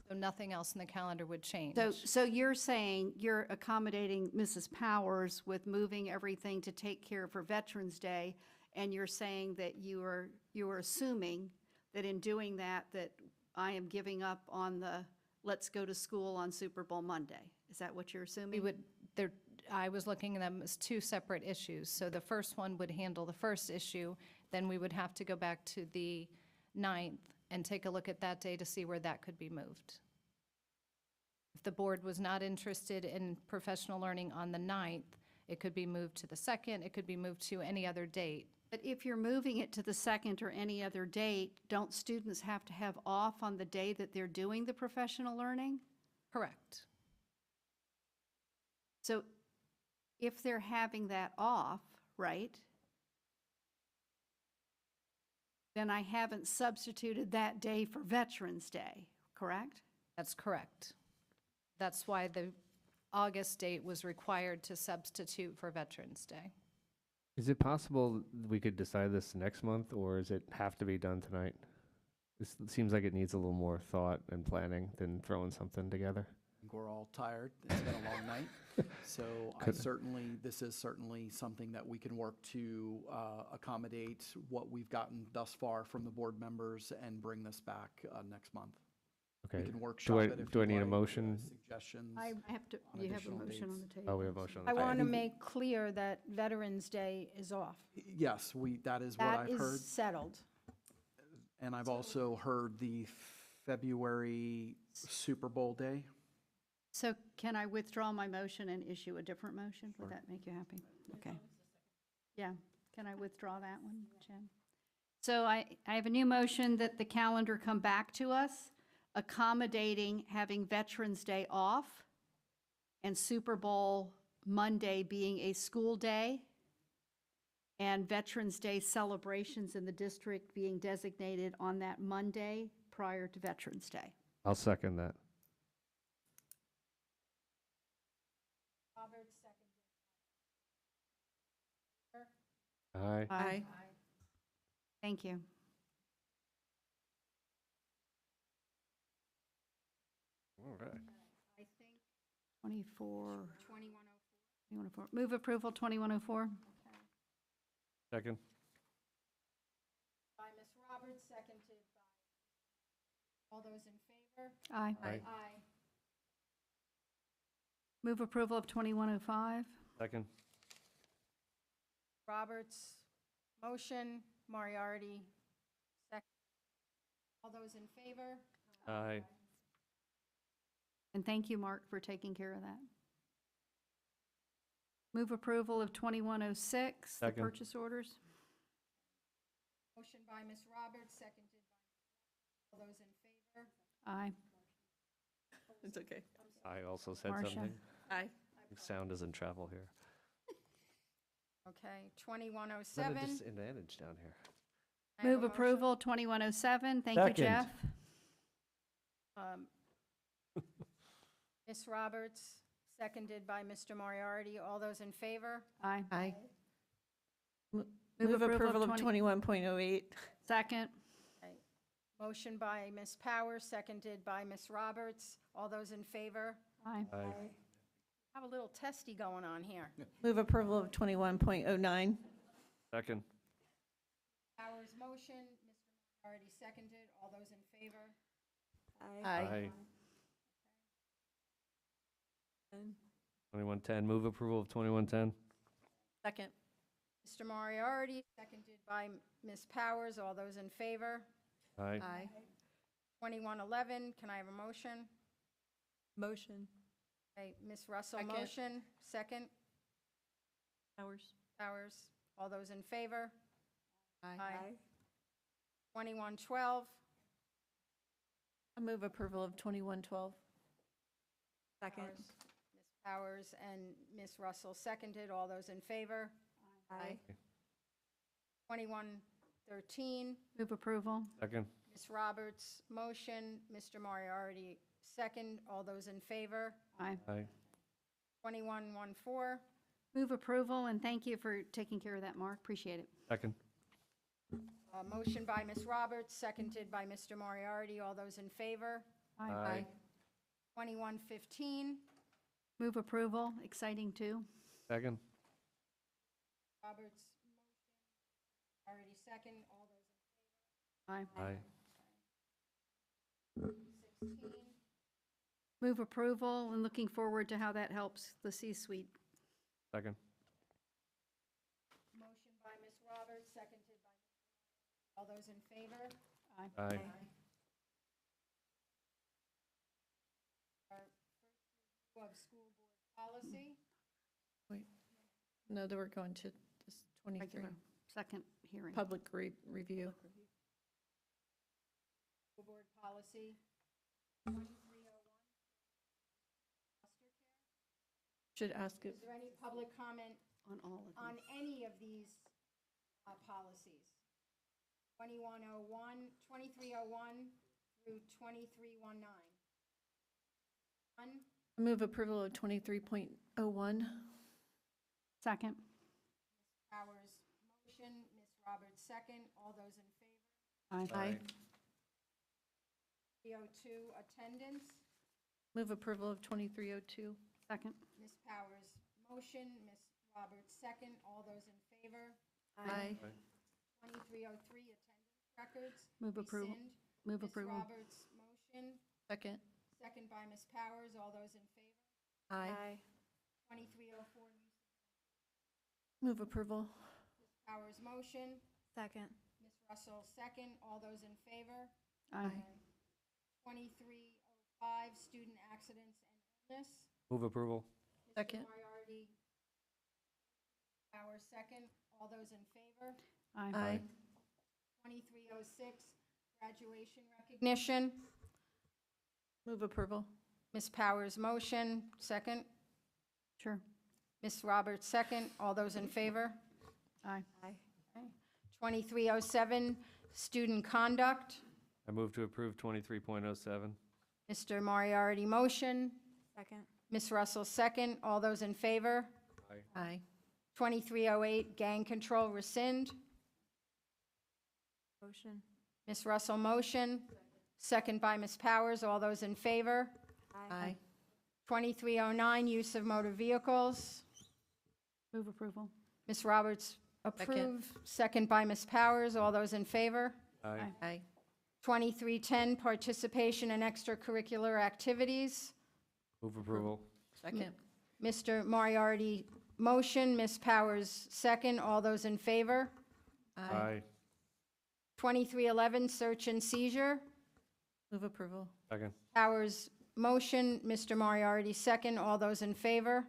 So nothing else in the calendar would change. So you're saying you're accommodating Mrs. Powers with moving everything to take care of her Veterans Day, and you're saying that you are assuming that in doing that I am giving up on the let's go to school on Super Bowl Monday. Is that what you're assuming? I was looking at them as two separate issues. So the first one would handle the first issue, then we would have to go back to the 9th and take a look at that day to see where that could be moved. If the board was not interested in professional learning on the 9th, it could be moved to the 2nd, it could be moved to any other date. But if you're moving it to the 2nd or any other date, don't students have to have off on the day that they're doing the professional learning? Correct. So if they're having that off, right, then I haven't substituted that day for Veterans Day, correct? That's correct. That's why the August date was required to substitute for Veterans Day. Is it possible we could decide this next month, or does it have to be done tonight? It seems like it needs a little more thought and planning than throwing something together. We're all tired. It's been a long night. So this is certainly something that we can work to accommodate what we've gotten thus far from the board members and bring this back next month. Okay. We can workshop it if Do I you'd need a like, motion? Suggestions. I have to, on you have a additional motion on dates. the table. Oh, we have a motion on I the want to table. make clear that Veterans Day is off. Yes, that is what I've That heard. is settled. And I've also heard the February Super Bowl day. So can I withdraw my motion and issue a different motion? Would that make you happy? Okay. Yeah, can I withdraw that one, Jen? So I have a new motion that the calendar come back to us, accommodating having Veterans Day off and Super Bowl Monday being a school day, and Veterans Day celebrations in the district being designated on that Monday prior to Veterans Day. I'll second that. Roberts, Aye. seconded. Aye. Thank you. All right. I think 2104. Move approval 2104. Second. By Ms. Roberts, seconded by, all those in favor? Aye. Aye. Aye. Move approval of 2105. Second. Roberts, motion, Moriarty, second. All those in favor? Aye. And thank you, Mark, for taking care of that. Move approval of 2106, the Second. purchase orders. Motion by Ms. Roberts, seconded by Ms. All those in favor? Aye. It's okay. I also said Marcia. something. Aye. Sound doesn't travel here. Okay, Not a 2107. disadvantage down here. I have a Move motion. approval 2107. Thank you, Second. Jeff. Ms. Roberts, seconded by Mr. Moriarty. All those in favor? Aye. Aye. Move approval of 21.08. Second. Okay. Motion by Ms. Powers, seconded by Ms. Roberts. All those in favor? Aye. Aye. Have a little testy going on here. Move approval of 21.09. Second. Powers motion, Mr. Moriarty seconded. All those in favor? Aye. 2110. Move approval of 2110. Second. Mr. Moriarty, seconded by Ms. Powers. All those in favor? Aye. 2111, can I have a motion? Motion. Okay, Ms. Russell Second. motion, second. Powers. Powers, all those in favor? Aye. 2112, I move approval of 2112. Second. Ms. Powers and Ms. Russell seconded. All those in favor? Aye. 2113, Move approval. Second. Ms. Roberts motion, Mr. Moriarty second. All those in favor? Aye. Aye. 2114, Move approval, and thank you for taking care of that, Mark. Appreciate it. Second. motion by Ms. Roberts, seconded by Mr. Moriarty. All those in favor? Aye. 2115, Move approval. Exciting, too. Second. Roberts motion, Moriarty second. All those in favor? Aye. Aye. 16, Move approval, and looking forward to how that helps the C-suite. Second. motion by Ms. Roberts, seconded by Mr. Moriarty. All those in favor? Aye. Aye. Our first review of school board policy. Wait. No, they were going to this 23. Regular second hearing. Public review. School board policy 2301. Foster care. Should ask it. Is there any public comment On all of on them. any of these policies? 2301 through 2319. None? I move approval of 23.01. Second. Powers motion, Ms. Roberts second. All those in favor? Aye. 302 attendance. Move approval of 2302. Second. Ms. Powers motion, Ms. Roberts second. All those in favor? Aye. 2303 attendance records. Move approval. Rescind. Move Ms. approval. Roberts motion, Second. second by Ms. Powers. All those in favor? Aye. 2304 use Move approval. Ms. Powers motion, Second. Ms. Russell second. All those in favor? Aye. 2305 student accidents and illness. Move approval. Second. Mr. Moriarty. Powers second. All those in favor? Aye. 2306 graduation recognition. Move approval. Ms. Powers motion, second. Sure. Ms. Roberts second. All those in favor? Aye. 2307 student conduct. I move to approve 23.07. Mr. Moriarty motion. Second. Ms. Russell second. All those in favor? Aye. 2308 gang control rescind. Motion. Ms. Russell motion, second by Ms. Powers. All those in favor? Aye. 2309 use of motor vehicles. Move approval. Ms. Roberts approve, second by Ms. Powers. All those in favor? Aye. Aye. 2310 participation in extracurricular activities. Move approval. Second. Mr. Moriarty motion, Ms. Powers second. All those in favor? Aye. 2311 search and seizure. Move approval. Second. Powers, motion. Mr. Moriarty, second. All those in favor?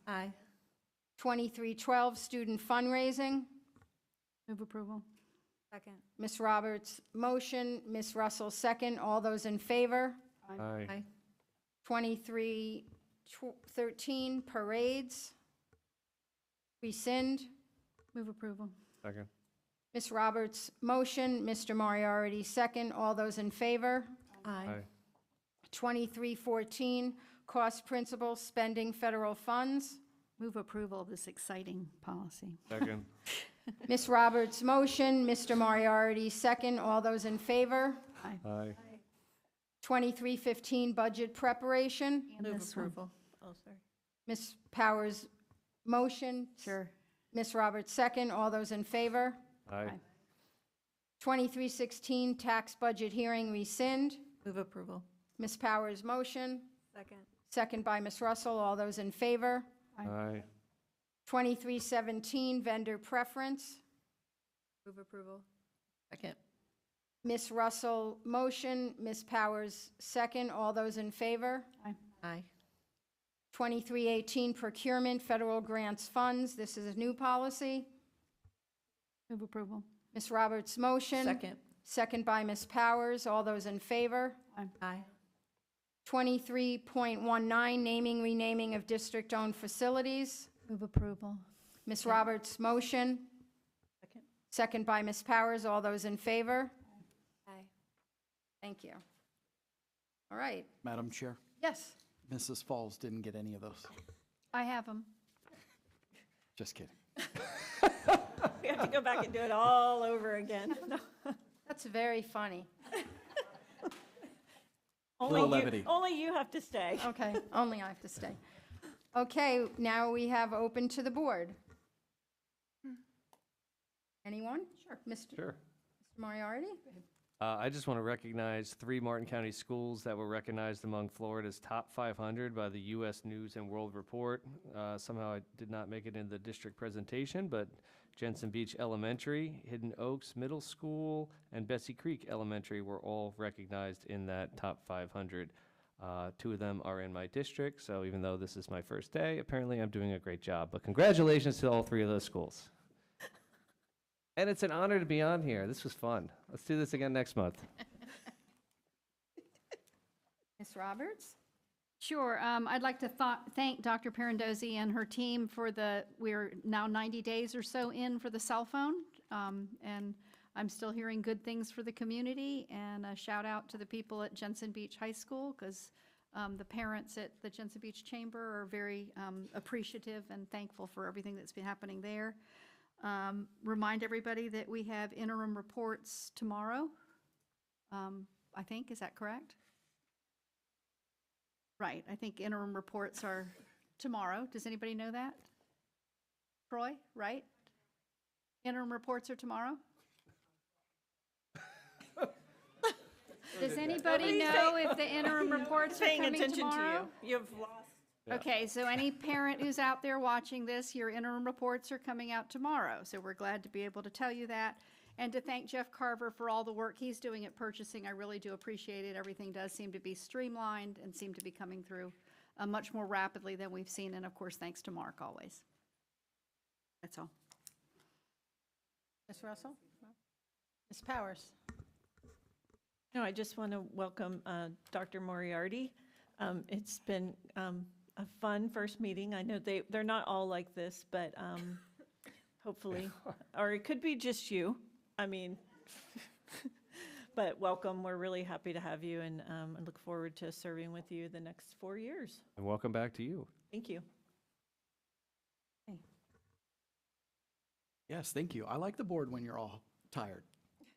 Aye. 2312, student fundraising. Move approval. Second. Ms. Roberts, motion. Ms. Russell, second. All those in favor? Aye. 2313, parades. Rescind. Move approval. Second. Ms. Roberts, motion. Mr. Moriarty, second. All those in favor? Aye. 2314, cost principal, spending federal funds. Move approval of this exciting policy. Second. Ms. Roberts, motion. Mr. Moriarty, second. All those in favor? Aye. 2315, budget preparation. And Move this one. approval. Oh, sorry. Ms. Powers, motion. Sure. Ms. Roberts, second. All those in favor? Aye. 2316, tax budget hearing, rescind. Move approval. Ms. Powers, motion. Second. Second by Ms. Russell. All those in favor? Aye. 2317, vendor preference. Move approval. Second. Ms. Russell, motion. Ms. Powers, second. All those in favor? Aye. 2318, procurement, federal grants funds. This is a new policy. Move approval. Ms. Roberts, motion. Second. Second by Ms. Powers. All those in favor? Aye. 23.19, naming, renaming of district-owned facilities. Move approval. Ms. Roberts, motion. Second. Second by Ms. Powers. All those in favor? Aye. Thank you. All right. Madam Chair, Yes. Mrs. Falls didn't get any of those. I have them. Just kidding. We have to go back and do it all over again. No. That's very funny. Little levity. Only you have to stay. Okay, only I have to stay. Okay, now we have open to the board. Anyone? Sure. Mr. Moriarty? I just want to recognize 3 Martin County schools that were recognized among Florida's top 500 by the U.S. News and World Report. Somehow I did not make it in the district presentation, but Jensen Beach Elementary, Hidden Oaks Middle School, and Bessie Creek Elementary were all recognized in that top 500. 2 of them are in my district, so even though this is my first day, apparently I'm doing a great job. But congratulations to all 3 of those schools. And it's an honor to be on here. This was fun. Let's do this again next month. Ms. Roberts? Sure. I'd like to thank Dr. Parendozzi and her team for we're now 90 days or so in for the cell phone. And I'm still hearing good things for the community. And a shout out to the people at Jensen Beach High School, because the parents at the Jensen Beach Chamber are very appreciative and thankful for everything that's been happening there. Remind everybody that we have interim reports tomorrow. I think, is that correct? Right, I think interim reports are tomorrow. Does anybody know that? Troy, right? Interim reports are tomorrow? Does anybody know if the interim reports are Paying coming attention tomorrow? to you. You've lost. Yeah. Okay, so any parent who's out there watching this, your interim reports are coming out tomorrow. So we're glad to be able to tell you that. And to thank Jeff Carver for all the work he's doing at purchasing. I really do appreciate it. Everything does seem to be streamlined and seem to be coming through much more rapidly than we've seen. And of course, thanks to Mark always. That's all. Ms. Russell? Ms. Powers? No, I just want to welcome Dr. Moriarty. It's been a fun first meeting. I know they're not all like this, but hopefully, or it could be just you. I mean, but welcome. We're really happy to have you, and I look forward to serving with you the next 4 years. And welcome back to you. Thank you. Yes, thank you. I like the board when you're all tired.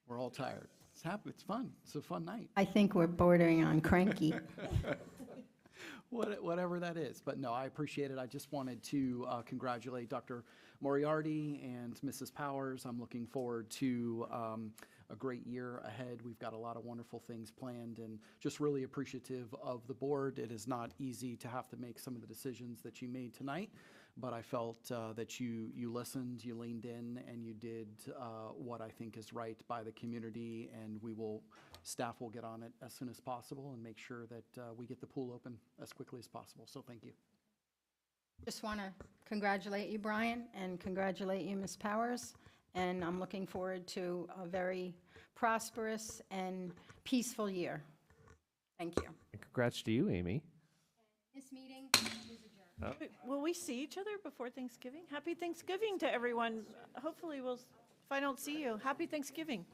We're all tired. It's happy. It's fun. It's a fun night. I think we're bordering on cranky. Whatever that is. But no, I appreciate it. I just wanted to congratulate Dr. Moriarty and Mrs. Powers. I'm looking forward to a great year ahead. We've got a lot of wonderful things planned, and just really appreciative of the board. It is not easy to have to make some of the decisions that you made tonight, but I felt that you listened, you leaned in, and you did what I think is right by the community, and staff will get on it as soon as possible and make sure that we get the pool open as quickly as possible. So thank you. Just want to congratulate you, Brian, and congratulate you, Ms. Powers. And I'm looking forward to a very prosperous and peaceful year. Thank you. And congrats to you, Amy. This meeting is adjourned. Will we see each other before Thanksgiving? Happy Thanksgiving to everyone. Hopefully if I don't see you, happy Thanksgiving.